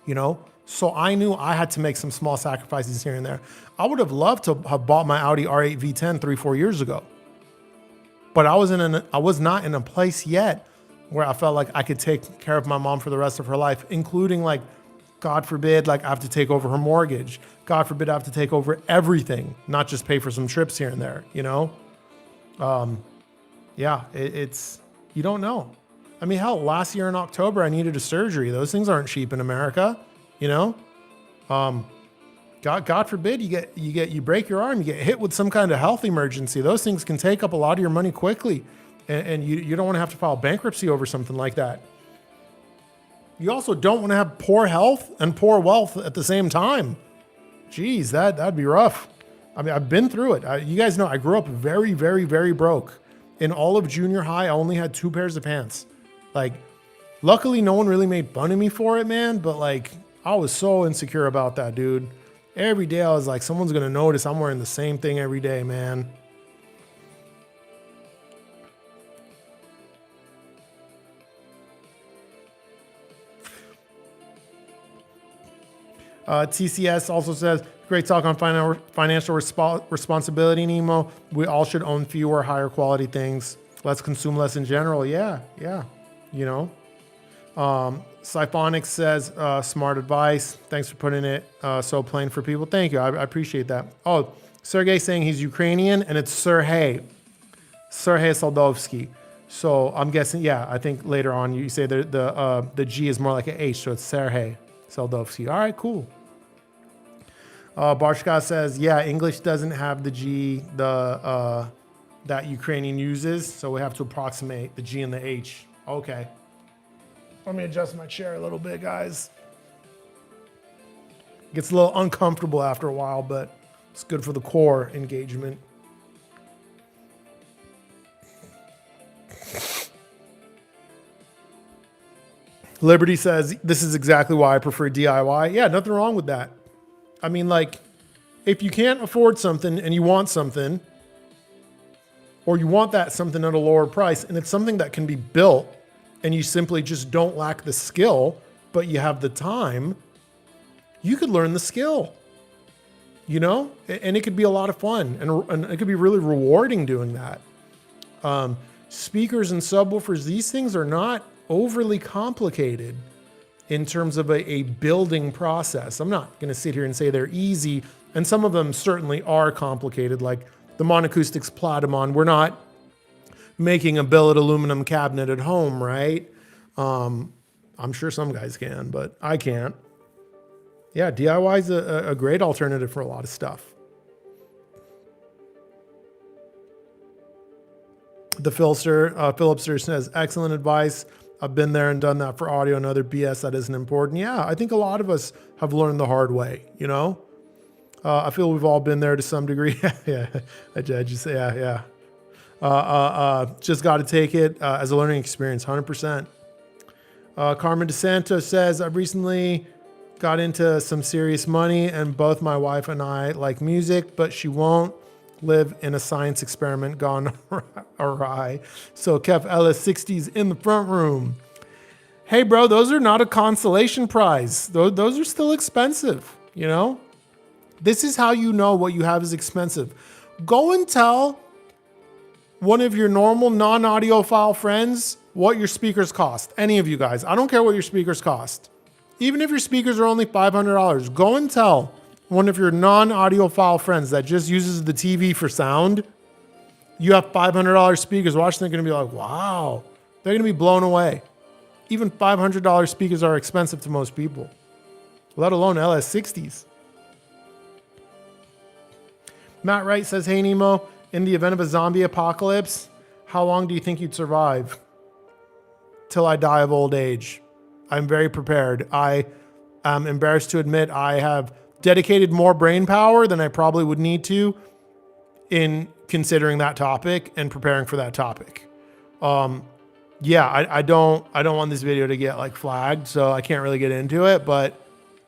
You know? So I knew I had to make some small sacrifices here and there. I would have loved to have bought my Audi R8 V10 3-4 years ago. But I was not in a place yet where I felt like I could take care of my mom for the rest of her life, including like, God forbid, like I have to take over her mortgage. God forbid I have to take over everything, not just pay for some trips here and there, you know? Yeah, it's, you don't know. I mean, hell, last year in October, I needed a surgery. Those things aren't cheap in America, you know? God forbid you break your arm, you get hit with some kind of health emergency. Those things can take up a lot of your money quickly. And you don't want to have to file bankruptcy over something like that. You also don't want to have poor health and poor wealth at the same time. Jeez, that'd be rough. I mean, I've been through it. You guys know I grew up very, very, very broke. In all of junior high, I only had 2 pairs of pants. Like, luckily, no one really made fun of me for it, man. But like, I was so insecure about that, dude. Every day I was like, someone's going to notice I'm wearing the same thing every day, man. TCS also says, great talk on financial responsibility, Nemo. We all should own fewer, higher quality things. Let's consume less in general. Yeah. You know. Siphonics says, smart advice. Thanks for putting it so plain for people. Thank you. I appreciate that. Oh, Sergey saying he's Ukrainian, and it's Sergey Soldovsky. So I'm guessing, yeah, I think later on you say the G is more like an H, so it's Sergey Soldovsky. All right, cool. Barshka says, yeah, English doesn't have the G that Ukrainian uses, so we have to approximate the G and the H. Okay. Let me adjust my chair a little bit, guys. Gets a little uncomfortable after a while, but it's good for the core engagement. Liberty says, this is exactly why I prefer DIY. Yeah, nothing wrong with that. I mean, like, if you can't afford something and you want something, or you want that something at a lower price, and it's something that can be built, and you simply just don't lack the skill, but you have the time, you could learn the skill, you know? And it could be a lot of fun, and it could be really rewarding doing that. Speakers and subwoofers, these things are not overly complicated in terms of a building process. I'm not going to sit here and say they're easy, and some of them certainly are complicated, like the Monacoustics Platamon. We're not making a billet aluminum cabinet at home, right? I'm sure some guys can, but I can't. Yeah, DIY is a great alternative for a lot of stuff. The Philipster says, excellent advice. I've been there and done that for audio and other BS that isn't important. Yeah, I think a lot of us have learned the hard way, you know? I feel we've all been there to some degree. Yeah. Just got to take it as a learning experience, 100%. Carmen DeSanto says, I've recently got into some serious money, and both my wife and I like music, but she won't live in a science experiment gone awry. So Kev Ellis 60s in the front room. Hey, bro, those are not a consolation prize. Those are still expensive, you know? This is how you know what you have is expensive. Go and tell one of your normal non-audiophile friends what your speakers cost. Any of you guys. I don't care what your speakers cost. Even if your speakers are only $500, go and tell one of your non-audiophile friends that just uses the TV for sound, you have $500 speakers. Watch, they're going to be like, wow. They're going to be blown away. Even $500 speakers are expensive to most people, let alone LS60s. Matt Wright says, hey, Nemo, in the event of a zombie apocalypse, how long do you think you'd survive? Till I die of old age. I'm very prepared. I am embarrassed to admit I have dedicated more brain power than I probably would need to in considering that topic and preparing for that topic. Yeah, I don't want this video to get like flagged, so I can't really get into it, but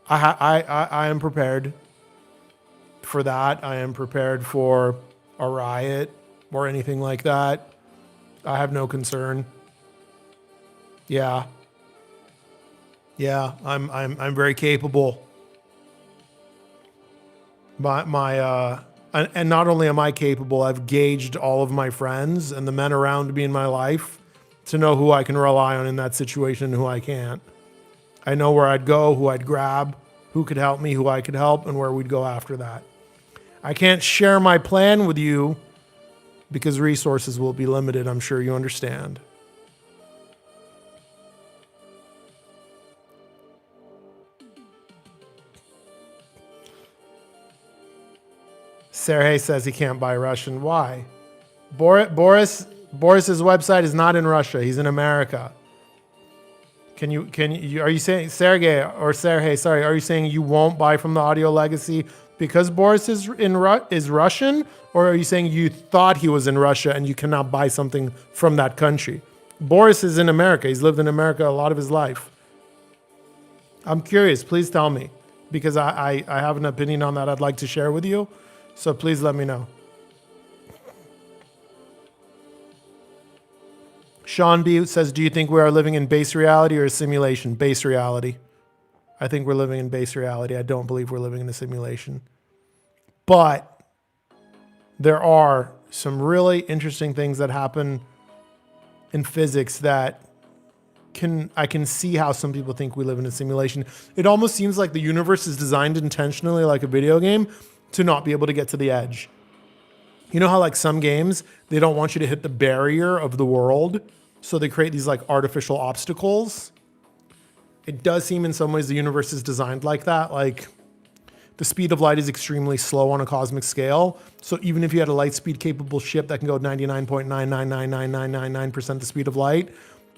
I am prepared for that. I am prepared for a riot or anything like that. I have no concern. Yeah, I'm very capable. And not only am I capable, I've gauged all of my friends and the men around me in my life to know who I can rely on in that situation and who I can't. I know where I'd go, who I'd grab, who could help me, who I could help, and where we'd go after that. I can't share my plan with you because resources will be limited. I'm sure you understand. Sergey says he can't buy Russian. Why? Boris's website is not in Russia. He's in America. Are you saying, Sergey, sorry, are you saying you won't buy from the Audio Legacy because Boris is Russian? Or are you saying you thought he was in Russia and you cannot buy something from that country? Boris is in America. He's lived in America a lot of his life. I'm curious. Please tell me, because I have an opinion on that I'd like to share with you. So please let me know. Sean B says, do you think we are living in base reality or a simulation? Base reality. I think we're living in base reality. I don't believe we're living in a simulation. But there are some really interesting things that happen in physics that I can see how some people think we live in a simulation. It almost seems like the universe is designed intentionally like a video game to not be able to get to the edge. You know how like some games, they don't want you to hit the barrier of the world, so they create these like artificial obstacles. It does seem in some ways the universe is designed like that. Like the speed of light is extremely slow on a cosmic scale. So even if you had a light speed capable ship that can go 99.9999999% the speed of light,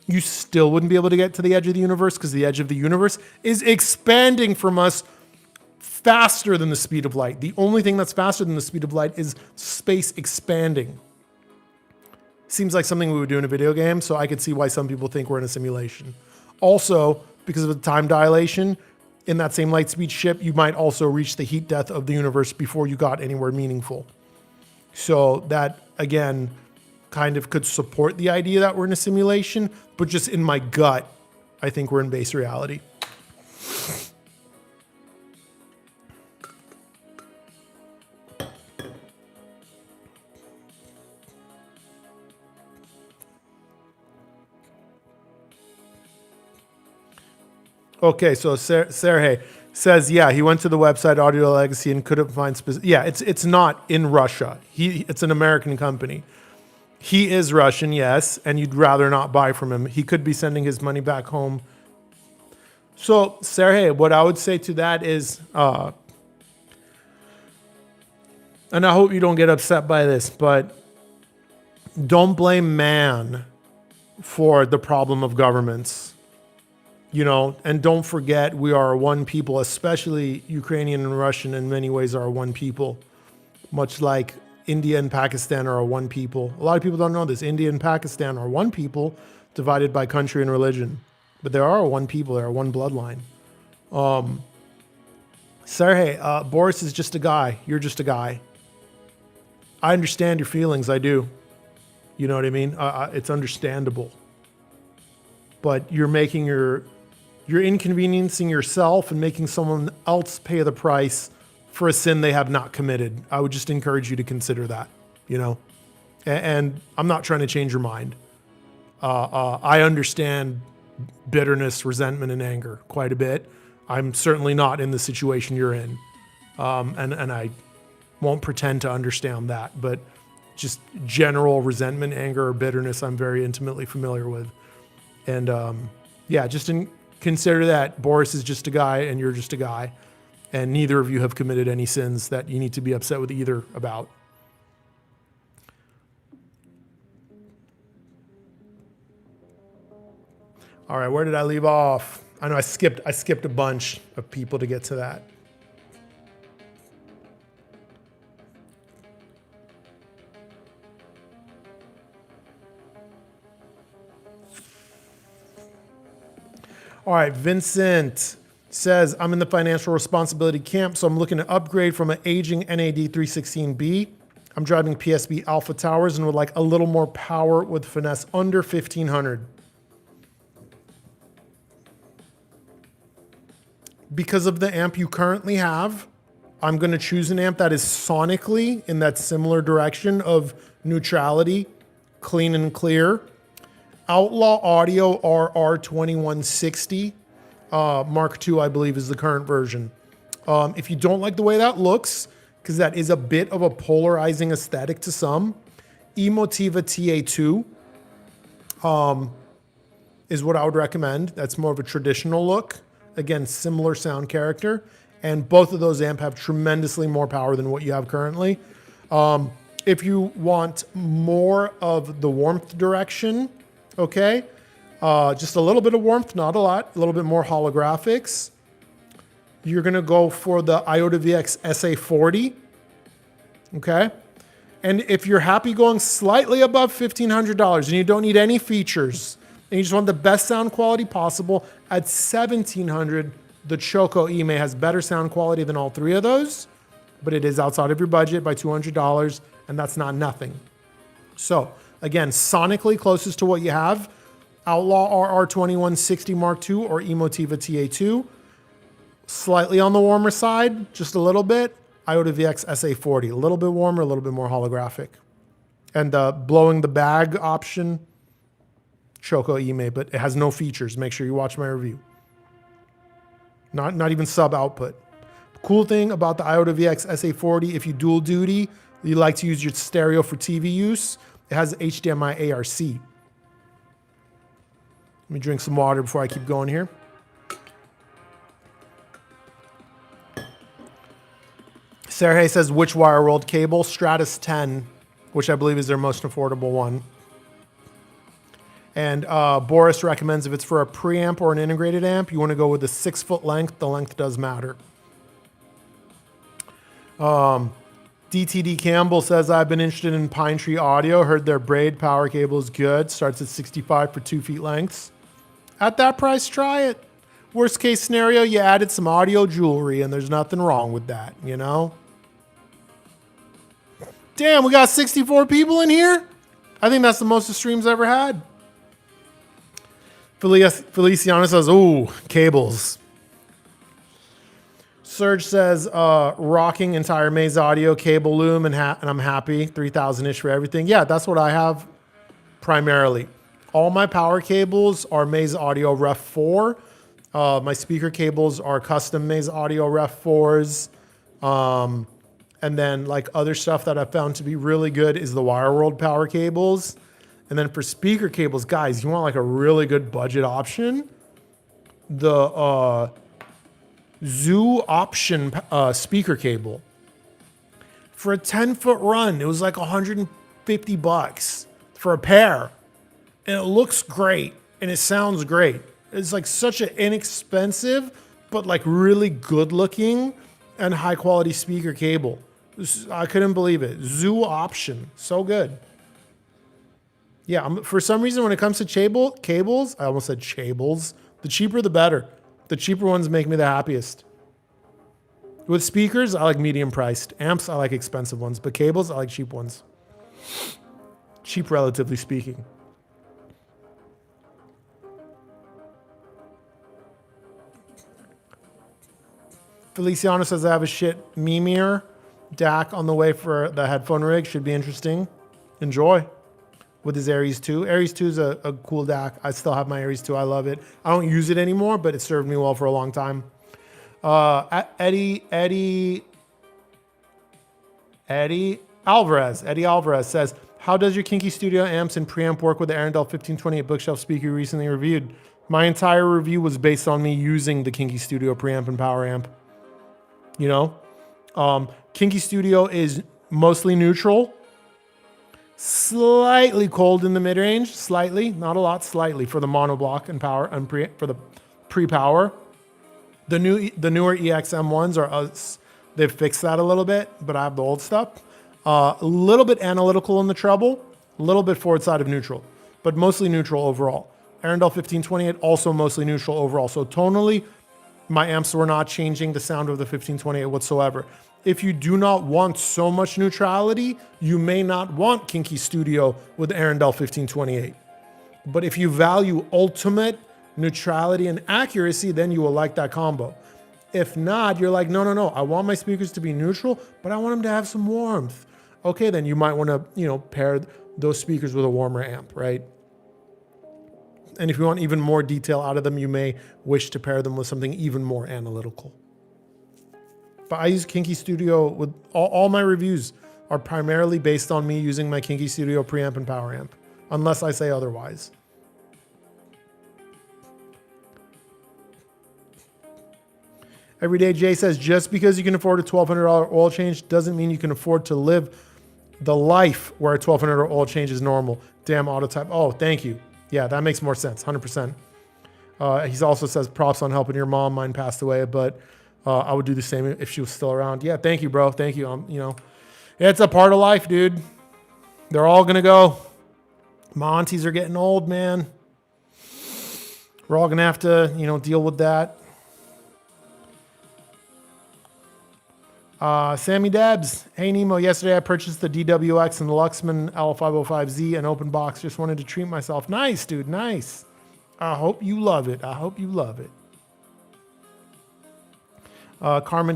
you still wouldn't be able to get to the edge of the universe because the edge of the universe is expanding from us faster than the speed of light. The only thing that's faster than the speed of light is space expanding. Seems like something we would do in a video game, so I could see why some people think we're in a simulation. Also, because of the time dilation, in that same light speed ship, you might also reach the heat death of the universe before you got anywhere meaningful. So that, again, kind of could support the idea that we're in a simulation, but just in my gut, I think we're in base reality. Okay, so Sergey says, yeah, he went to the website Audio Legacy and couldn't find specific. Yeah, it's not in Russia. It's an American company. He is Russian, yes, and you'd rather not buy from him. He could be sending his money back home. So, Sergey, what I would say to that is, and I hope you don't get upset by this, but don't blame man for the problem of governments. You know, and don't forget, we are one people, especially Ukrainian and Russian in many ways are one people, much like India and Pakistan are one people. A lot of people don't know this. India and Pakistan are one people divided by country and religion, but there are one people, they are one bloodline. Sergey, Boris is just a guy. You're just a guy. I understand your feelings. I do. You know what I mean? It's understandable. But you're inconveniencing yourself and making someone else pay the price for a sin they have not committed. I would just encourage you to consider that, you know? And I'm not trying to change your mind. I understand bitterness, resentment, and anger quite a bit. I'm certainly not in the situation you're in. And I won't pretend to understand that, but just general resentment, anger, or bitterness, I'm very intimately familiar with. And yeah, just consider that Boris is just a guy and you're just a guy. And neither of you have committed any sins that you need to be upset with either about. All right, where did I leave off? I know I skipped a bunch of people to get to that. All right, Vincent says, I'm in the financial responsibility camp, so I'm looking to upgrade from an aging NAD 316B. I'm driving PSB Alpha Towers and would like a little more power with finesse under 1500. Because of the amp you currently have, I'm going to choose an amp that is sonically in that similar direction of neutrality, clean and clear. Outlaw Audio RR2160 Mark II, I believe, is the current version. If you don't like the way that looks, because that is a bit of a polarizing aesthetic to some, Emotiva TA2 is what I would recommend. That's more of a traditional look. Again, similar sound character. And both of those amp have tremendously more power than what you have currently. If you want more of the warmth direction, okay, just a little bit of warmth, not a lot, a little bit more holographics, you're gonna go for the Iota VX SA40, okay? And if you're happy going slightly above $1,500 and you don't need any features, and you just want the best sound quality possible, at $1,700, the Choco Ime has better sound quality than all three of those, but it is outside of your budget by $200, and that's not nothing. So again, sonically closest to what you have, Outlaw RR2160 Mark II or Emotiva TA2. Slightly on the warmer side, just a little bit, Iota VX SA40. A little bit warmer, a little bit more holographic. And blowing the bag option, Choco Ime, but it has no features. Make sure you watch my review. Not even sub output. Cool thing about the Iota VX SA40, if you dual duty, you like to use your stereo for TV use, it has HDMI ARC. Let me drink some water before I keep going here. Sergey says, which Wire World cable? Stratus 10, which I believe is their most affordable one. And Boris recommends if it's for a preamp or an integrated amp, you want to go with a 6-foot length. The length does matter. DTD Campbell says, I've been interested in Pine Tree Audio. Heard their braid power cable is good. Starts at 65 for 2 feet lengths. At that price, try it. Worst case scenario, you added some audio jewelry, and there's nothing wrong with that, you know? Damn, we got 64 people in here? I think that's the most the stream's ever had. Feliciano says, ooh, cables. Serge says, rocking entire Maze Audio cable loom, and I'm happy. 3,000-ish for everything. Yeah, that's what I have primarily. All my power cables are Maze Audio Ref 4. My speaker cables are custom Maze Audio Ref 4s. And then like other stuff that I found to be really good is the Wire World power cables. And then for speaker cables, guys, you want like a really good budget option? The Zoo Option speaker cable. For a 10-foot run, it was like $150 for a pair. And it looks great and it sounds great. It's like such an inexpensive, but like really good looking and high quality speaker cable. I couldn't believe it. Zoo Option, so good. Yeah, for some reason when it comes to cables, I almost said chables. The cheaper the better. The cheaper ones make me the happiest. With speakers, I like medium priced. Amps, I like expensive ones. But cables, I like cheap ones. Cheap, relatively speaking. Feliciano says I have a shit Mimir DAC on the way for the headphone rig. Should be interesting. Enjoy. With his Aries 2. Aries 2 is a cool DAC. I still have my Aries 2. I love it. I don't use it anymore, but it served me well for a long time. Eddie Alvarez says, how does your Kinky Studio amps and preamp work with the Arendelle 1528 bookshelf speaker you recently reviewed? My entire review was based on me using the Kinky Studio preamp and power amp. You know? Kinky Studio is mostly neutral. Slightly cold in the mid-range, slightly, not a lot, slightly for the monoblock and power and for the pre-power. The newer EXM1s are us. They've fixed that a little bit, but I have the old stuff. A little bit analytical in the treble, a little bit forward side of neutral, but mostly neutral overall. Arendelle 1528 also mostly neutral overall. So tonally, my amps were not changing the sound of the 1528 whatsoever. If you do not want so much neutrality, you may not want Kinky Studio with Arendelle 1528. But if you value ultimate neutrality and accuracy, then you will like that combo. If not, you're like, no, I want my speakers to be neutral, but I want them to have some warmth. Okay, then you might want to, pair those speakers with a warmer amp, right? And if you want even more detail out of them, you may wish to pair them with something even more analytical. But I use Kinky Studio with all my reviews. are primarily based on me using my Kinky Studio preamp and power amp, unless I say otherwise. Everyday Jay says, just because you can afford a $1,200 oil change doesn't mean you can afford to live the life where a $1,200 oil change is normal. Damn auto type. Oh, thank you. Yeah, that makes more sense. 100%. He also says, props on helping your mom. Mine passed away, but I would do the same if she was still around. Yeah, thank you, bro. Thank you. It's a part of life, dude. They're all going to go. My aunties are getting old, man. We're all going to have to, deal with that. Sammy Debs. Hey, Nemo. Yesterday I purchased the DWX and the Luxman L505Z, an open box. Just wanted to treat myself. Nice, dude. Nice. I hope you love it. Carmen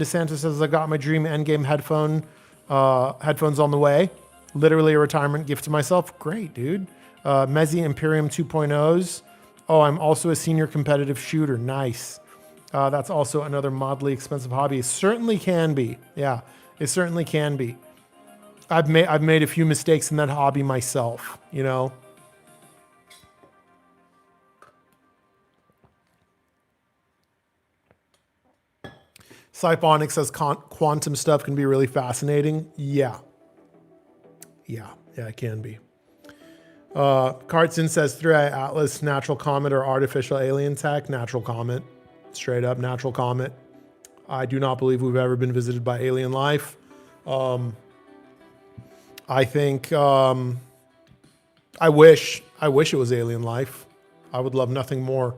DeSantis says, I got my dream endgame headphones on the way. Literally a retirement gift to myself. Great, dude. Mezzi Imperium 2.0s. Oh, I'm also a senior competitive shooter. Nice. That's also another moderately expensive hobby. It certainly can be. Yeah, it certainly can be. I've made a few mistakes in that hobby myself, Siphonic says quantum stuff can be really fascinating. Yeah, it can be. Cartson says 3i Atlas, natural comet or artificial alien tech. Natural comet. Straight up natural comet. I do not believe we've ever been visited by alien life. I think I wish it was alien life. I would love nothing more.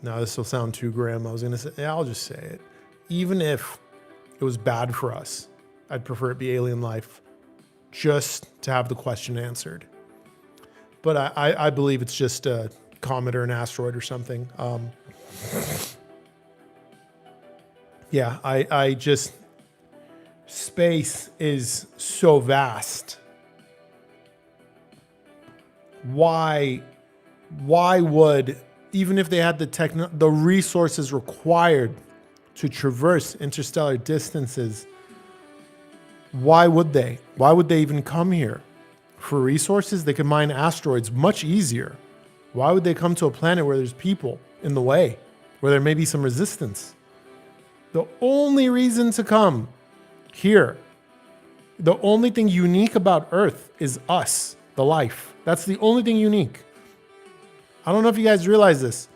No, this will sound too grim. I was going to say, I'll just say it. Even if it was bad for us, I'd prefer it be alien life just to have the question answered. But I believe it's just a comet or an asteroid or something. I just, space is so vast. Why would, even if they had the resources required to traverse interstellar distances, why would they? Why would they even come here? For resources, they could mine asteroids much easier. Why would they come to a planet where there's people in the way, where there may be some resistance? The only reason to come here, the only thing unique about Earth is us, the life. That's the only thing unique. I don't know if you guys realize this.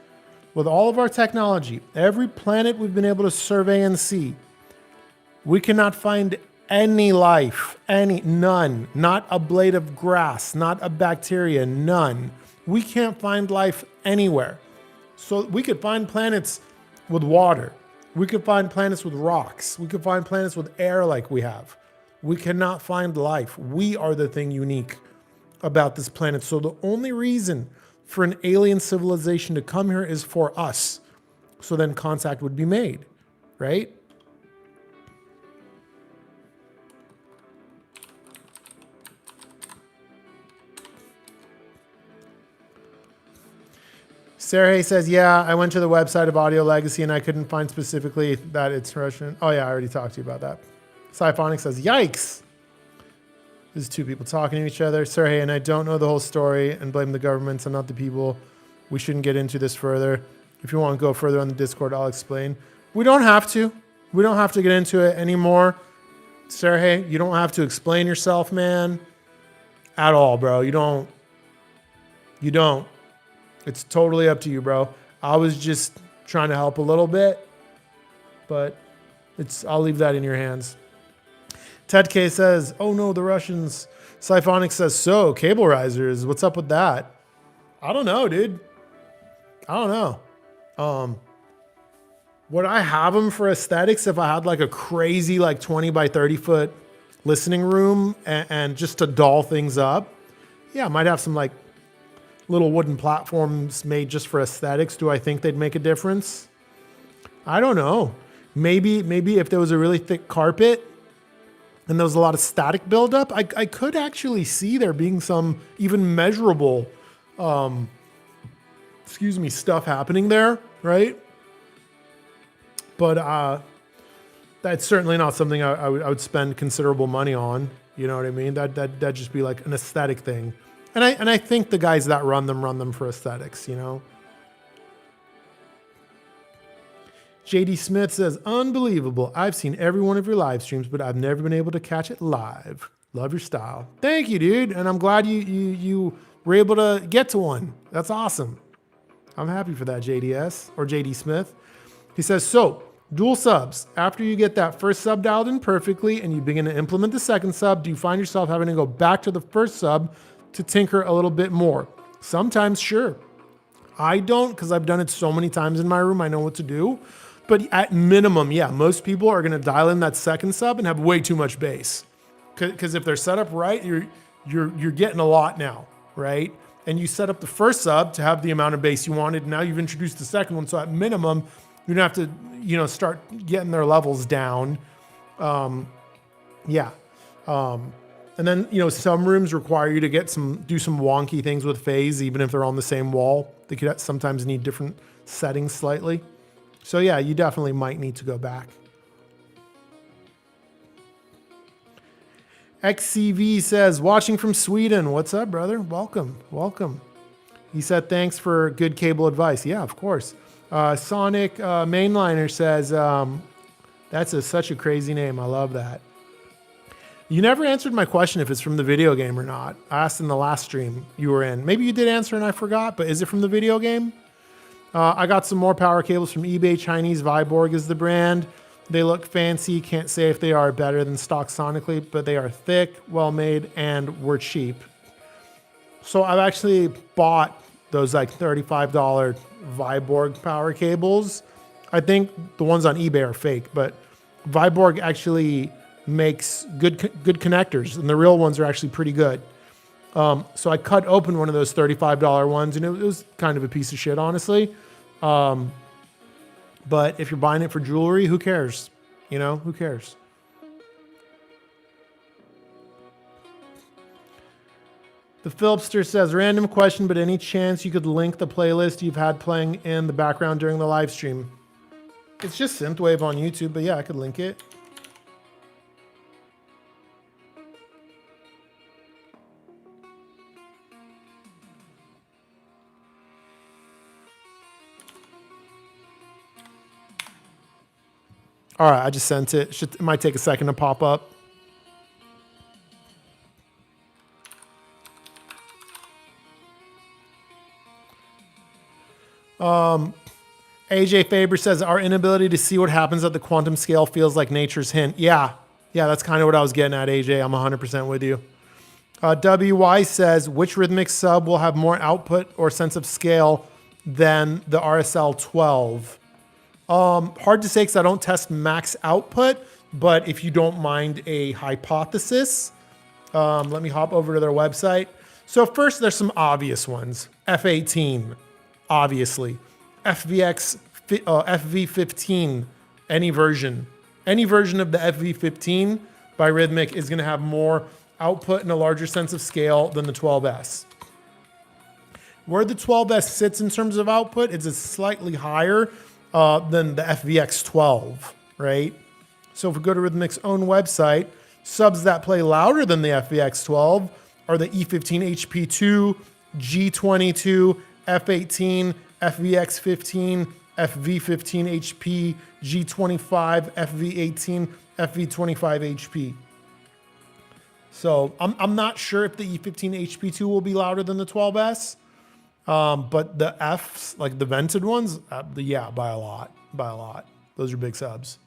With all of our technology, every planet we've been able to survey and see, we cannot find any life, none, not a blade of grass, not a bacteria, none. We can't find life anywhere. So we could find planets with water. We could find planets with rocks. We could find planets with air like we have. We cannot find life. We are the thing unique about this planet. So the only reason for an alien civilization to come here is for us. So then contact would be made, right? Sarah says, yeah, I went to the website of Audio Legacy and I couldn't find specifically that it's Russian. Oh yeah, I already talked to you about that. Siphonic says, yikes. There's two people talking to each other. Sarah, and I don't know the whole story and blame the governments and not the people. We shouldn't get into this further. If you want to go further on the Discord, I'll explain. We don't have to. We don't have to get into it anymore. Sarah, you don't have to explain yourself, man. At all, bro. You don't. It's totally up to you, bro. I was just trying to help a little bit, but I'll leave that in your hands. Ted K says, oh no, the Russians. Siphonic says, so, cable risers, what's up with that? I don't know, dude. I don't know. Would I have them for aesthetics if I had like a crazy like 20 by 30 foot listening room and just to doll things up? Yeah, I might have some like little wooden platforms made just for aesthetics. Do I think they'd make a difference? I don't know. Maybe if there was a really thick carpet and there was a lot of static buildup, I could actually see there being some even measurable, stuff happening there, right? But that's certainly not something I would spend considerable money on. You know what I mean? That'd just be like an aesthetic thing. And I think the guys that run them for aesthetics, you know? JD Smith says, unbelievable. I've seen every one of your live streams, but I've never been able to catch it live. Love your style. Thank you, dude. And I'm glad you were able to get to one. That's awesome. I'm happy for that, JDS or JD Smith. He says, so dual subs. After you get that first sub dialed in perfectly and you begin to implement the second sub, do you find yourself having to go back to the first sub to tinker a little bit more? Sometimes, sure. I don't, because I've done it so many times in my room. I know what to do. But at minimum, yeah, most people are going to dial in that second sub and have way too much bass. Because if they're set up right, you're getting a lot now, right? And you set up the first sub to have the amount of bass you wanted. And now you've introduced the second one, so at minimum, you're gonna have to, start getting their levels down. And then, some rooms require you to do some wonky things with phase, even if they're on the same wall. They could sometimes need different settings slightly. So yeah, you definitely might need to go back. XCV says, watching from Sweden. What's up, brother? Welcome. He said, thanks for good cable advice. Yeah, of course. Sonic Mainliner says, that's such a crazy name. I love that. You never answered my question if it's from the video game or not. I asked in the last stream you were in. Maybe you did answer and I forgot, but is it from the video game? I got some more power cables from eBay. Chinese Viborg is the brand. They look fancy. Can't say if they are better than stock sonically, but they are thick, well-made, and were cheap. So I've actually bought those like $35 Viborg power cables. I think the ones on eBay are fake, but Viborg actually makes good connectors, and the real ones are actually pretty good. So I cut open one of those $35 ones, and it was kind of a piece of shit, honestly. But if you're buying it for jewelry, who cares? Who cares? The Philipster says, random question, but any chance you could link the playlist you've had playing in the background during the live stream? It's just Synthwave on YouTube, but yeah, I could link it. All right, I just sent it. It might take a second to pop up. AJ Faber says, our inability to see what happens at the quantum scale feels like nature's hint. Yeah, that's kind of what I was getting at, AJ. I'm 100% with you. WY says, which rhythmic sub will have more output or sense of scale than the RSL 12? Hard to say because I don't test max output, but if you don't mind a hypothesis, let me hop over to their website. So first, there's some obvious ones. F18, obviously. FV15, any version of the FV15 by Rhythmic is going to have more output and a larger sense of scale than the 12S. Where the 12S sits in terms of output, it's slightly higher than the FVX12, right? So if we go to Rhythmic's own website, subs that play louder than the FVX12 are the E15 HP2, G22, F18, FVX15, FV15 HP, G25, FV18, FV25 HP. So I'm not sure if the E15 HP2 will be louder than the 12S. But the Fs, like the vented ones, yeah, by a lot. Those are big subs.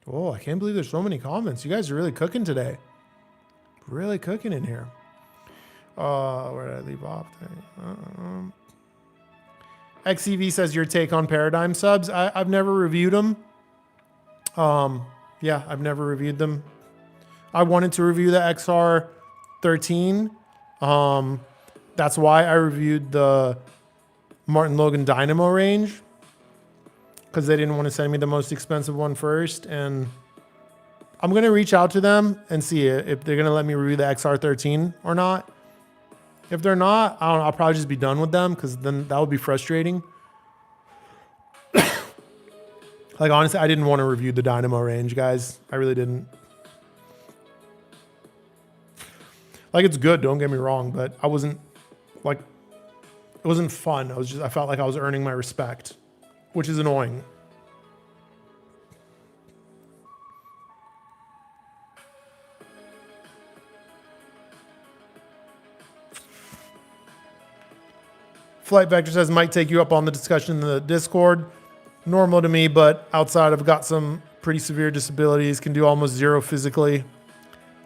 Oh, I can't believe there's so many comments. You guys are really cooking today. Really cooking in here. Where did I leave off? XEV says, your take on Paradigm subs. I've never reviewed them. Yeah, I've never reviewed them. I wanted to review the XR13. That's why I reviewed the Martin Logan Dynamo range, because they didn't want to send me the most expensive one first. And I'm going to reach out to them and see if they're going to let me review the XR13 or not. If they're not, I don't know, I'll probably just be done with them because then that would be frustrating. Like, honestly, I didn't want to review the Dynamo range, guys. I really didn't. Like, it's good, don't get me wrong, but I wasn't, like, it wasn't fun. I felt like I was earning my respect, which is annoying. Flight Vector says, might take you up on the discussion in the Discord. Normal to me, but outside I've got some pretty severe disabilities, can do almost zero physically,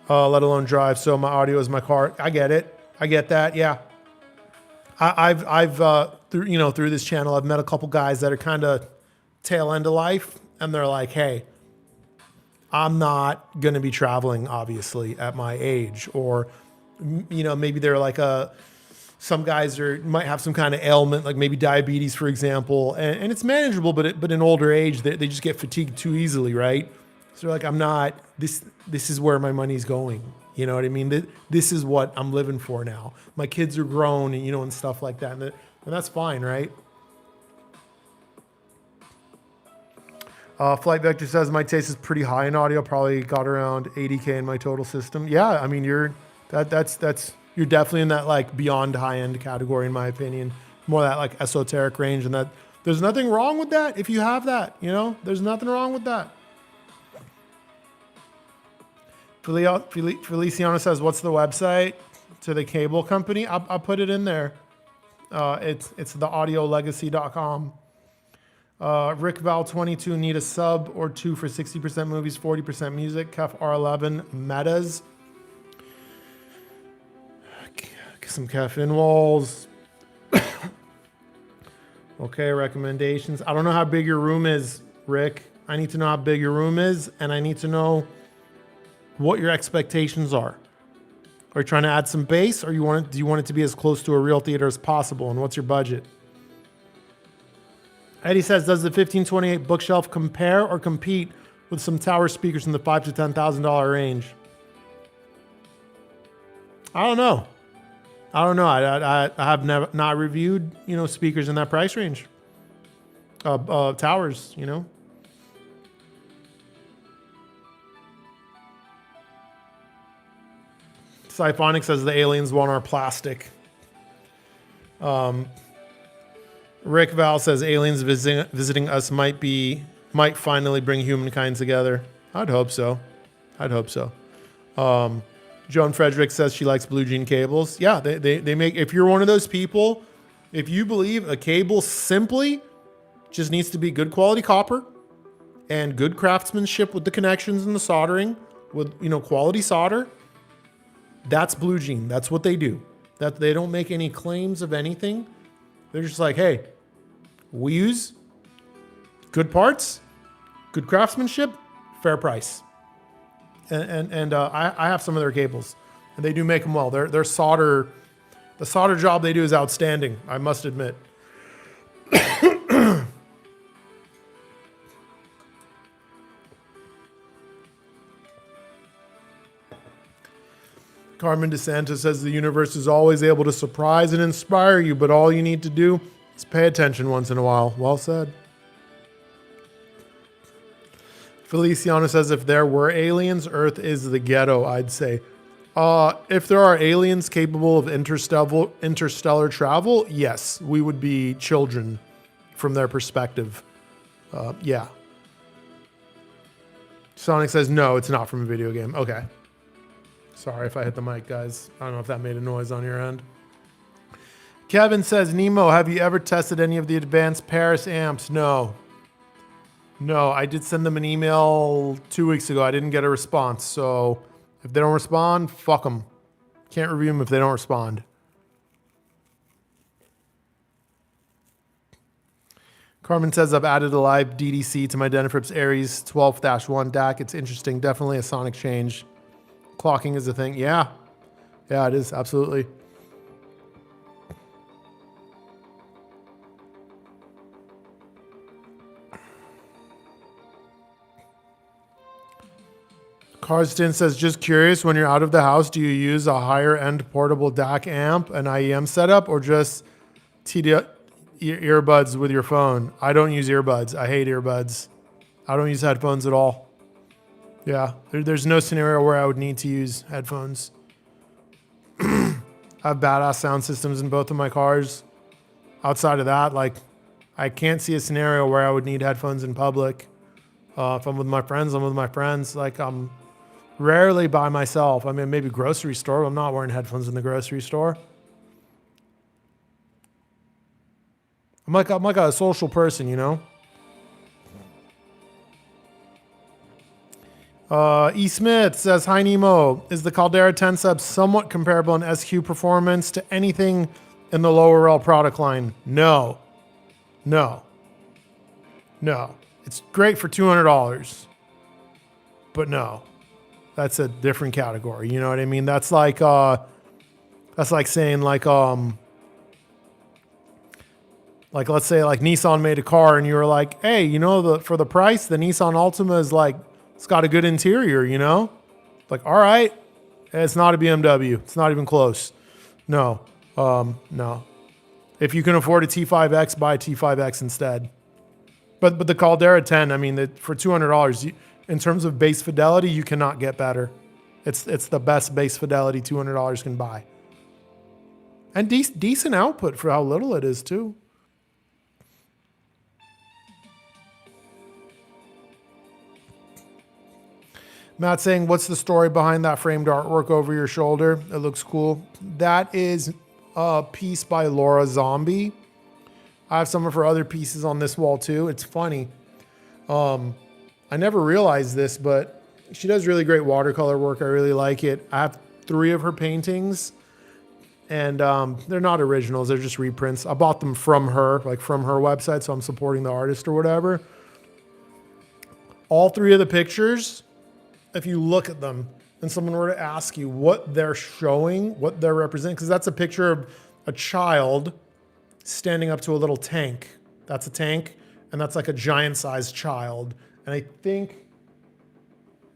let alone drive. So my audio is my car. I get it. I get that. Yeah. I've through this channel, I've met a couple guys that are kind of tail end of life, and they're like, hey, I'm not going to be traveling, obviously, at my age. Or, maybe they're like some guys might have some kind of ailment, like maybe diabetes, for example, and it's manageable, but in older age, they just get fatigued too easily, right? So they're like, I'm not, this is where my money's going. You know what I mean? This is what I'm living for now. My kids are grown, and and stuff like that, and that's fine, right? Flight Vector says my taste is pretty high in audio. Probably got around 80K in my total system. Yeah, I mean you're definitely in that like beyond high end category in my opinion. More that like esoteric range, and that there's nothing wrong with that if you have that. There's nothing wrong with that. Feliciano says, "What's the website to the cable company?" I'll put it in there. It's theaudiolegacy.com. Rick Val 22 need a sub or two for 60% movies, 40% music. Kef R11 metas. Some caffeine walls. Okay, recommendations. I don't know how big your room is, Rick. I need to know how big your room is, and I need to know what your expectations are. Are you trying to add some bass, or do you want it to be as close to a real theater as possible? And what's your budget? Eddie says, does the 1528 bookshelf compare or compete with some tower speakers in the $5,000 to $10,000 range? I don't know. I have not reviewed, speakers in that price range. Towers, Siphonic says the aliens want our plastic. Rick Val says aliens visiting us might finally bring humankind together. I'd hope so. Joan Frederick says she likes blue jean cables. Yeah, they make, if you're one of those people, if you believe a cable simply just needs to be good quality copper and good craftsmanship with the connections and the soldering with, quality solder, that's blue jean. That's what they do. That they don't make any claims of anything. They're just like, hey, we use good parts, good craftsmanship, fair price. And I have some of their cables, and they do make them well. Their solder, the solder job they do is outstanding, I must admit. Carmen DeSantis says the universe is always able to surprise and inspire you, but all you need to do is pay attention once in a while. Well said. Feliciano says if there were aliens, Earth is the ghetto, I'd say. If there are aliens capable of interstellar travel, yes, we would be children from their perspective. Yeah. Sonic says no, it's not from a video game. Okay. Sorry if I hit the mic, guys. I don't know if that made a noise on your end. Kevin says, Nemo, have you ever tested any of the advanced Paris amps? No, I did send them an email 2 weeks ago. I didn't get a response. So if they don't respond, fuck them. Can't review them if they don't respond. Carmen says, I've added a live DDC to my Denafrips Aries 12-1 DAC. It's interesting. Definitely a sonic change. Clocking is a thing. Yeah, it is. Absolutely. Carston says, just curious, when you're out of the house, do you use a higher end portable DAC amp, an IEM setup, or just earbuds with your phone? I don't use earbuds. I hate earbuds. I don't use headphones at all. Yeah, there's no scenario where I would need to use headphones. I have badass sound systems in both of my cars. Outside of that, like, I can't see a scenario where I would need headphones in public. If I'm with my friends, I'm with my friends. Like, I'm rarely by myself. I mean, maybe grocery store. I'm not wearing headphones in the grocery store. I'm like a social person, you know? E. Smith says, hi Nemo. Is the Caldera 10 sub somewhat comparable in SQ performance to anything in the lower L product line? No. It's great for $200, but no. That's a different category. You know what I mean? That's like saying like let's say like Nissan made a car and you were like, hey, you know, for the price, the Nissan Altima is like, it's got a good interior, you know? Like, all right, it's not a BMW. It's not even close. No. If you can afford a T5X, buy a T5X instead. But the Caldera 10, I mean, for $200, in terms of base fidelity, you cannot get better. It's the best base fidelity $200 can buy. And decent output for how little it is, too. Matt saying, what's the story behind that framed artwork over your shoulder? It looks cool. That is a piece by Laura Zombie. I have some of her other pieces on this wall too. It's funny. I never realized this, but she does really great watercolor work. I really like it. I have 3 of her paintings, and they're not originals. They're just reprints. I bought them from her, like from her website, so I'm supporting the artist or whatever. All 3 of the pictures, if you look at them and someone were to ask you what they're showing, what they're representing, because that's a picture of a child standing up to a little tank. That's a tank, and that's like a giant-sized child. And I think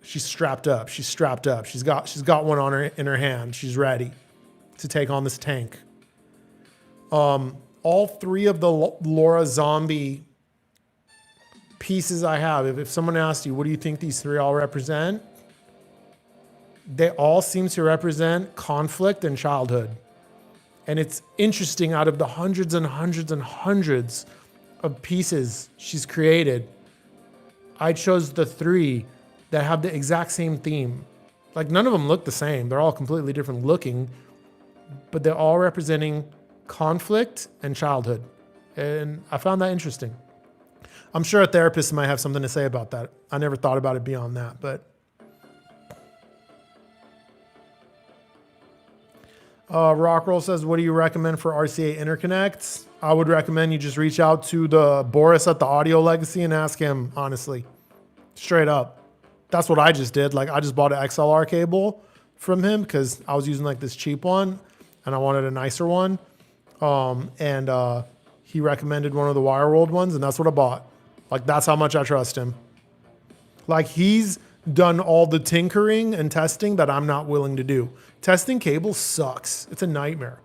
she's strapped up. She's got one on her in her hand. She's ready to take on this tank. All 3 of the Laura Zombie pieces I have, if someone asked you, what do you think these 3 all represent? They all seem to represent conflict and childhood. And it's interesting, out of the hundreds and hundreds and hundreds of pieces she's created, I chose the 3 that have the exact same theme. Like, none of them look the same. They're all completely different looking, but they're all representing conflict and childhood. And I found that interesting. I'm sure a therapist might have something to say about that. I never thought about it beyond that, but Rockroll says, what do you recommend for RCA interconnects? I would recommend you just reach out to the Boris at the Audio Legacy and ask him, honestly. Straight up. That's what I just did. Like, I just bought an XLR cable from him because I was using like this cheap one and I wanted a nicer one. He recommended one of the WireWorld ones, and that's what I bought. Like, that's how much I trust him. Like, he's done all the tinkering and testing that I'm not willing to do. Testing cables sucks. It's a nightmare.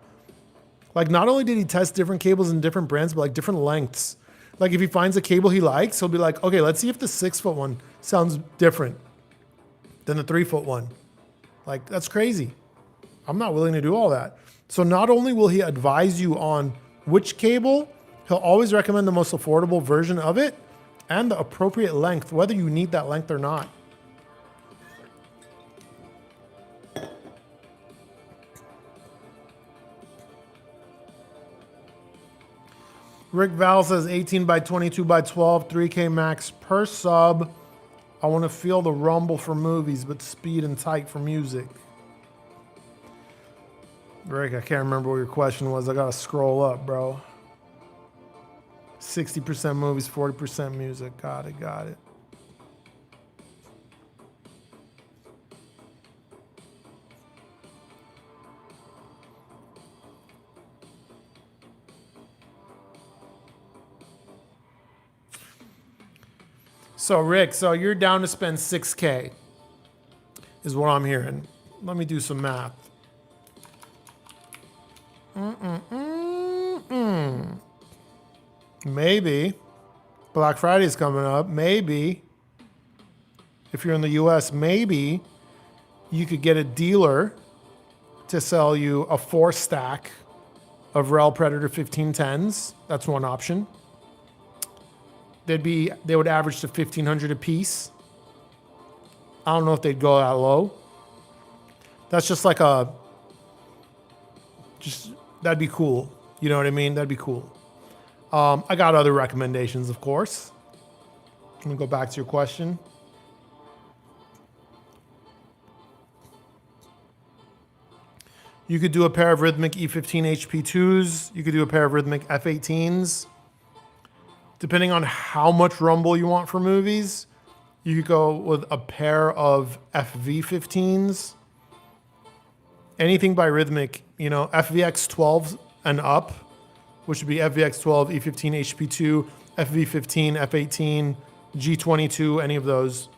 Like, not only did he test different cables in different brands, but like different lengths. Like, if he finds a cable he likes, he'll be like, okay, let's see if the 6-foot one sounds different than the 3-foot one. Like, that's crazy. I'm not willing to do all that. So not only will he advise you on which cable, he'll always recommend the most affordable version of it and the appropriate length, whether you need that length or not. Rick Val says 18 by 22 by 12, 3K max per sub. I want to feel the rumble for movies, but speed and tight for music. Rick, I can't remember what your question was. I got to scroll up, bro. 60% movies, 40% music. Got it. So Rick, so you're down to spend 6K is what I'm hearing. Let me do some math. Maybe. Black Friday's coming up. Maybe. If you're in the US, maybe you could get a dealer to sell you a 4-stack of Rel Predator 1510s. That's one option. They would average to $1,500 a piece. I don't know if they'd go that low. That's just like that'd be cool. You know what I mean? That'd be cool. I got other recommendations, of course. Let me go back to your question. You could do a pair of Rhythmic E15 HP2s. You could do a pair of Rhythmic F18s. Depending on how much rumble you want for movies, you could go with a pair of FV15s. Anything by Rhythmic, FVX12 and up, which would be FVX12, E15 HP2, FV15, F18, G22, any of those.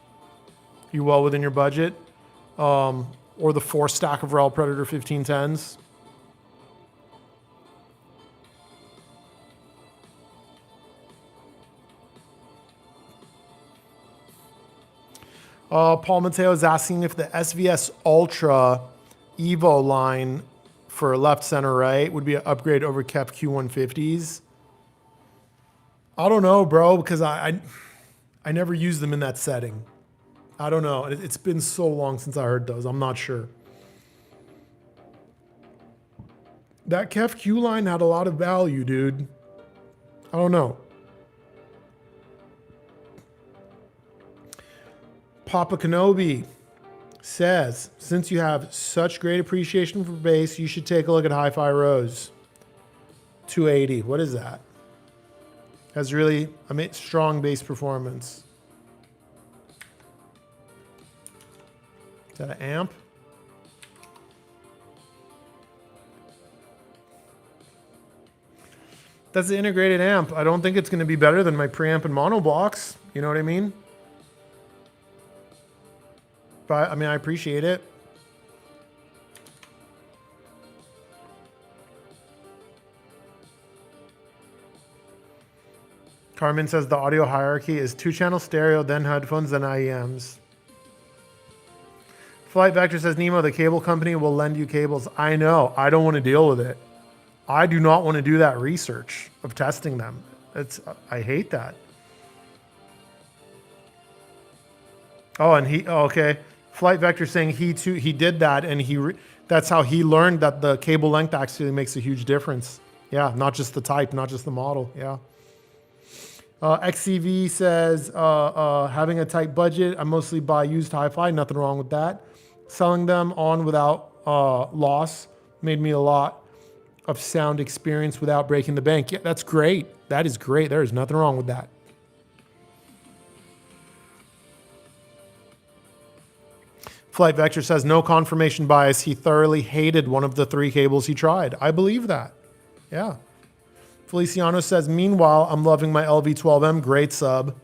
You well within your budget. Or the 4-stack of Rel Predator 1510s. Paul Mateo is asking if the SVS Ultra Evo line for left, center, right would be an upgrade over Kef Q150s. I don't know, bro, because I never used them in that setting. I don't know. It's been so long since I heard those. I'm not sure. That Kef Q line had a lot of value, dude. I don't know. Papa Kenobi says, since you have such great appreciation for bass, you should take a look at Hi-Fi Rose. 280. What is that? Has really strong bass performance. Is that an amp? That's the integrated amp. I don't think it's going to be better than my preamp and mono blocks. You know what I mean? But I appreciate it. Carmen says the audio hierarchy is 2-channel stereo, then headphones, then IEMs. Flight Vector says, Nemo, the cable company will lend you cables. I know. I don't want to deal with it. I do not want to do that research of testing them. I hate that. Oh, and okay. Flight Vector saying he did that, and that's how he learned that the cable length actually makes a huge difference. Yeah, not just the type, not just the model. Yeah. XCV says, having a tight budget, I mostly buy used hi-fi. Nothing wrong with that. Selling them on without loss made me a lot of sound experience without breaking the bank. Yeah, that's great. That is great. There is nothing wrong with that. Flight Vector says, no confirmation bias. He thoroughly hated one of the 3 cables he tried. I believe that. Yeah. Feliciano says, meanwhile, I'm loving my LV12M. Great sub.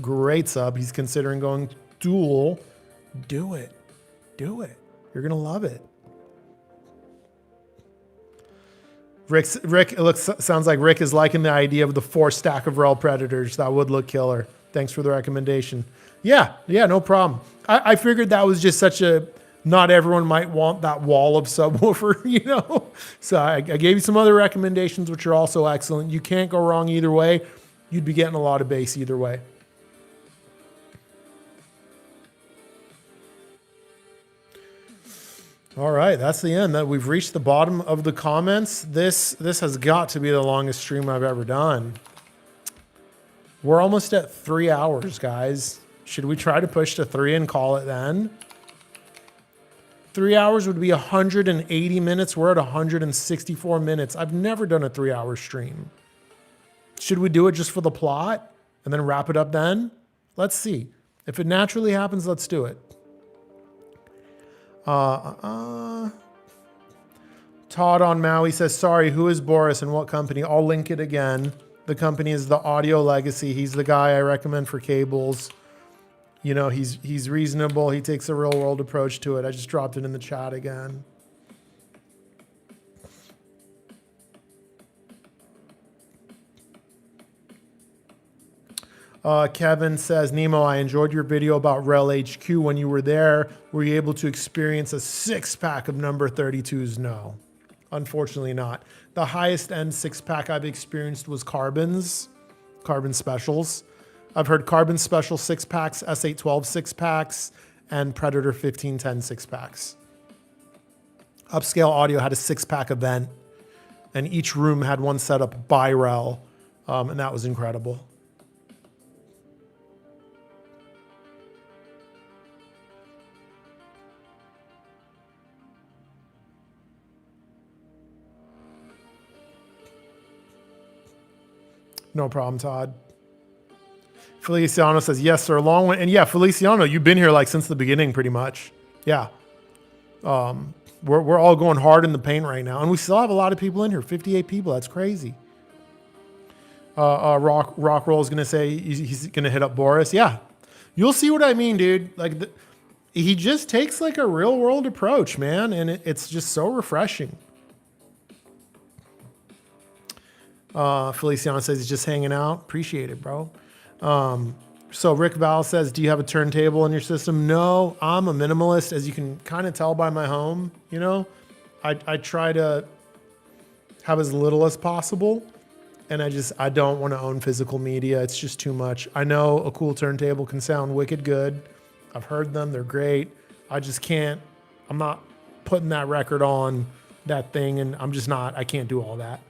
Great sub. He's considering going dual. Do it. Do it. You're going to love it. Rick, sounds like Rick is liking the idea of the 4-stack of Rel Predators. That would look killer. Thanks for the recommendation. Yeah, no problem. I figured that was just such a, not everyone might want that wall of subwoofer, So I gave you some other recommendations, which are also excellent. You can't go wrong either way. You'd be getting a lot of bass either way. All right, that's the end. That we've reached the bottom of the comments. This has got to be the longest stream I've ever done. We're almost at 3 hours, guys. Should we try to push to 3 and call it then? 3 hours would be 180 minutes. We're at 164 minutes. I've never done a 3-hour stream. Should we do it just for the plot and then wrap it up then? Let's see. If it naturally happens, let's do it. Todd on Maui says, sorry, who is Boris and what company? I'll link it again. The company is the Audio Legacy. He's the guy I recommend for cables. You know, he's reasonable. He takes a real world approach to it. I just dropped it in the chat again. Kevin says, Nemo, I enjoyed your video about Rel HQ when you were there. Were you able to experience a 6-pack of number 32s? No, unfortunately not. The highest end 6-pack I've experienced was Carbon Specials. I've heard Carbon Special 6-packs, S812 6-packs, and Predator 1510 6-packs. Upscale Audio had a 6-pack event, and each room had one set up by Rel, and that was incredible. No problem, Todd. Feliciano says, yes, sir. Long way. And yeah, Feliciano, you've been here like since the beginning, pretty much. Yeah. We're all going hard in the paint right now. And we still have a lot of people in here. 58 people. That's crazy. Rock Roll is going to say he's going to hit up Boris. Yeah. You'll see what I mean, dude. Like he just takes like a real world approach, man. And it's just so refreshing. Feliciano says he's just hanging out. Appreciate it, bro. So Rick Val says, do you have a turntable in your system? No, I'm a minimalist, as you can kind of tell by my home. You know, I try to have as little as possible, and I don't want to own physical media. It's just too much. I know a cool turntable can sound wicked good. I've heard them. They're great. I just can't. I'm not putting that record on that thing, and I can't do all that.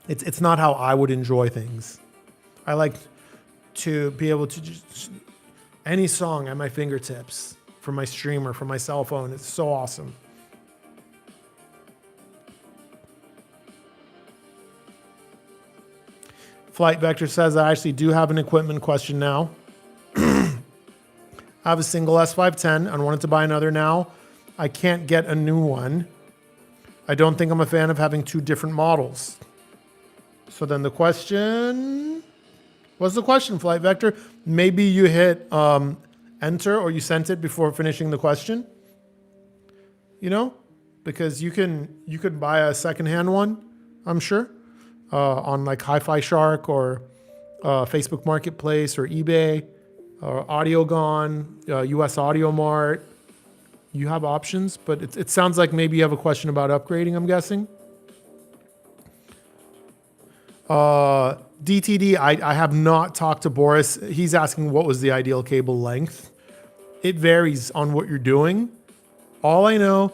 It's not how I would enjoy things. I like to be able to just any song at my fingertips from my streamer, from my cell phone. It's so awesome. Flight Vector says, I actually do have an equipment question now. I have a single S510 and wanted to buy another now. I can't get a new one. I don't think I'm a fan of having two different models. So then the question, what's the question, Flight Vector? Maybe you hit enter or you sent it before finishing the question. You know, because you could buy a secondhand one, I'm sure, on like Hi-Fi Shark or Facebook Marketplace or eBay or AudioGone, US Audio Mart. You have options, but it sounds like maybe you have a question about upgrading, I'm guessing. DTD, I have not talked to Boris. He's asking what was the ideal cable length. It varies on what you're doing. All I know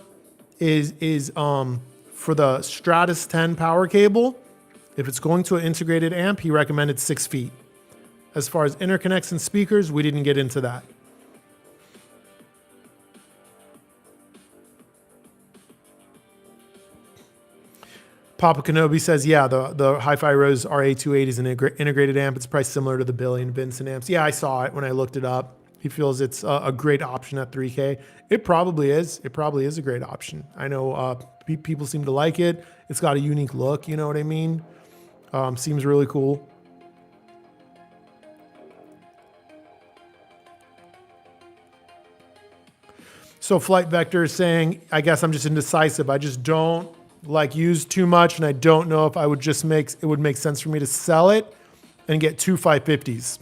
is for the Stratus 10 power cable, if it's going to an integrated amp, he recommended 6 feet. As far as interconnects and speakers, we didn't get into that. Papa Kenobi says, yeah, the Hi-Fi Rose RA280 is an integrated amp. It's priced similar to the Billy and Vincent amps. Yeah, I saw it when I looked it up. He feels it's a great option at $3K. It probably is. It probably is a great option. I know people seem to like it. It's got a unique look. You know what I mean? Seems really cool. So Flight Vector is saying, I guess I'm just indecisive. I just don't like use too much, and I don't know if it would make sense for me to sell it and get two 550s.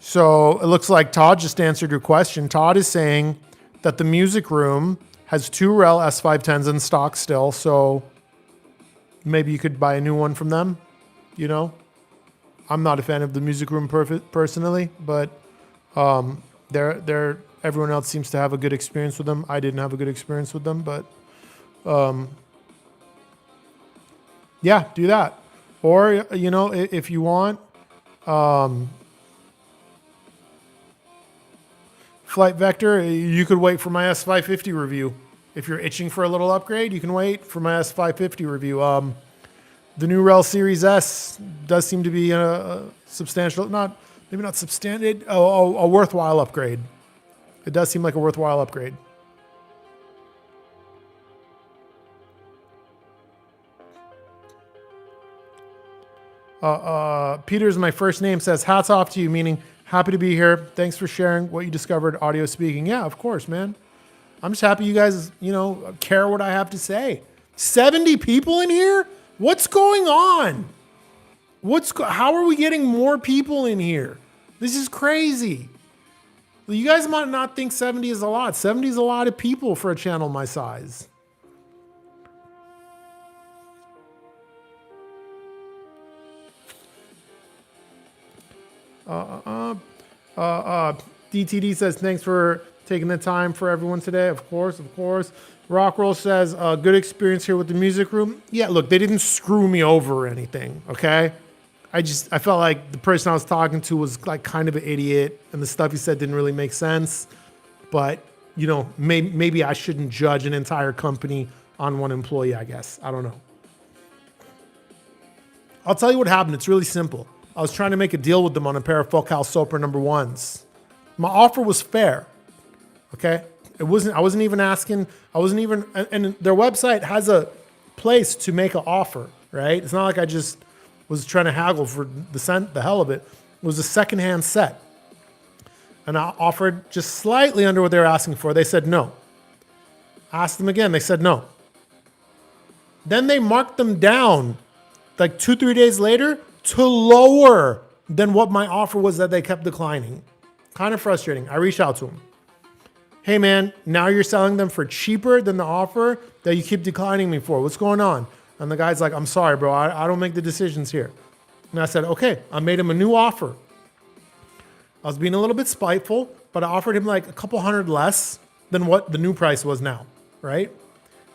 So it looks like Todd just answered your question. Todd is saying that the music room has two Rel S510s in stock still, so maybe you could buy a new one from them. You know, I'm not a fan of the music room personally, but they're everyone else seems to have a good experience with them. I didn't have a good experience with them, but yeah, do that. Or, you know, if you want, Flight Vector, you could wait for my S550 review. If you're itching for a little upgrade, you can wait for my S550 review. The new Rel Series S does seem to be a substantial, maybe not substantial, a worthwhile upgrade. It does seem like a worthwhile upgrade. Peter's my first name, says, hats off to you, meaning happy to be here. Thanks for sharing what you discovered audio speaking. Yeah, of course, man. I'm just happy you guys, care what I have to say. 70 people in here? What's going on? How are we getting more people in here? This is crazy. You guys might not think 70 is a lot. 70 is a lot of people for a channel my size. DTD says, thanks for taking the time for everyone today. Of course. Rockroll says, good experience here with the music room. Yeah, look, they didn't screw me over or anything, okay? I felt like the person I was talking to was like kind of an idiot and the stuff he said didn't really make sense. But, maybe I shouldn't judge an entire company on one employee, I guess. I don't know. I'll tell you what happened. It's really simple. I was trying to make a deal with them on a pair of Focal Sopra number ones. My offer was fair, okay? I wasn't even asking, and their website has a place to make an offer, right? It's not like I just was trying to haggle for the hell of it. It was a secondhand set. And I offered just slightly under what they were asking for. They said no. Asked them again, they said no. Then they marked them down like 2-3 days later to lower than what my offer was that they kept declining. Kind of frustrating. I reached out to them. Hey man, now you're selling them for cheaper than the offer that you keep declining me for. What's going on? And the guy's like, I'm sorry, bro. I don't make the decisions here. And I said, okay. I made him a new offer. I was being a little bit spiteful, but I offered him like a couple hundred less than what the new price was now, right?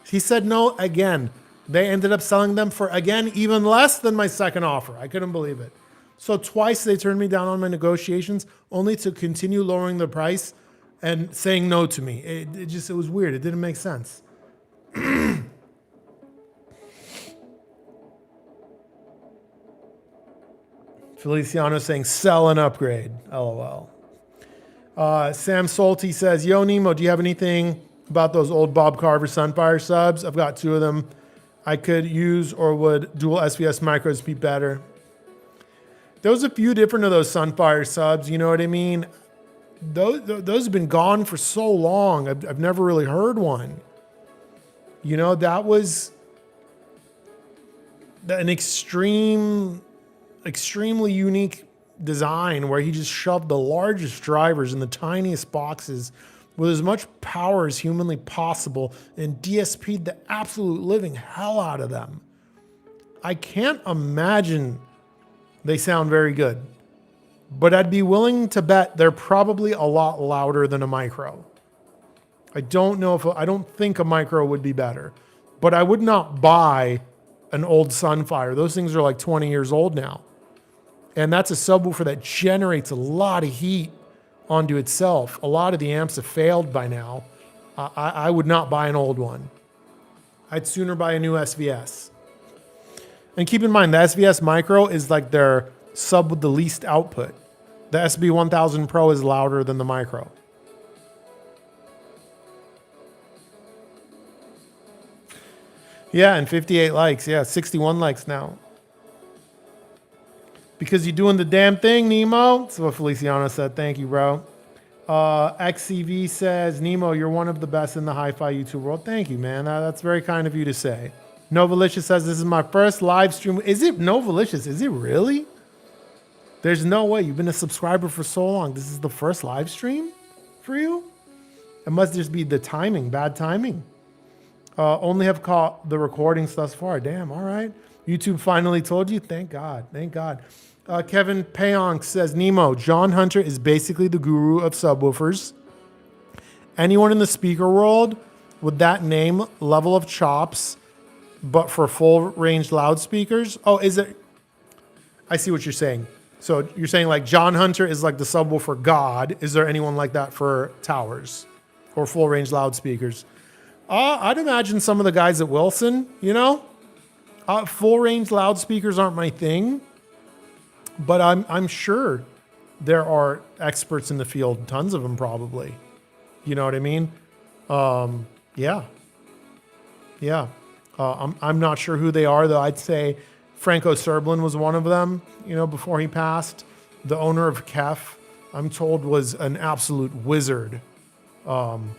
He said no again. They ended up selling them for, again, even less than my second offer. I couldn't believe it. So twice they turned me down on my negotiations, only to continue lowering the price and saying no to me. It was weird. It didn't make sense. Feliciano saying, sell and upgrade. LOL. Sam Solti says, yo, Nemo, do you have anything about those old Bob Carver Sunfire subs? I've got 2 of them. I could use, or would dual SVS micros be better? There was a few different of those Sunfire subs, you know what I mean? Those have been gone for so long. I've never really heard one. That was an extremely unique design where he just shoved the largest drivers in the tiniest boxes with as much power as humanly possible and DSP'd the absolute living hell out of them. I can't imagine they sound very good, but I'd be willing to bet they're probably a lot louder than a micro. I don't think a micro would be better, but I would not buy an old Sunfire. Those things are like 20 years old now. And that's a subwoofer that generates a lot of heat onto itself. A lot of the amps have failed by now. I would not buy an old one. I'd sooner buy a new SVS. And keep in mind, the SVS Micro is like their sub with the least output. The SB1000 Pro is louder than the Micro. Yeah, and 58 likes. Yeah, 61 likes now. Because you're doing the damn thing, Nemo. That's what Feliciano said. Thank you, bro. XCV says, Nemo, you're one of the best in the hi-fi YouTube world. Thank you, man. That's very kind of you to say. Novalicious says, this is my first live stream. Is it Novalicious? Is it really? There's no way. You've been a subscriber for so long. This is the first live stream for you? It must just be the timing, bad timing. Only have caught the recordings thus far. Damn, all right. YouTube finally told you. Thank God. Thank God. Kevin Payonk says, Nemo, John Hunter is basically the guru of subwoofers. Anyone in the speaker world with that name, level of chops, but for full range loudspeakers? Oh, is it? I see what you're saying. So you're saying like John Hunter is like the subwoofer god. Is there anyone like that for towers or full range loudspeakers? I'd imagine some of the guys at Wilson, full range loudspeakers aren't my thing, but I'm sure there are experts in the field, tons of them probably. You know what I mean? Yeah. I'm not sure who they are, though. I'd say Franco Serblin was one of them, before he passed. The owner of Kef, I'm told, was an absolute wizard. And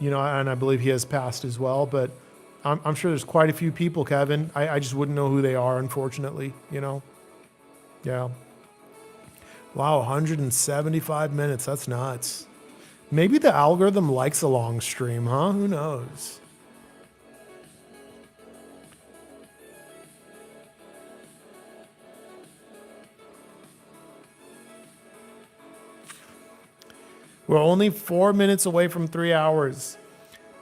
I believe he has passed as well, but I'm sure there's quite a few people, Kevin. I just wouldn't know who they are, unfortunately, Yeah. Wow, 175 minutes. That's nuts. Maybe the algorithm likes a long stream, huh? Who knows? We're only 4 minutes away from 3 hours.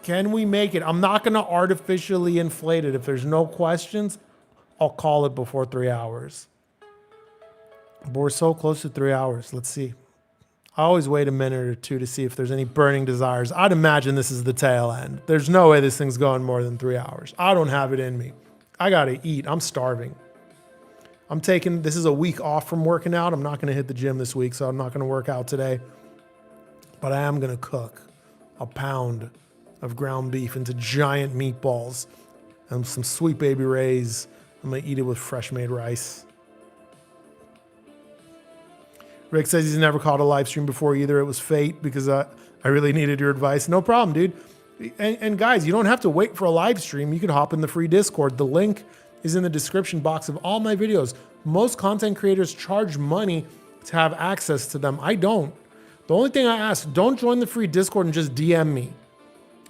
Can we make it? I'm not going to artificially inflate it. If there's no questions, I'll call it before 3 hours. But we're so close to 3 hours. Let's see. I always wait a minute or two to see if there's any burning desires. I'd imagine this is the tail end. There's no way this thing's going more than 3 hours. I don't have it in me. I got to eat. I'm starving. This is a week off from working out. I'm not going to hit the gym this week, so I'm not going to work out today. But I am going to cook a pound of ground beef into giant meatballs and some Sweet Baby Ray's. I'm going to eat it with fresh made rice. Rick says he's never caught a live stream before either. It was fate because I really needed your advice. No problem, dude. And guys, you don't have to wait for a live stream. You can hop in the free Discord. The link is in the description box of all my videos. Most content creators charge money to have access to them. I don't. The only thing I ask, don't join the free Discord and just DM me.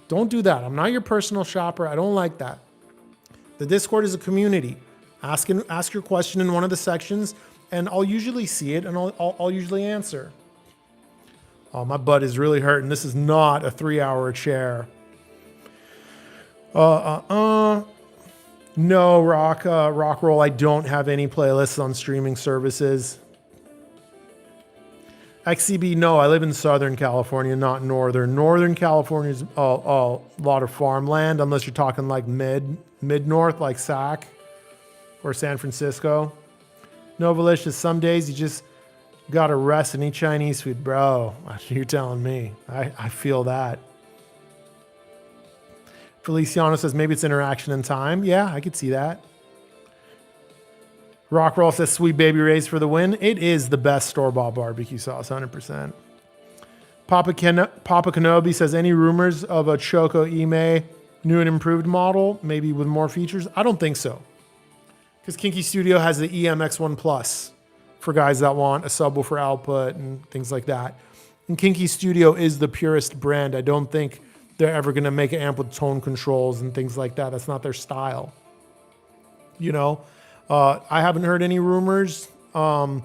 Don't do that. I'm not your personal shopper. I don't like that. The Discord is a community. Ask your question in one of the sections, and I'll usually see it, and I'll usually answer. Oh, my butt is really hurting. This is not a 3-hour chair. No, rock roll. I don't have any playlists on streaming services. XCB, no, I live in Southern California, not Northern. Northern California is a lot of farmland, unless you're talking like mid-north, like SAC or San Francisco. Novalicious, some days you just got to rest and eat Chinese food. Bro, you're telling me. I feel that. Feliciano says maybe it's interaction in time. Yeah, I could see that. Rockroll says Sweet Baby Ray's for the win. It is the best store-bought barbecue sauce, 100%. Papa Kenobi says any rumors of a Choco Ime new and improved model, maybe with more features? I don't think so. Because Kinky Studio has the EMX1 Plus for guys that want a subwoofer output and things like that. And Kinky Studio is the purest brand. I don't think they're ever going to make an amp with tone controls and things like that. That's not their style. I haven't heard any rumors. The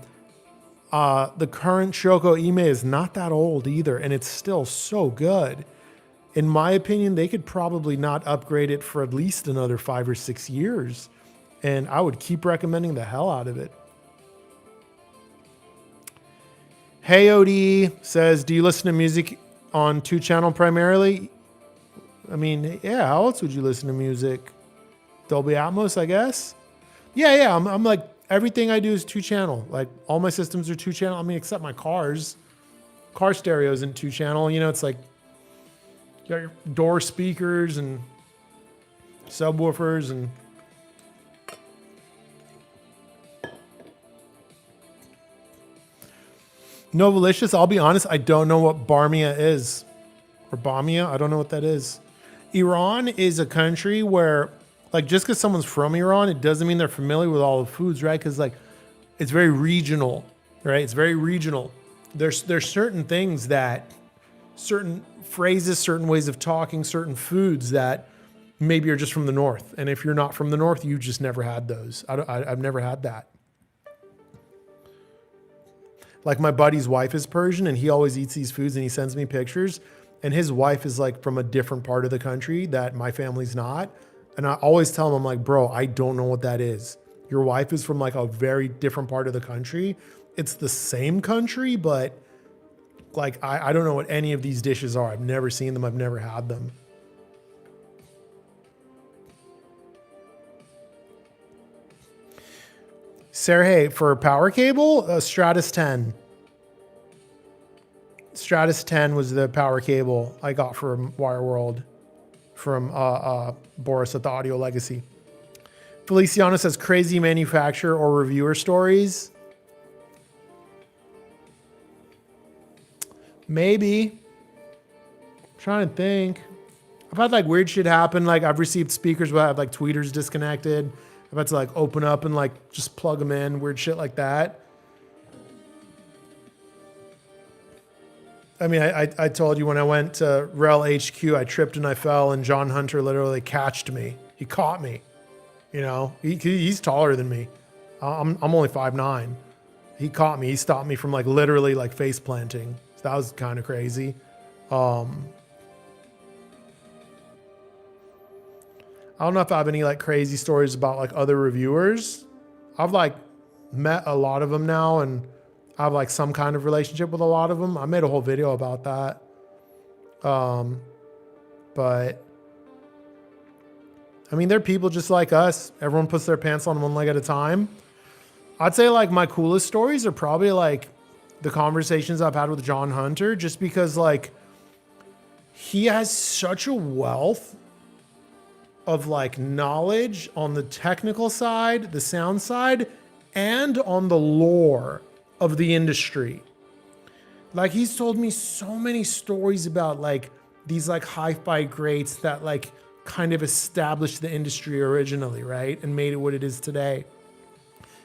current Choco Ime is not that old either, and it's still so good. In my opinion, they could probably not upgrade it for at least another 5 or 6 years, and I would keep recommending the hell out of it. Hey OD says, do you listen to music on 2-channel primarily? I mean, yeah, how else would you listen to music? Dolby Atmos, I guess? Yeah. I'm like, everything I do is 2-channel. Like, all my systems are 2-channel. I mean, except my cars. Car stereo isn't 2-channel. It's like, you got your door speakers and subwoofers and... Novalicious, I'll be honest, I don't know what Barmia is. Or Bamia, I don't know what that is. Iran is a country where... Like, just because someone's from Iran, it doesn't mean they're familiar with all the foods, right? Because, like, it's very regional, right? It's very regional. There's certain things that, certain phrases, certain ways of talking, certain foods that maybe are just from the north. And if you're not from the north, you just never had those. I've never had that. Like, my buddy's wife is Persian, and he always eats these foods, and he sends me pictures. And his wife is, like, from a different part of the country that my family's not. And I always tell him, I'm like, bro, I don't know what that is. Your wife is from like a very different part of the country. It's the same country, but like, I don't know what any of these dishes are. I've never seen them. I've never had them. Sergey, for power cable, Stratus 10. Stratus 10 was the power cable I got from Wire World. From Boris at the Audio Legacy. Feliciano says crazy manufacturer or reviewer stories. Maybe. I'm trying to think. I've had like weird shit happen. Like I've received speakers where I have like tweeters disconnected. I've had to like open up and like just plug them in. Weird shit like that. I mean, I told you when I went to Rel HQ, I tripped and I fell, and John Hunter literally catched me. He caught me. You know, he's taller than me. I'm only 5'9". He caught me. He stopped me from like literally like face planting. So that was kind of crazy. I don't know if I have any like crazy stories about like other reviewers. I've like met a lot of them now, and I have like some kind of relationship with a lot of them. I made a whole video about that. But I mean, they're people just like us. Everyone puts their pants on one leg at a time. I'd say like my coolest stories are probably like the conversations I've had with John Hunter, just because like he has such a wealth of like knowledge on the technical side, the sound side, and on the lore of the industry. Like he's told me so many stories about like these like hi-fi greats that like kind of established the industry originally, right? And made it what it is today.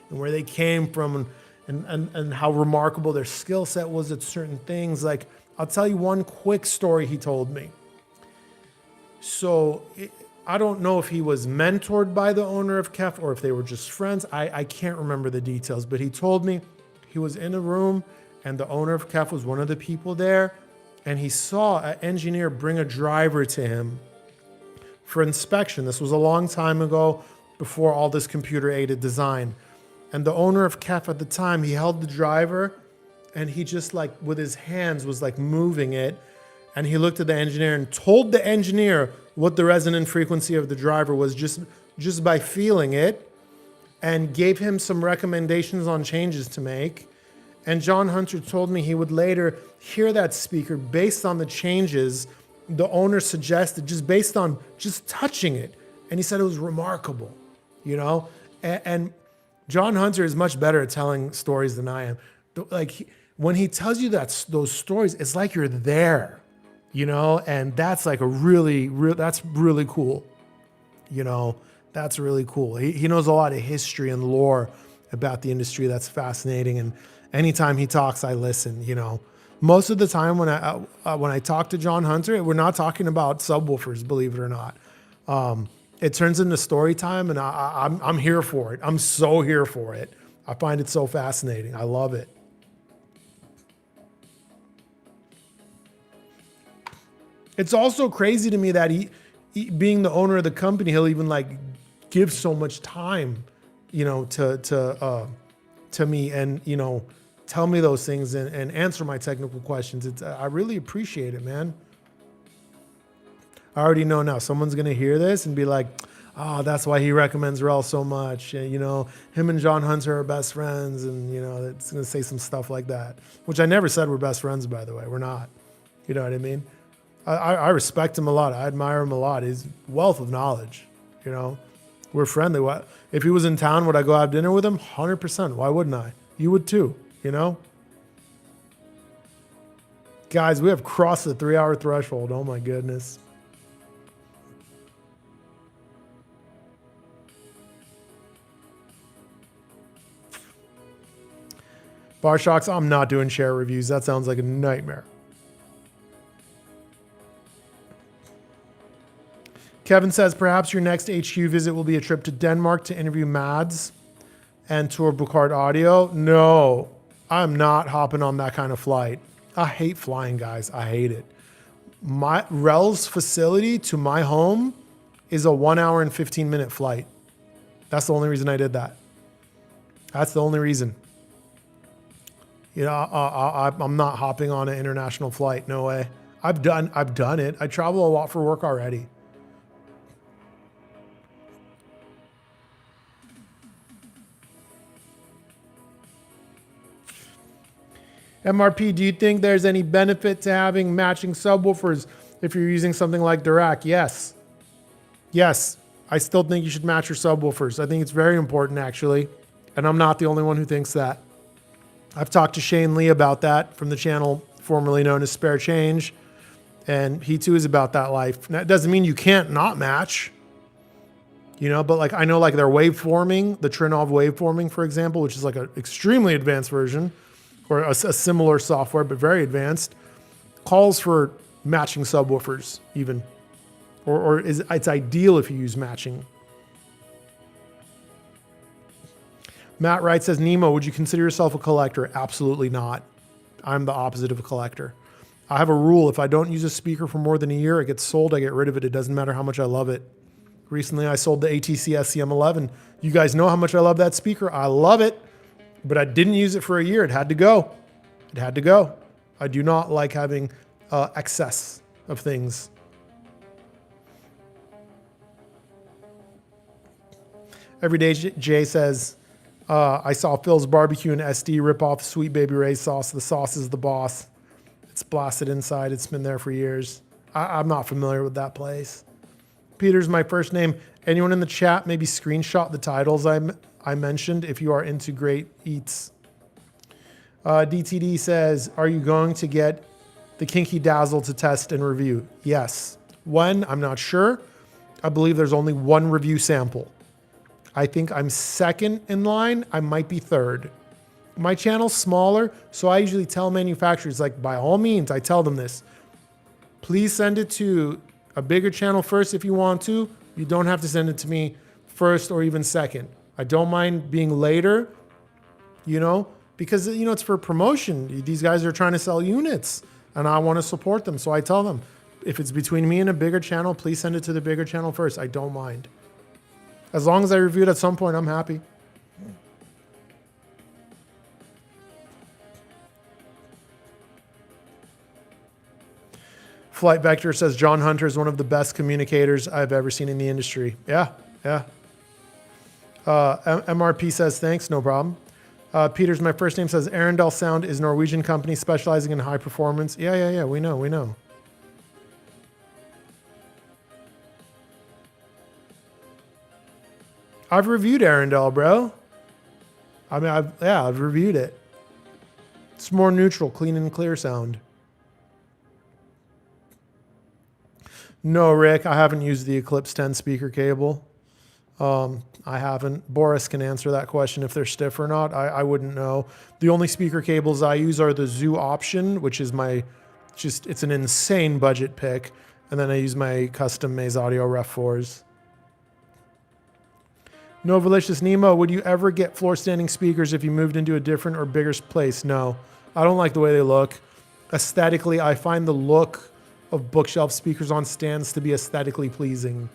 And where they came from and how remarkable their skill set was at certain things. Like I'll tell you one quick story he told me. So I don't know if he was mentored by the owner of KEF or if they were just friends. I can't remember the details, but he told me he was in a room and the owner of KEF was one of the people there, and he saw an engineer bring a driver to him for inspection. This was a long time ago, before all this computer-aided design. And the owner of KEF at the time, he held the driver and he just like with his hands was like moving it. And he looked at the engineer and told the engineer what the resonant frequency of the driver was just by feeling it, and gave him some recommendations on changes to make. And John Hunter told me he would later hear that speaker based on the changes the owner suggested, just based on just touching it. And he said it was remarkable, you know? And John Hunter is much better at telling stories than I am. Like when he tells you those stories, it's like you're there, you know? And that's like that's really cool. You know, that's really cool. He knows a lot of history and lore about the industry. That's fascinating. And anytime he talks, I listen, you know. Most of the time when I talk to John Hunter, we're not talking about subwoofers, believe it or not. It turns into story time, and I'm here for it. I'm so here for it. I find it so fascinating. I love it. It's also crazy to me that he being the owner of the company, he'll even like give so much time, you know, to me, and you know, tell me those things and answer my technical questions. I really appreciate it, man. I already know now someone's going to hear this and be like, oh, that's why he recommends Rel so much. And, you know, him and John Hunter are best friends. And, you know, it's going to say some stuff like that, which I never said we're best friends, by the way. We're not. You know what I mean? I respect him a lot. I admire him a lot. His wealth of knowledge, you know, we're friendly. If he was in town, would I go have dinner with him? 100%. Why wouldn't I? You would too. You know, guys, we have crossed the 3-hour threshold. Oh my goodness. Bar Shocks, I'm not doing share reviews. That sounds like a nightmare. Kevin says, perhaps your next HQ visit will be a trip to Denmark to interview Mads and tour Bucard Audio. No. I'm not hopping on that kind of flight. I hate flying, guys. I hate it. My Rel's facility to my home is a 1 hour and 15-minute flight. That's the only reason I did that. That's the only reason. You know, I'm not hopping on an international flight. No way. I've done it. I travel a lot for work already. MRP, do you think there's any benefit to having matching subwoofers if you're using something like Dirac? Yes. Yes. I still think you should match your subwoofers. I think it's very important, actually. And I'm not the only one who thinks that. I've talked to Shane Lee about that from the channel formerly known as Spare Change. And he too is about that life. Now, it doesn't mean you can't not match. You know, but like I know like their waveforming, the Trinov waveforming, for example, which is like an extremely advanced version or a similar software, but very advanced, calls for matching subwoofers even. Or it's ideal if you use matching. Matt Wright says, Nemo, would you consider yourself a collector? Absolutely not. I'm the opposite of a collector. I have a rule. If I don't use a speaker for more than a year, it gets sold, I get rid of it. It doesn't matter how much I love it. Recently, I sold the ATC SCM11. You guys know how much I love that speaker. I love it, but I didn't use it for a year. It had to go. It had to go. I do not like having excess of things. Everyday Jay says, I saw Phil's Barbecue and SD rip off Sweet Baby Ray's sauce. The sauce is the boss. It's blasted inside. It's been there for years. I'm not familiar with that place. Peter's my first name. Anyone in the chat, maybe screenshot the titles I mentioned if you are into great eats. DTD says, are you going to get the Kinky Dazzle to test and review? Yes. When? I'm not sure. I believe there's only one review sample. I think I'm second in line. I might be third. My channel's smaller, so I usually tell manufacturers, like, by all means, I tell them this. Please send it to a bigger channel first if you want to. You don't have to send it to me first or even second. I don't mind being later, you know, because, you know, it's for promotion. These guys are trying to sell units, and I want to support them. So I tell them, if it's between me and a bigger channel, please send it to the bigger channel first. I don't mind. As long as I review it at some point, I'm happy. Flight Vector says, John Hunter is one of the best communicators I've ever seen in the industry. Yeah, yeah. MRP says, thanks, no problem. Peter's my first name says, Arendal Sound is a Norwegian company specializing in high performance. Yeah, we know. I've reviewed Arendal, bro. I mean, I've reviewed it. It's more neutral, clean and clear sound. No, Rick, I haven't used the Eclipse 10 speaker cable. I haven't. Boris can answer that question if they're stiff or not. I wouldn't know. The only speaker cables I use are the Zoo Option, which is it's an insane budget pick. And then I use my custom Maze Audio Ref 4s. Novalicious Nemo, would you ever get floor standing speakers if you moved into a different or bigger place? No, I don't like the way they look. Aesthetically, I find the look of bookshelf speakers on stands to be aesthetically pleasing.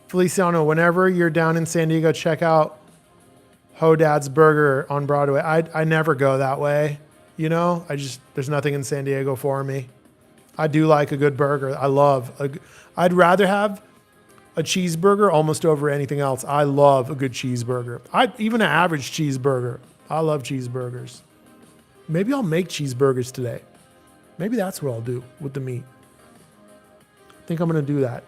Feliciano, whenever you're down in San Diego, check out Hodad's Burger on Broadway. I never go that way. You know, there's nothing in San Diego for me. I do like a good burger. I'd rather have a cheeseburger almost over anything else. I love a good cheeseburger. Even an average cheeseburger. I love cheeseburgers. Maybe I'll make cheeseburgers today. Maybe that's what I'll do with the meat. I think I'm going to do that.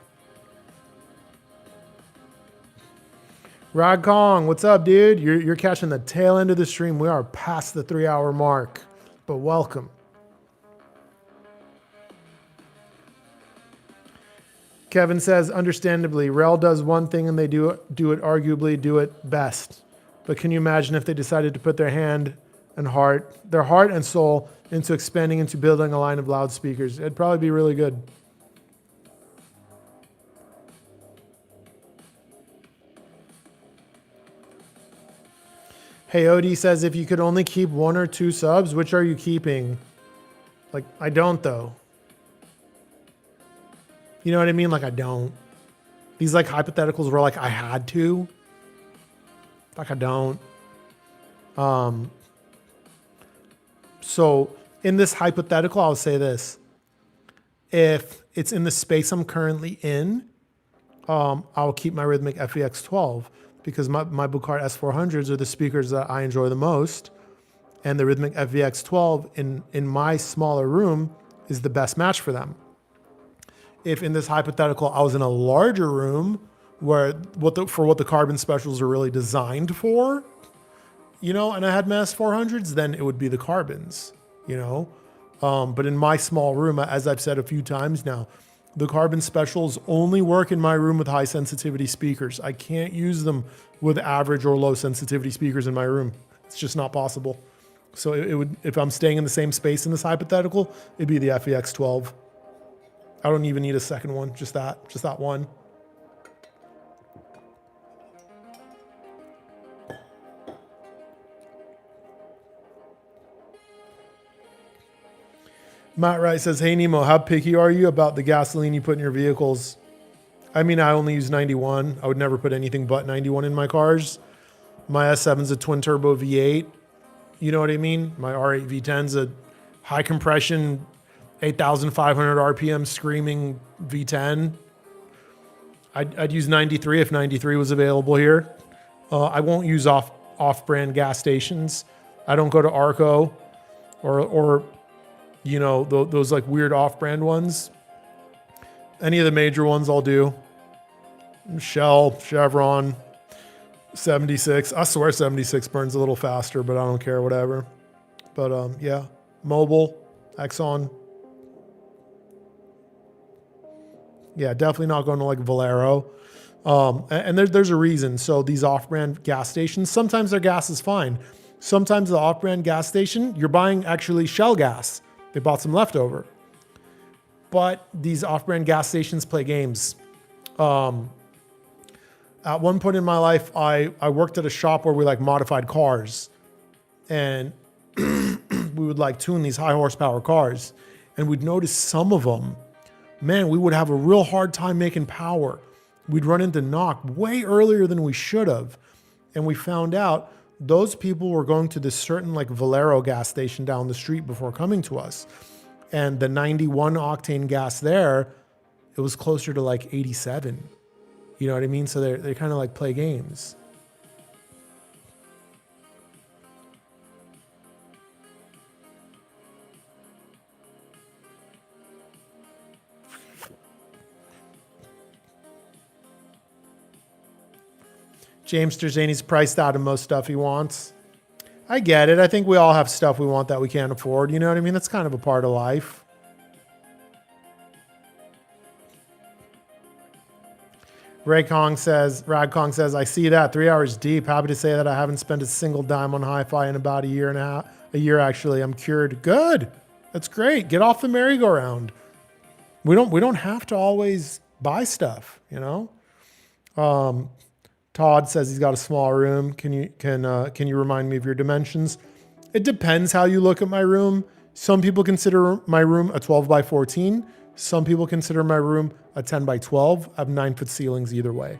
Rod Kong, what's up, dude? You're catching the tail end of the stream. We are past the 3-hour mark, but welcome. Kevin says, understandably, Rel does one thing and they do it arguably do it best. But can you imagine if they decided to put their heart and soul into expanding into building a line of loudspeakers? It'd probably be really good. Hey, Odie says, if you could only keep 1 or 2 subs, which are you keeping? Like, I don't, though. You know what I mean? Like, I don't. These, like, hypotheticals were like, I had to. Like, I don't. So, in this hypothetical, I'll say this. If it's in the space I'm currently in, I'll keep my Rhythmic FEX12 because my Bucart S400s are the speakers that I enjoy the most. And the Rhythmic FVX12 in my smaller room is the best match for them. if in this hypothetical I was in a larger room where what the carbon specials are really designed for, you know, and I had mass 400s, then it would be the carbons, you know. But in my small room, as I've said a few times now, the carbon specials only work in my room with high sensitivity speakers. I can't use them with average or low sensitivity speakers in my room. It's just not possible. So it would, if I'm staying in the same space in this hypothetical, it'd be the FEX12. I don't even need a second one, just that one. Matt Wright says, hey Nemo, how picky are you about the gasoline you put in your vehicles? I mean, I only use 91. I would never put anything but 91 in my cars. My S7's a twin turbo V8. You know what I mean? My R8 V10's a high compression, 8,500 RPM screaming V10. I'd use 93 if 93 was available here. I won't use off-brand gas stations. I don't go to Arco or you know, those like weird off-brand ones. Any of the major ones I'll do. Shell, Chevron, 76. I swear 76 burns a little faster, but I don't care, whatever. But yeah, Mobil, Exxon. Yeah, definitely not going to like Valero. And there's a reason. So these off-brand gas stations, sometimes their gas is fine. Sometimes the off-brand gas station, you're buying actually Shell gas. They bought some leftover. But these off-brand gas stations play games. At one point in my life, I worked at a shop where we like modified cars. And we would like tune these high horsepower cars. And we'd notice some of them, man, we would have a real hard time making power. We'd run into knock way earlier than we should have. And we found out those people were going to this certain like Valero gas station down the street before coming to us. And the 91 octane gas there, it was closer to like 87. You know what I mean? So they kind of like play games. James Terzani's priced out of most stuff he wants. I get it. I think we all have stuff we want that we can't afford. You know what I mean? That's kind of a part of life. Radkong says, I see that 3 hours deep. Happy to say that I haven't spent a single dime on hi-fi in about a year actually. I'm cured. Good. That's great. Get off the merry-go-round. We don't have to always buy stuff, you know? Todd says he's got a small room. Can you remind me of your dimensions? It depends how you look at my room. Some people consider my room a 12 by 14. Some people consider my room a 10 by 12. I have 9-foot ceilings either way.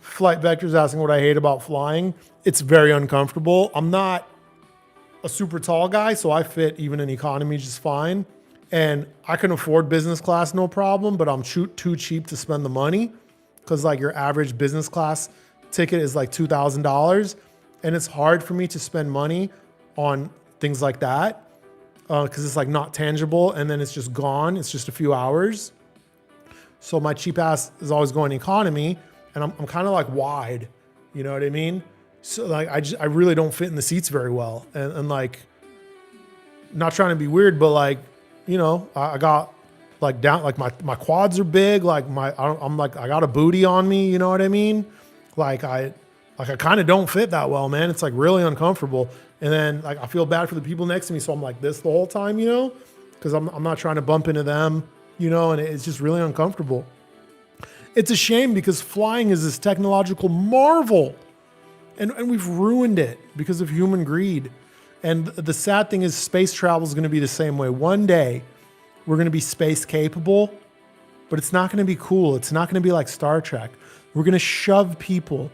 Flight Vector's asking what I hate about flying. It's very uncomfortable. I'm not a super tall guy, so I fit even in economy just fine. And I can afford business class, no problem, but I'm too cheap to spend the money because like your average business class ticket is like $2,000. And it's hard for me to spend money on things like that because it's like not tangible and then it's just gone. It's just a few hours. So my cheap ass is always going economy. And I'm kind of like wide, you know what I mean? So like, I really don't fit in the seats very well. And like, not trying to be weird, but like, you know, I got like down, like my quads are big. Like I'm like, I got a booty on me. You know what I mean? Like I kind of don't fit that well, man. It's like really uncomfortable. And then like, I feel bad for the people next to me. So I'm like this the whole time, you know, cause I'm not trying to bump into them, you know, and it's just really uncomfortable. It's a shame because flying is this technological marvel and we've ruined it because of human greed. And the sad thing is space travel is going to be the same way. One day we're going to be space capable, but it's not going to be cool. It's not going to be like Star Trek. We're going to shove people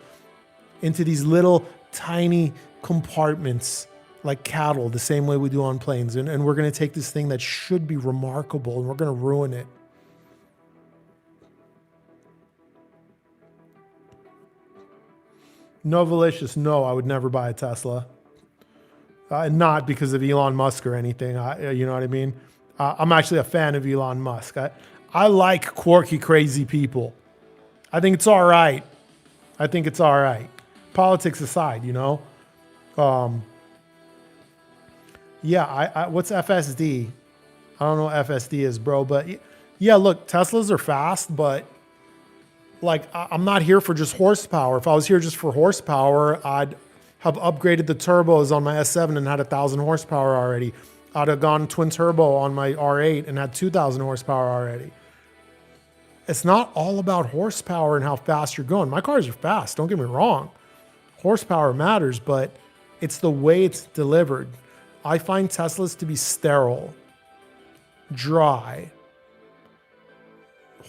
into these little tiny compartments like cattle, the same way we do on planes. And we're going to take this thing that should be remarkable and we're going to ruin it. No, Valicious, no, I would never buy a Tesla. Not because of Elon Musk or anything. You know what I mean? I'm actually a fan of Elon Musk. I like quirky, crazy people. I think it's all right. I think it's all right. Politics aside, you know? Yeah, what's FSD? I don't know what FSD is, bro. But yeah, look, Teslas are fast, but like I'm not here for just horsepower. If I was here just for horsepower, I'd have upgraded the turbos on my S7 and had 1,000 horsepower already. I'd have gone twin turbo on my R8 and had 2,000 horsepower already. It's not all about horsepower and how fast you're going. My cars are fast, don't get me wrong. Horsepower matters, but it's the way it's delivered. I find Teslas to be sterile, dry.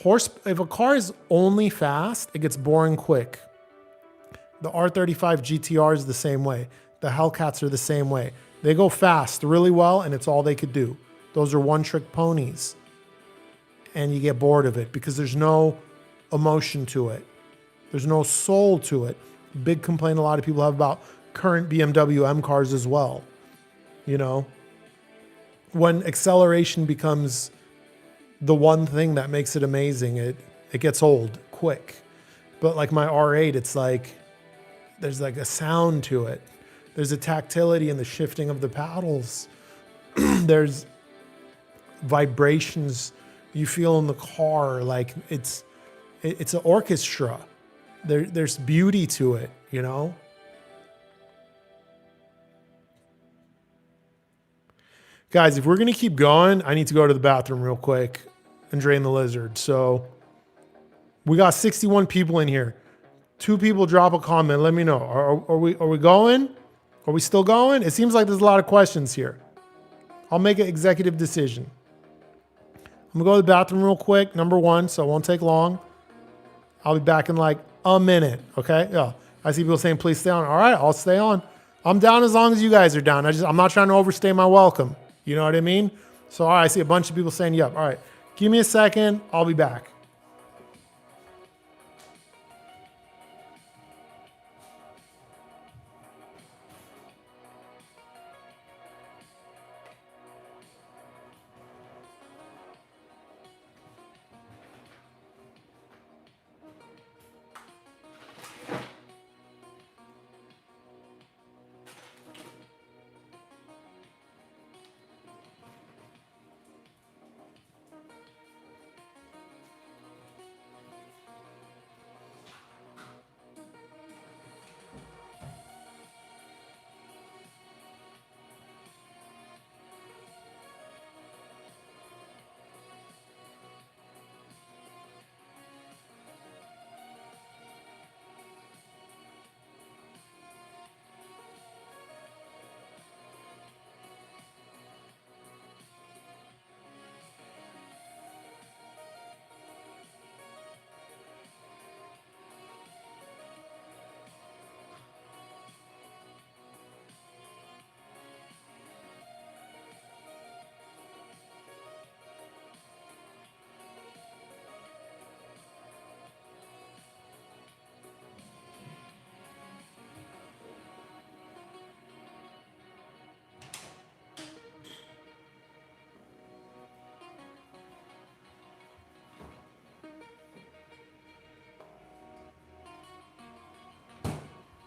If a car is only fast, it gets boring quick. The R35 GTR is the same way. The Hellcats are the same way. They go fast really well, and it's all they could do. Those are one-trick ponies. And you get bored of it because there's no emotion to it. There's no soul to it. Big complaint a lot of people have about current BMW M cars as well. You know, when acceleration becomes the one thing that makes it amazing, it gets old quick. But like my R8, it's like, there's like a sound to it. There's a tactility in the shifting of the paddles. There's vibrations you feel in the car. Like it's an orchestra. There's beauty to it, you know? Guys, if we're going to keep going, I need to go to the bathroom real quick and drain the lizard. So we got 61 people in here. 2 people drop a comment. Let me know. Are we going? Are we still going? It seems like there's a lot of questions here. I'll make an executive decision. I'm going to go to the bathroom real quick, number 1, so it won't take long. I'll be back in like a minute, okay? Yeah. I see people saying, please stay on. All right, I'll stay on. I'm down as long as you guys are down. I'm not trying to overstay my welcome. You know what I mean? So, all right, I see a bunch of people saying, yep. All right, give me a second. I'll be back.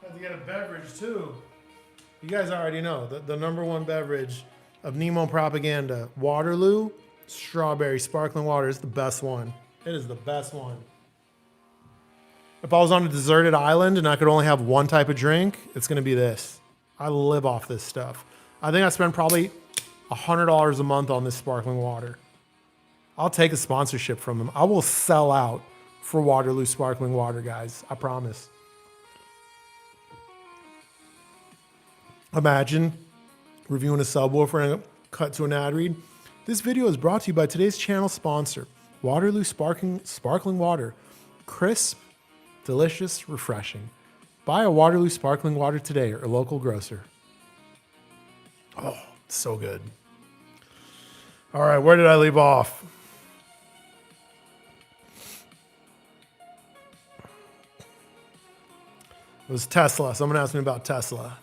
Had to get a beverage too. You guys already know the number 1 beverage of Nemo propaganda, Waterloo strawberry sparkling water is the best one. It is the best one. If I was on a deserted island and I could only have one type of drink, it's going to be this. I live off this stuff. I think I spend probably $100 a month on this sparkling water. I'll take a sponsorship from them. I will sell out for Waterloo sparkling water, guys. I promise. Imagine reviewing a subwoofer and cut to an ad read. This video is brought to you by today's channel sponsor, Waterloo Sparkling Water. Crisp, delicious, refreshing. Buy a Waterloo Sparkling Water today at your local grocer. Oh, so good. All right, where did I leave off? It was Tesla. Someone asked me about Tesla.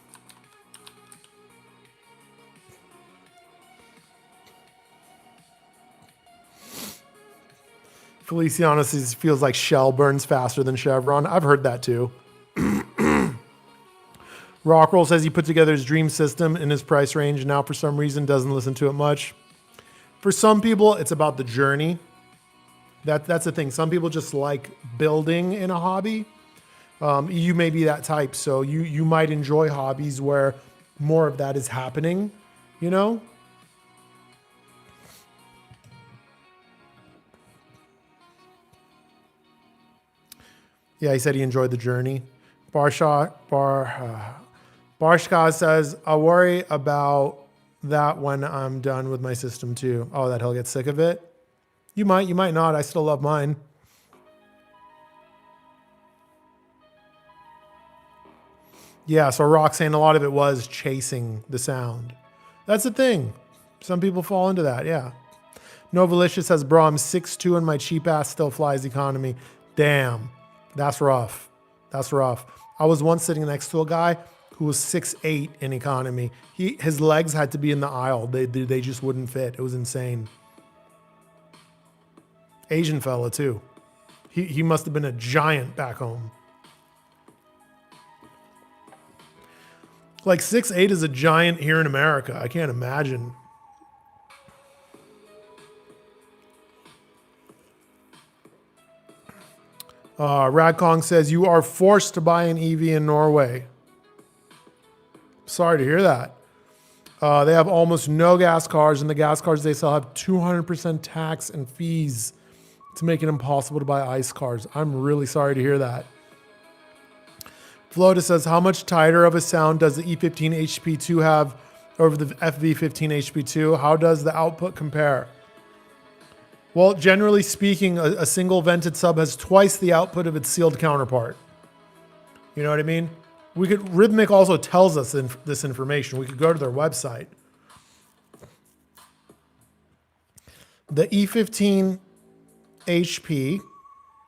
Feliciano says feels like Shell burns faster than Chevron. I've heard that too. Rockroll says he put together his dream system in his price range and now for some reason doesn't listen to it much. For some people, it's about the journey. That's the thing. Some people just like building in a hobby. You may be that type, so you might enjoy hobbies where more of that is happening, you know? Yeah, he said he enjoyed the journey. Barshka says, I'll worry about that when I'm done with my system too. Oh, that he'll get sick of it? You might not. I still love mine. Yeah, so Roxanne, a lot of it was chasing the sound. That's the thing. Some people fall into that, yeah. Novalicious says, bro, I'm 6'2" and my cheap ass still flies economy. Damn, that's rough. That's rough. I was once sitting next to a guy who was 6'8" in economy. His legs had to be in the aisle. They just wouldn't fit. It was insane. Asian fella too. He must have been a giant back home. Like 6'8" is a giant here in America. I can't imagine. Radkong says, you are forced to buy an EV in Norway. Sorry to hear that. They have almost no gas cars, and the gas cars they sell have 200% tax and fees to make it impossible to buy ICE cars. I'm really sorry to hear that. Flota says, how much tighter of a sound does the E15 HP2 have over the FV15 HP2? How does the output compare? Well, generally speaking, a single vented sub has twice the output of its sealed counterpart. You know what I mean? Rhythmic also tells us this information. We could go to their website. The E15 HP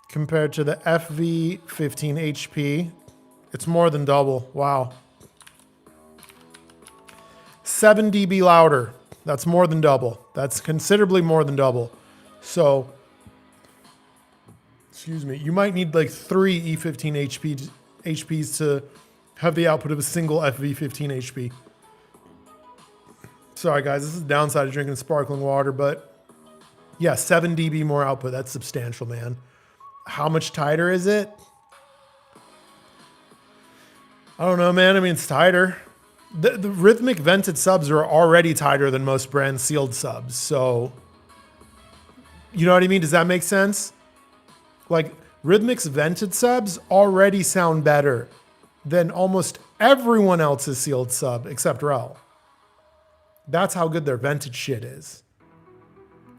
compared to the FV15 HP, it's more than double. Wow. 7 dB louder. That's more than double. That's considerably more than double. So, excuse me, you might need like 3 E15 HPs to have the output of a single FV15 HP. Sorry guys, this is the downside of drinking sparkling water, but yeah, 7 dB more output. That's substantial, man. How much tighter is it? I don't know, man. I mean, it's tighter. The rhythmic vented subs are already tighter than most brand sealed subs. So, you know what I mean? Does that make sense? Like, Rhythmic's vented subs already sound better than almost everyone else's sealed sub except Rel. That's how good their vented shit is.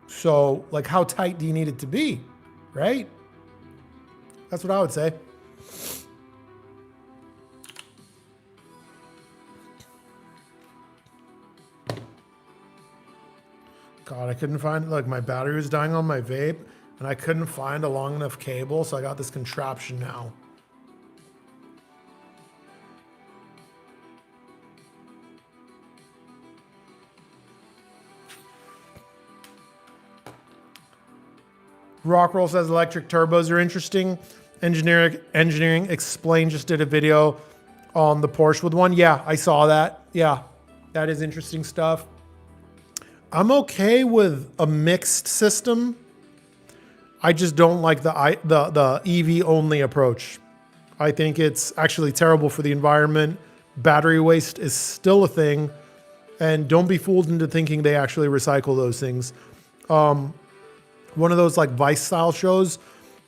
So, like, how tight do you need it to be, right? That's what I would say. God, I couldn't find, like, my battery was dying on my vape, and I couldn't find a long enough cable, so I got this contraption now. Rockroll says electric turbos are interesting. Engineering Explain just did a video on the Porsche with one. Yeah, I saw that. Yeah, that is interesting stuff. I'm okay with a mixed system. I just don't like the EV only approach. I think it's actually terrible for the environment. Battery waste is still a thing, and don't be fooled into thinking they actually recycle those things. One of those like Vice style shows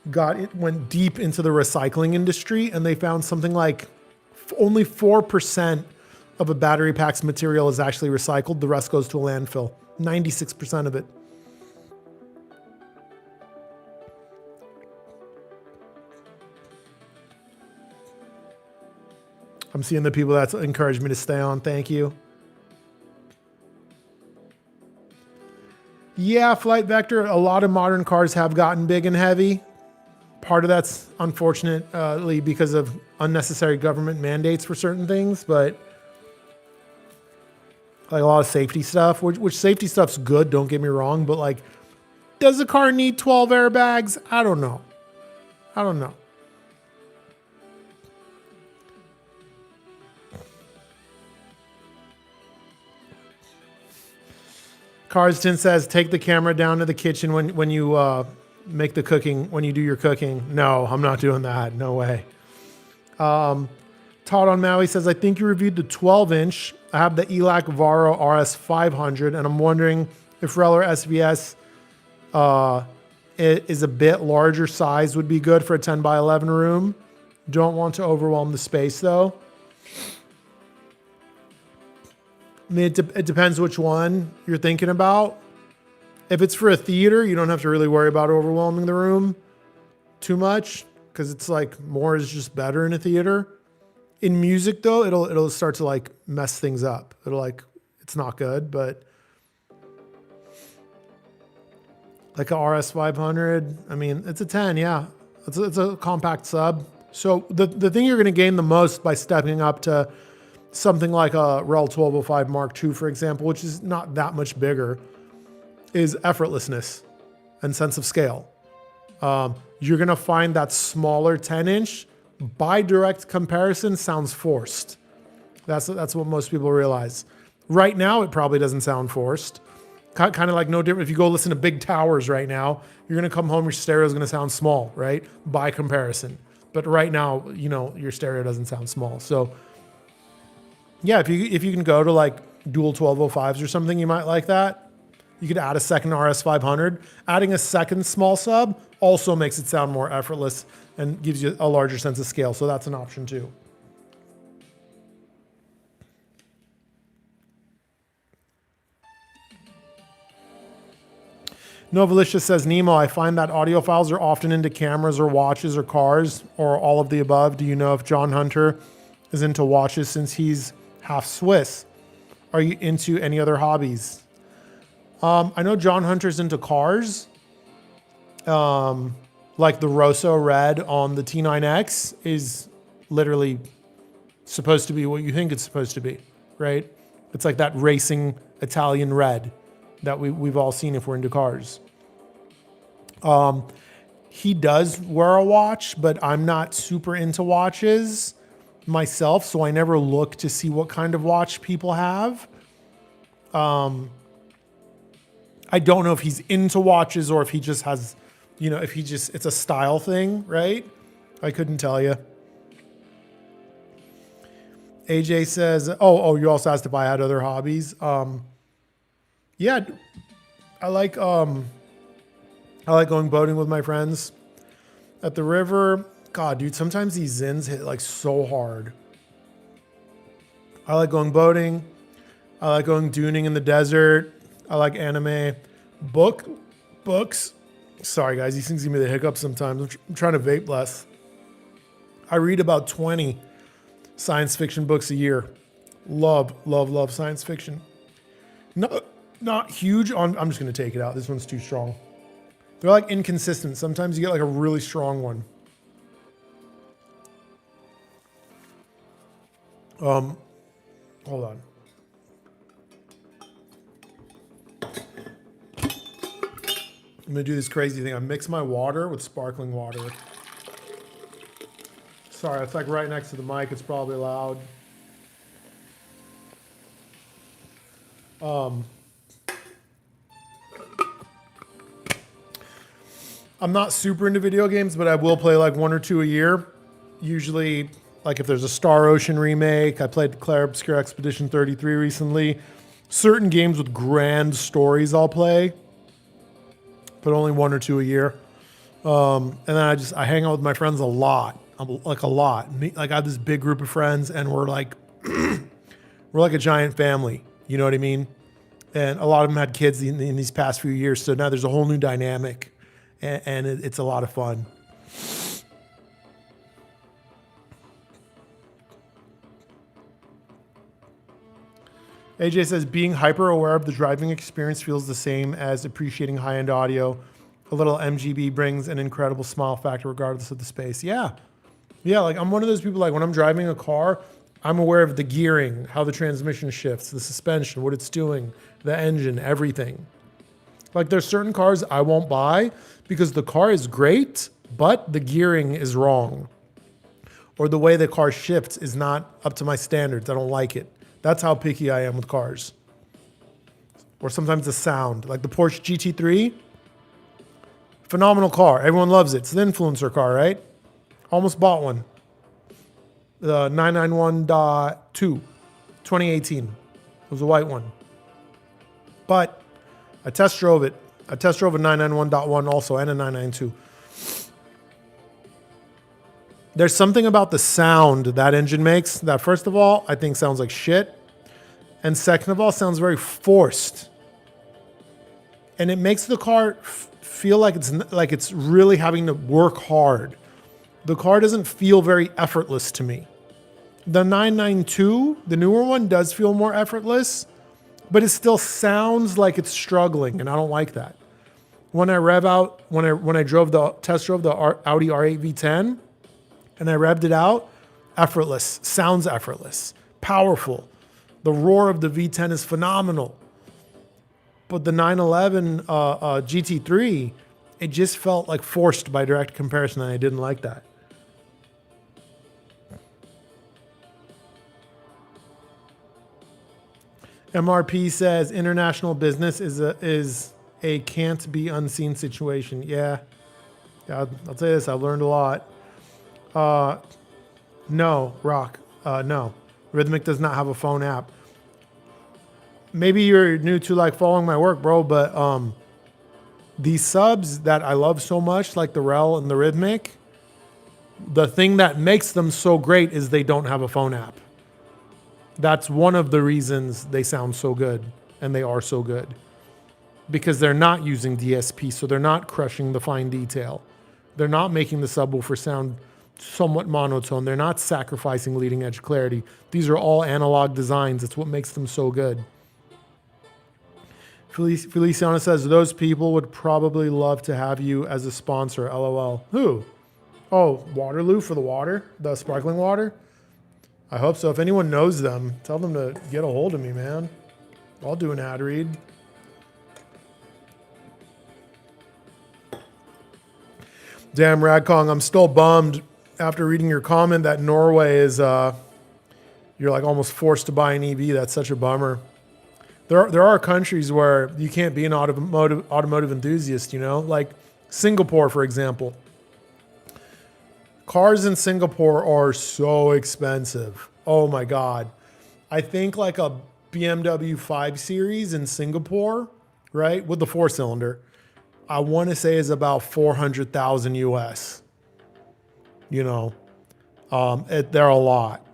went deep into the recycling industry, and they found something like only 4% of a battery pack's material is actually recycled. The rest goes to a landfill. 96% of it. I'm seeing the people that's encouraged me to stay on. Thank you. Yeah, Flight Vector. A lot of modern cars have gotten big and heavy. Part of that's unfortunately because of unnecessary government mandates for certain things, but like a lot of safety stuff, which safety stuff's good, don't get me wrong, but like, does the car need 12 airbags? I don't know. Carston says, take the camera down to the kitchen when you make the cooking, when you do your cooking. No, I'm not doing that. No way. Todd on Maui says, I think you reviewed the 12-inch. I have the ELAC Varo RS 500, and I'm wondering if Reller SVS is a bit larger size would be good for a 10 by 11 room. Don't want to overwhelm the space though. I mean, it depends which one you're thinking about. If it's for a theater, you don't have to really worry about overwhelming the room too much because it's like more is just better in a theater. In music though, it'll start to like mess things up. It's not good, but like a RS 500, I mean, it's a 10, yeah. It's a compact sub. So the thing you're going to gain the most by stepping up to something like a Rel 1205 Mark II, for example, which is not that much bigger, is effortlessness and sense of scale. You're going to find that smaller 10-inch, by direct comparison, sounds forced. That's what most people realize. Right now, it probably doesn't sound forced. Kind of like no different. If you go listen to big towers right now, you're going to come home, your stereo is going to sound small, right? By comparison. But right now, your stereo doesn't sound small. So yeah, if you can go to like dual 1205s or something, you might like that. You could add a second RS 500. Adding a second small sub also makes it sound more effortless and gives you a larger sense of scale. So that's an option too. Novalicia says, Nemo, I find that audiophiles are often into cameras or watches or cars or all of the above. Do you know if John Hunter is into watches since he's half Swiss? Are you into any other hobbies? I know John Hunter's into cars. Like the Rosso Red on the T9X is literally supposed to be what you think it's supposed to be, right? It's like that racing Italian red that we've all seen if we're into cars. He does wear a watch, but I'm not super into watches myself, so I never look to see what kind of watch people have. I don't know if he's into watches or if he just has, it's a style thing, right? I couldn't tell you. AJ says, you also asked if I had other hobbies. Yeah, I like going boating with my friends at the river. God, dude, sometimes these zins hit like so hard. I like going boating. I like going duning in the desert. I like anime. Books. Sorry, guys, these things give me the hiccups sometimes. I'm trying to vape less. I read about 20 science fiction books a year. Love science fiction. No, not huge on. I'm just going to take it out. This one's too strong. They're like inconsistent. Sometimes you get like a really strong one. Hold on. I'm gonna do this crazy thing. I mix my water with sparkling water. Sorry, it's like right next to the mic. It's probably loud. I'm not super into video games, but I will play like 1 or 2 a year. Usually, like if there's a Star Ocean remake, I played Claire Obscure Expedition 33 recently. Certain games with grand stories I'll play, but only 1 or 2 a year. And then I hang out with my friends a lot, like a lot. Like I have this big group of friends, and we're like a giant family. You know what I mean? And a lot of them had kids in these past few years, so now there's a whole new dynamic. And it's a lot of fun. AJ says, being hyper aware of the driving experience feels the same as appreciating high-end audio. A little MGB brings an incredible smile factor regardless of the space. Yeah. Yeah, like I'm one of those people, like when I'm driving a car, I'm aware of the gearing, how the transmission shifts, the suspension, what it's doing, the engine, everything. Like there's certain cars I won't buy because the car is great, but the gearing is wrong. Or the way the car shifts is not up to my standards. I don't like it. That's how picky I am with cars. Or sometimes the sound, like the Porsche GT3, phenomenal car. Everyone loves it. It's an influencer car, right? Almost bought one. The 991.2, 2018. It was a white one. But I test drove it. I test drove a 991.1 also and a 992. There's something about the sound that engine makes that, first of all, I think sounds like shit. And second of all, sounds very forced. And it makes the car feel like it's really having to work hard. The car doesn't feel very effortless to me. The 992, the newer one, does feel more effortless, but it still sounds like it's struggling, and I don't like that. When I rev out, when I test drove the Audi R8 V10, and I revved it out, effortless, sounds effortless, powerful. The roar of the V10 is phenomenal. But the 911 GT3, it just felt like forced by direct comparison, and I didn't like that. MRP says international business is a can't be unseen situation. Yeah, I'll tell you this. I've learned a lot. No, Rock. No, Rhythmic does not have a phone app. Maybe you're new to like following my work, bro, but these subs that I love so much, like the Rel and the Rhythmic, the thing that makes them so great is they don't have a phone app. That's one of the reasons they sound so good, and they are so good, because they're not using DSP, so they're not crushing the fine detail. They're not making the subwoofer sound somewhat monotone. They're not sacrificing leading edge clarity. These are all analog designs. It's what makes them so good. Feliciana says, those people would probably love to have you as a sponsor, LOL. Who? Oh, Waterloo for the water? The sparkling water? I hope so. If anyone knows them, tell them to get a hold of me, man. I'll do an ad read. Damn, Radkong, I'm still bummed after reading your comment that Norway is, you're like almost forced to buy an EV. That's such a bummer. There are countries where you can't be an automotive enthusiast, you know? Like Singapore, for example. Cars in Singapore are so expensive. Oh my God. I think like a BMW 5 Series in Singapore, right, with the 4-cylinder, I want to say is about 400,000 US. You know, they're a lot.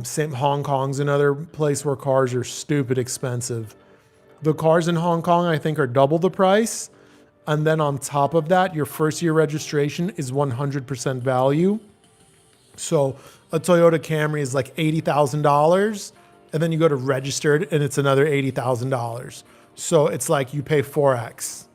Same Hong Kong's another place where cars are stupid expensive. The cars in Hong Kong, I think, are double the price. And then on top of that, your first year registration is 100% value. So a Toyota Camry is like $80,000. And then you go to registered and it's another $80,000. So it's like you pay 4x.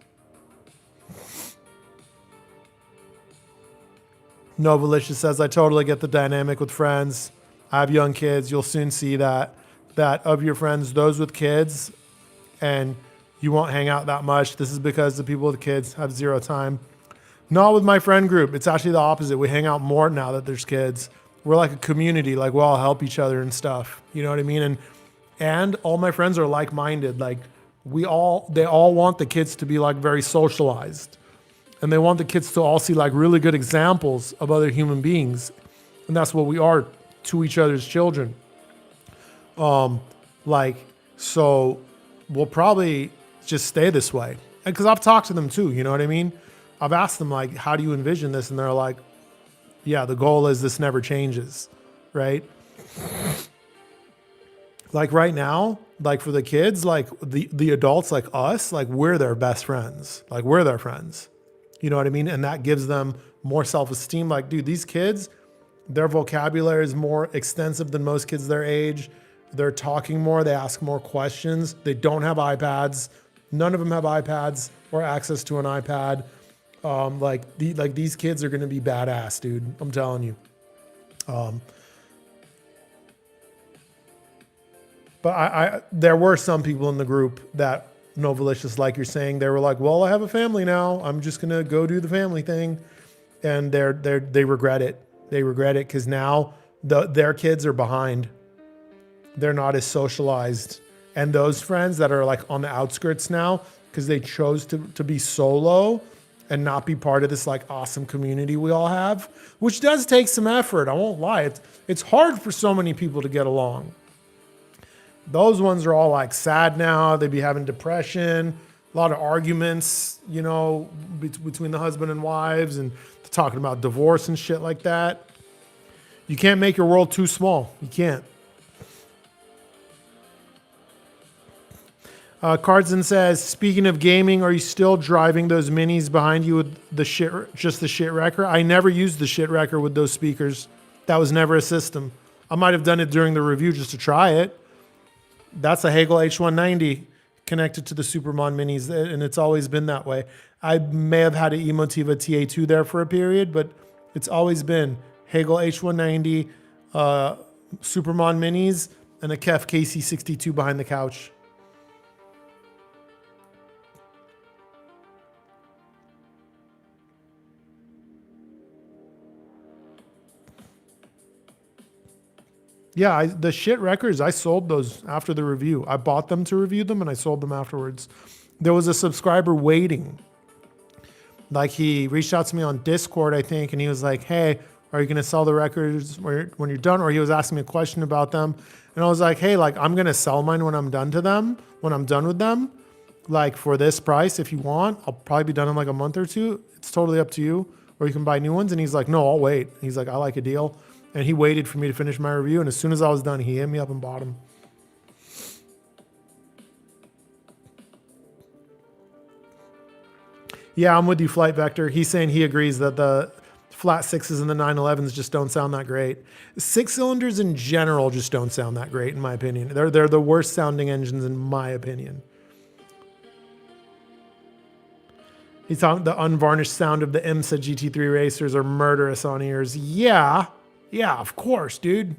Novalicious says, I totally get the dynamic with friends. I have young kids. You'll soon see that of your friends, those with kids, and you won't hang out that much. This is because the people with kids have zero time. Not with my friend group. It's actually the opposite. We hang out more now that there's kids. We're like a community. Like we all help each other and stuff. You know what I mean? And all my friends are like-minded. Like they all want the kids to be like very socialized. And they want the kids to all see like really good examples of other human beings. And that's what we are to each other's children. So we'll probably just stay this way. And because I've talked to them too, you know what I mean? I've asked them like, how do you envision this? And they're like, yeah, the goal is this never changes, right? Like right now, like for the kids, like the adults like us, like we're their best friends. Like we're their friends. You know what I mean? And that gives them more self-esteem. Like, dude, these kids, their vocabulary is more extensive than most kids their age. They're talking more. They ask more questions. They don't have iPads. None of them have iPads or access to an iPad. These kids are going to be badass, dude. I'm telling you. But there were some people in the group that Novalicious, like you're saying, they were like, well, I have a family now. I'm just going to go do the family thing. And they regret it. They regret it because now their kids are behind. They're not as socialized. And those friends that are like on the outskirts now, because they chose to be solo and not be part of this like awesome community we all have, which does take some effort. I won't lie. It's hard for so many people to get along. Those ones are all like sad now. They'd be having depression, a lot of arguments, you know, between the husband and wives, and talking about divorce and shit like that. You can't make your world too small. You can't. Cardson says, speaking of gaming, are you still driving those minis behind you with the shit wrecker? I never used the shit wrecker with those speakers. That was never a system. I might have done it during the review just to try it. That's a Hagel H190 connected to the Supermon minis, and it's always been that way. I may have had an Emotiva TA2 there for a period, but it's always been Hagel H190, Supermon minis, and a Kef KC62 behind the couch. Yeah, the shit records, I sold those after the review. I bought them to review them and I sold them afterwards. There was a subscriber waiting. Like he reached out to me on Discord, I think, and he was like, hey, are you going to sell the records when you're done? Or he was asking me a question about them. And I was like, hey, like I'm going to sell mine when I'm done with them. Like for this price, if you want, I'll probably be done in like a month or two. It's totally up to you. Or you can buy new ones. And he's like, no, I'll wait. He's like, I like a deal. And he waited for me to finish my review. And as soon as I was done, he hit me up and bought them. Yeah, I'm with you, Flight Vector. He's saying he agrees that the flat sixes and the 911s just don't sound that great. Six cylinders in general just don't sound that great, in my opinion. They're the worst sounding engines, in my opinion. He's talking the unvarnished sound of the IMSA GT3 racers are murderous on ears. Yeah, of course, dude.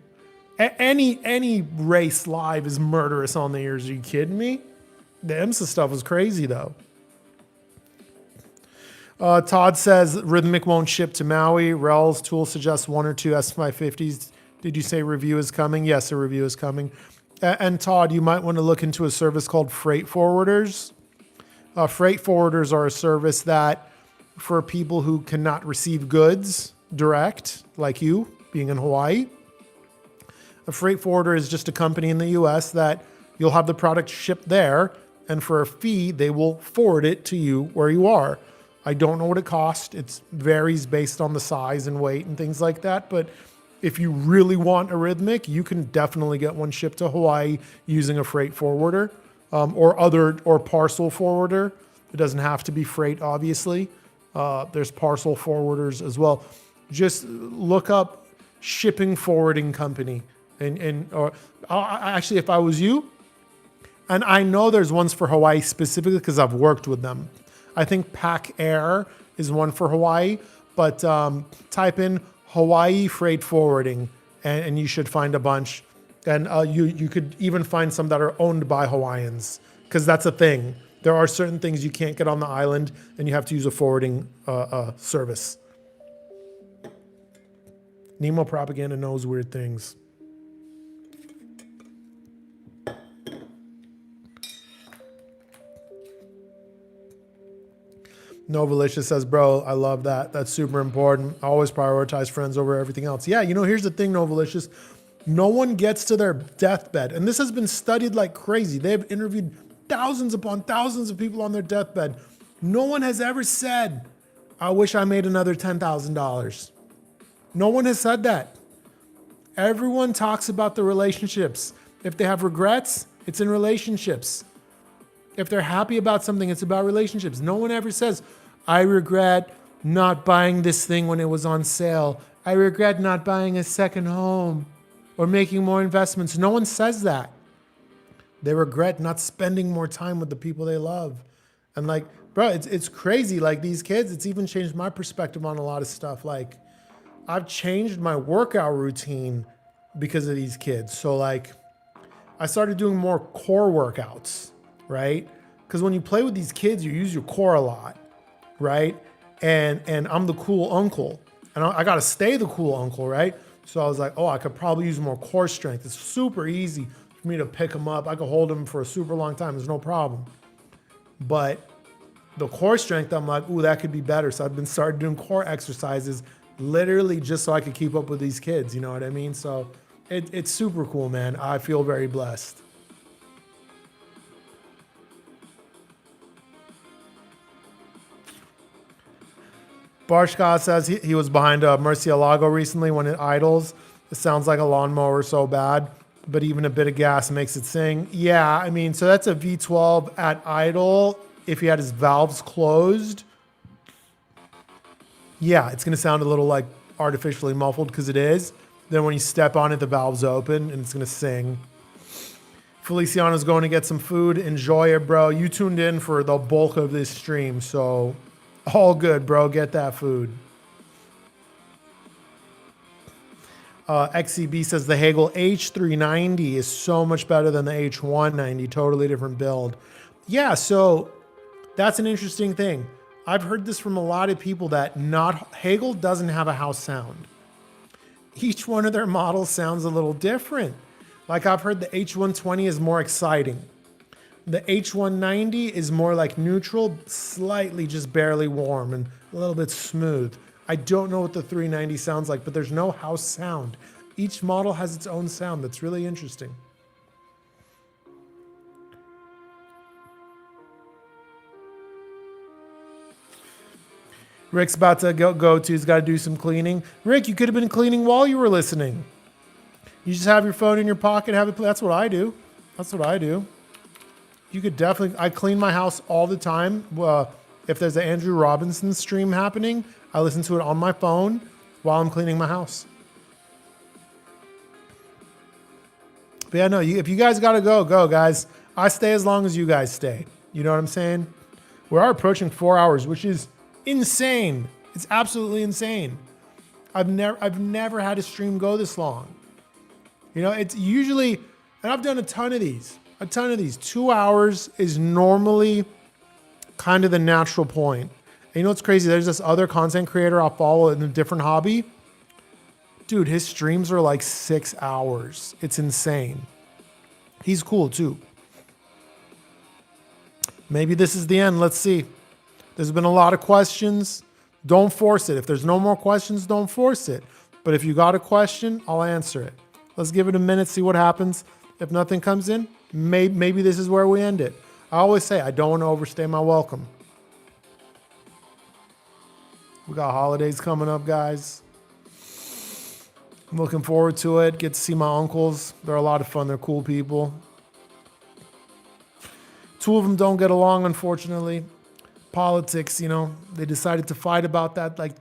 Any race live is murderous on the ears. Are you kidding me? The IMSA stuff was crazy, though. Todd says Rhythmic won't ship to Maui. Rel's tool suggests 1 or 2 S550s. Did you say review is coming? Yes, a review is coming. And Todd, you might want to look into a service called Freight Forwarders. Freight Forwarders are a service that for people who cannot receive goods direct, like you being in Hawaii. A freight forwarder is just a company in the US that you'll have the product shipped there, and for a fee, they will forward it to you where you are. I don't know what it costs. It varies based on the size and weight and things like that. But if you really want a Rhythmic, you can definitely get one shipped to Hawaii using a freight forwarder or parcel forwarder. It doesn't have to be freight, obviously. There's parcel forwarders as well. Just look up shipping forwarding company. Actually, if I was you, and I know there's ones for Hawaii specifically because I've worked with them. I think Pack Air is one for Hawaii, but type in Hawaii freight forwarding and you should find a bunch. And you could even find some that are owned by Hawaiians because that's a thing. There are certain things you can't get on the island and you have to use a forwarding service. Nemo propaganda knows weird things. Novalicious says, bro, I love that. That's super important. I always prioritize friends over everything else. Yeah, here's the thing, Novalicious. No one gets to their deathbed. And this has been studied like crazy. They've interviewed thousands upon thousands of people on their deathbed. No one has ever said, I wish I made another $10,000. No one has said that. Everyone talks about the relationships. If they have regrets, it's in relationships. If they're happy about something, it's about relationships. No one ever says, I regret not buying this thing when it was on sale. I regret not buying a second home or making more investments. No one says that. They regret not spending more time with the people they love. And like, bro, it's crazy. Like these kids, it's even changed my perspective on a lot of stuff. Like I've changed my workout routine because of these kids. So like I started doing more core workouts, right? Because when you play with these kids, you use your core a lot, right? And I'm the cool uncle, and I got to stay the cool uncle, right? So I was like, oh, I could probably use more core strength. It's super easy for me to pick them up. I could hold them for a super long time. There's no problem. But the core strength, I'm like, ooh, that could be better. So I've been started doing core exercises literally just so I could keep up with these kids. You know what I mean? So it's super cool, man. I feel very blessed. Barshka says he was behind Murcielago recently when it idles. It sounds like a lawnmower so bad, but even a bit of gas makes it sing. Yeah, I mean, so that's a V12 at idle. If he had his valves closed, yeah, it's going to sound a little like artificially muffled because it is. Then when you step on it, the valve's open and it's going to sing. Feliciano's going to get some food. Enjoy it, bro. You tuned in for the bulk of this stream, so all good, bro. Get that food. XCB says the Hagel H390 is so much better than the H190. Totally different build. Yeah, so that's an interesting thing. I've heard this from a lot of people that Hagel doesn't have a house sound. Each one of their models sounds a little different. Like I've heard the H120 is more exciting. The H190 is more like neutral, slightly just barely warm and a little bit smooth. I don't know what the 390 sounds like, but there's no house sound. Each model has its own sound. That's really interesting. Rick's about to go to. He's got to do some cleaning. Rick, you could have been cleaning while you were listening. You just have your phone in your pocket. That's what I do. That's what I do. You could definitely, I clean my house all the time. If there's an Andrew Robinson stream happening, I listen to it on my phone while I'm cleaning my house. But yeah, no, if you guys got to go, guys. I stay as long as you guys stay. You know what I'm saying? We are approaching 4 hours, which is insane. It's absolutely insane. I've never had a stream go this long. You know, it's usually, and I've done a ton of these. 2 hours is normally kind of the natural point. And you know what's crazy? There's this other content creator I'll follow in a different hobby. Dude, his streams are like 6 hours. It's insane. He's cool too. Maybe this is the end. Let's see. There's been a lot of questions. Don't force it. If there's no more questions, don't force it. But if you got a question, I'll answer it. Let's give it a minute, see what happens. If nothing comes in, maybe this is where we end it. I always say I don't want to overstay my welcome. We got holidays coming up, guys. I'm looking forward to it. Get to see my uncles. They're a lot of fun. They're cool people. 2 of them don't get along, unfortunately. Politics, you know, they decided to fight about that like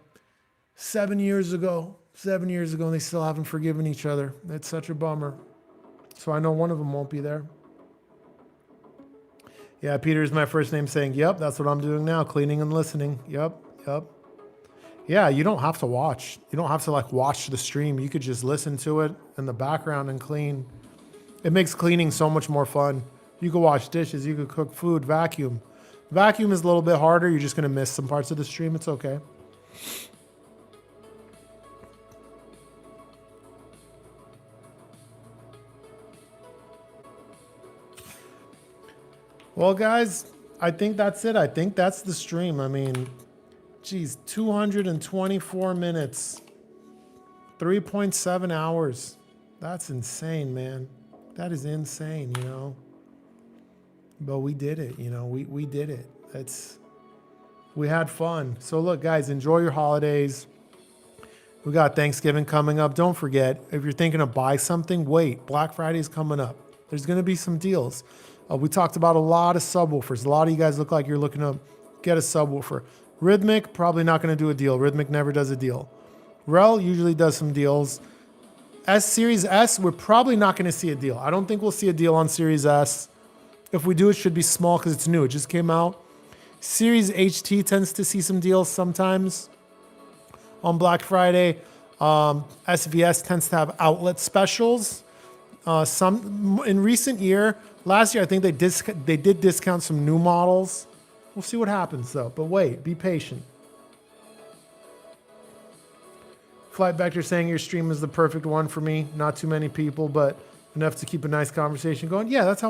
7 years ago. 7 years ago, and they still haven't forgiven each other. It's such a bummer. So I know one of them won't be there. Yeah, Peter is my first name saying, yep, that's what I'm doing now, cleaning and listening. Yep. Yeah, you don't have to watch. You don't have to like watch the stream. You could just listen to it in the background and clean. It makes cleaning so much more fun. You could wash dishes, you could cook food, vacuum. Vacuum is a little bit harder. You're just going to miss some parts of the stream. It's okay. Well, guys, I think that's it. I think that's the stream. I mean, geez, 224 minutes, 3.7 hours. That's insane, man. That is insane, you know. But we did it, you know. We did it. We had fun. So look, guys, enjoy your holidays. We got Thanksgiving coming up. Don't forget, if you're thinking of buy something, wait. Black Friday is coming up. There's going to be some deals. We talked about a lot of subwoofers. A lot of you guys look like you're looking to get a subwoofer. Rhythmic, probably not going to do a deal. Rhythmic never does a deal. Rel usually does some deals. Series S, we're probably not going to see a deal. I don't think we'll see a deal on Series S. If we do, it should be small because it's new. It just came out. Series HT tends to see some deals sometimes on Black Friday. SVS tends to have outlet specials. Some in recent year, last year I think they did discount some new models. We'll see what happens though. But wait, be patient. Flight Vector saying your stream is the perfect one for me. Not too many people, but enough to keep a nice conversation going. Yeah, that's how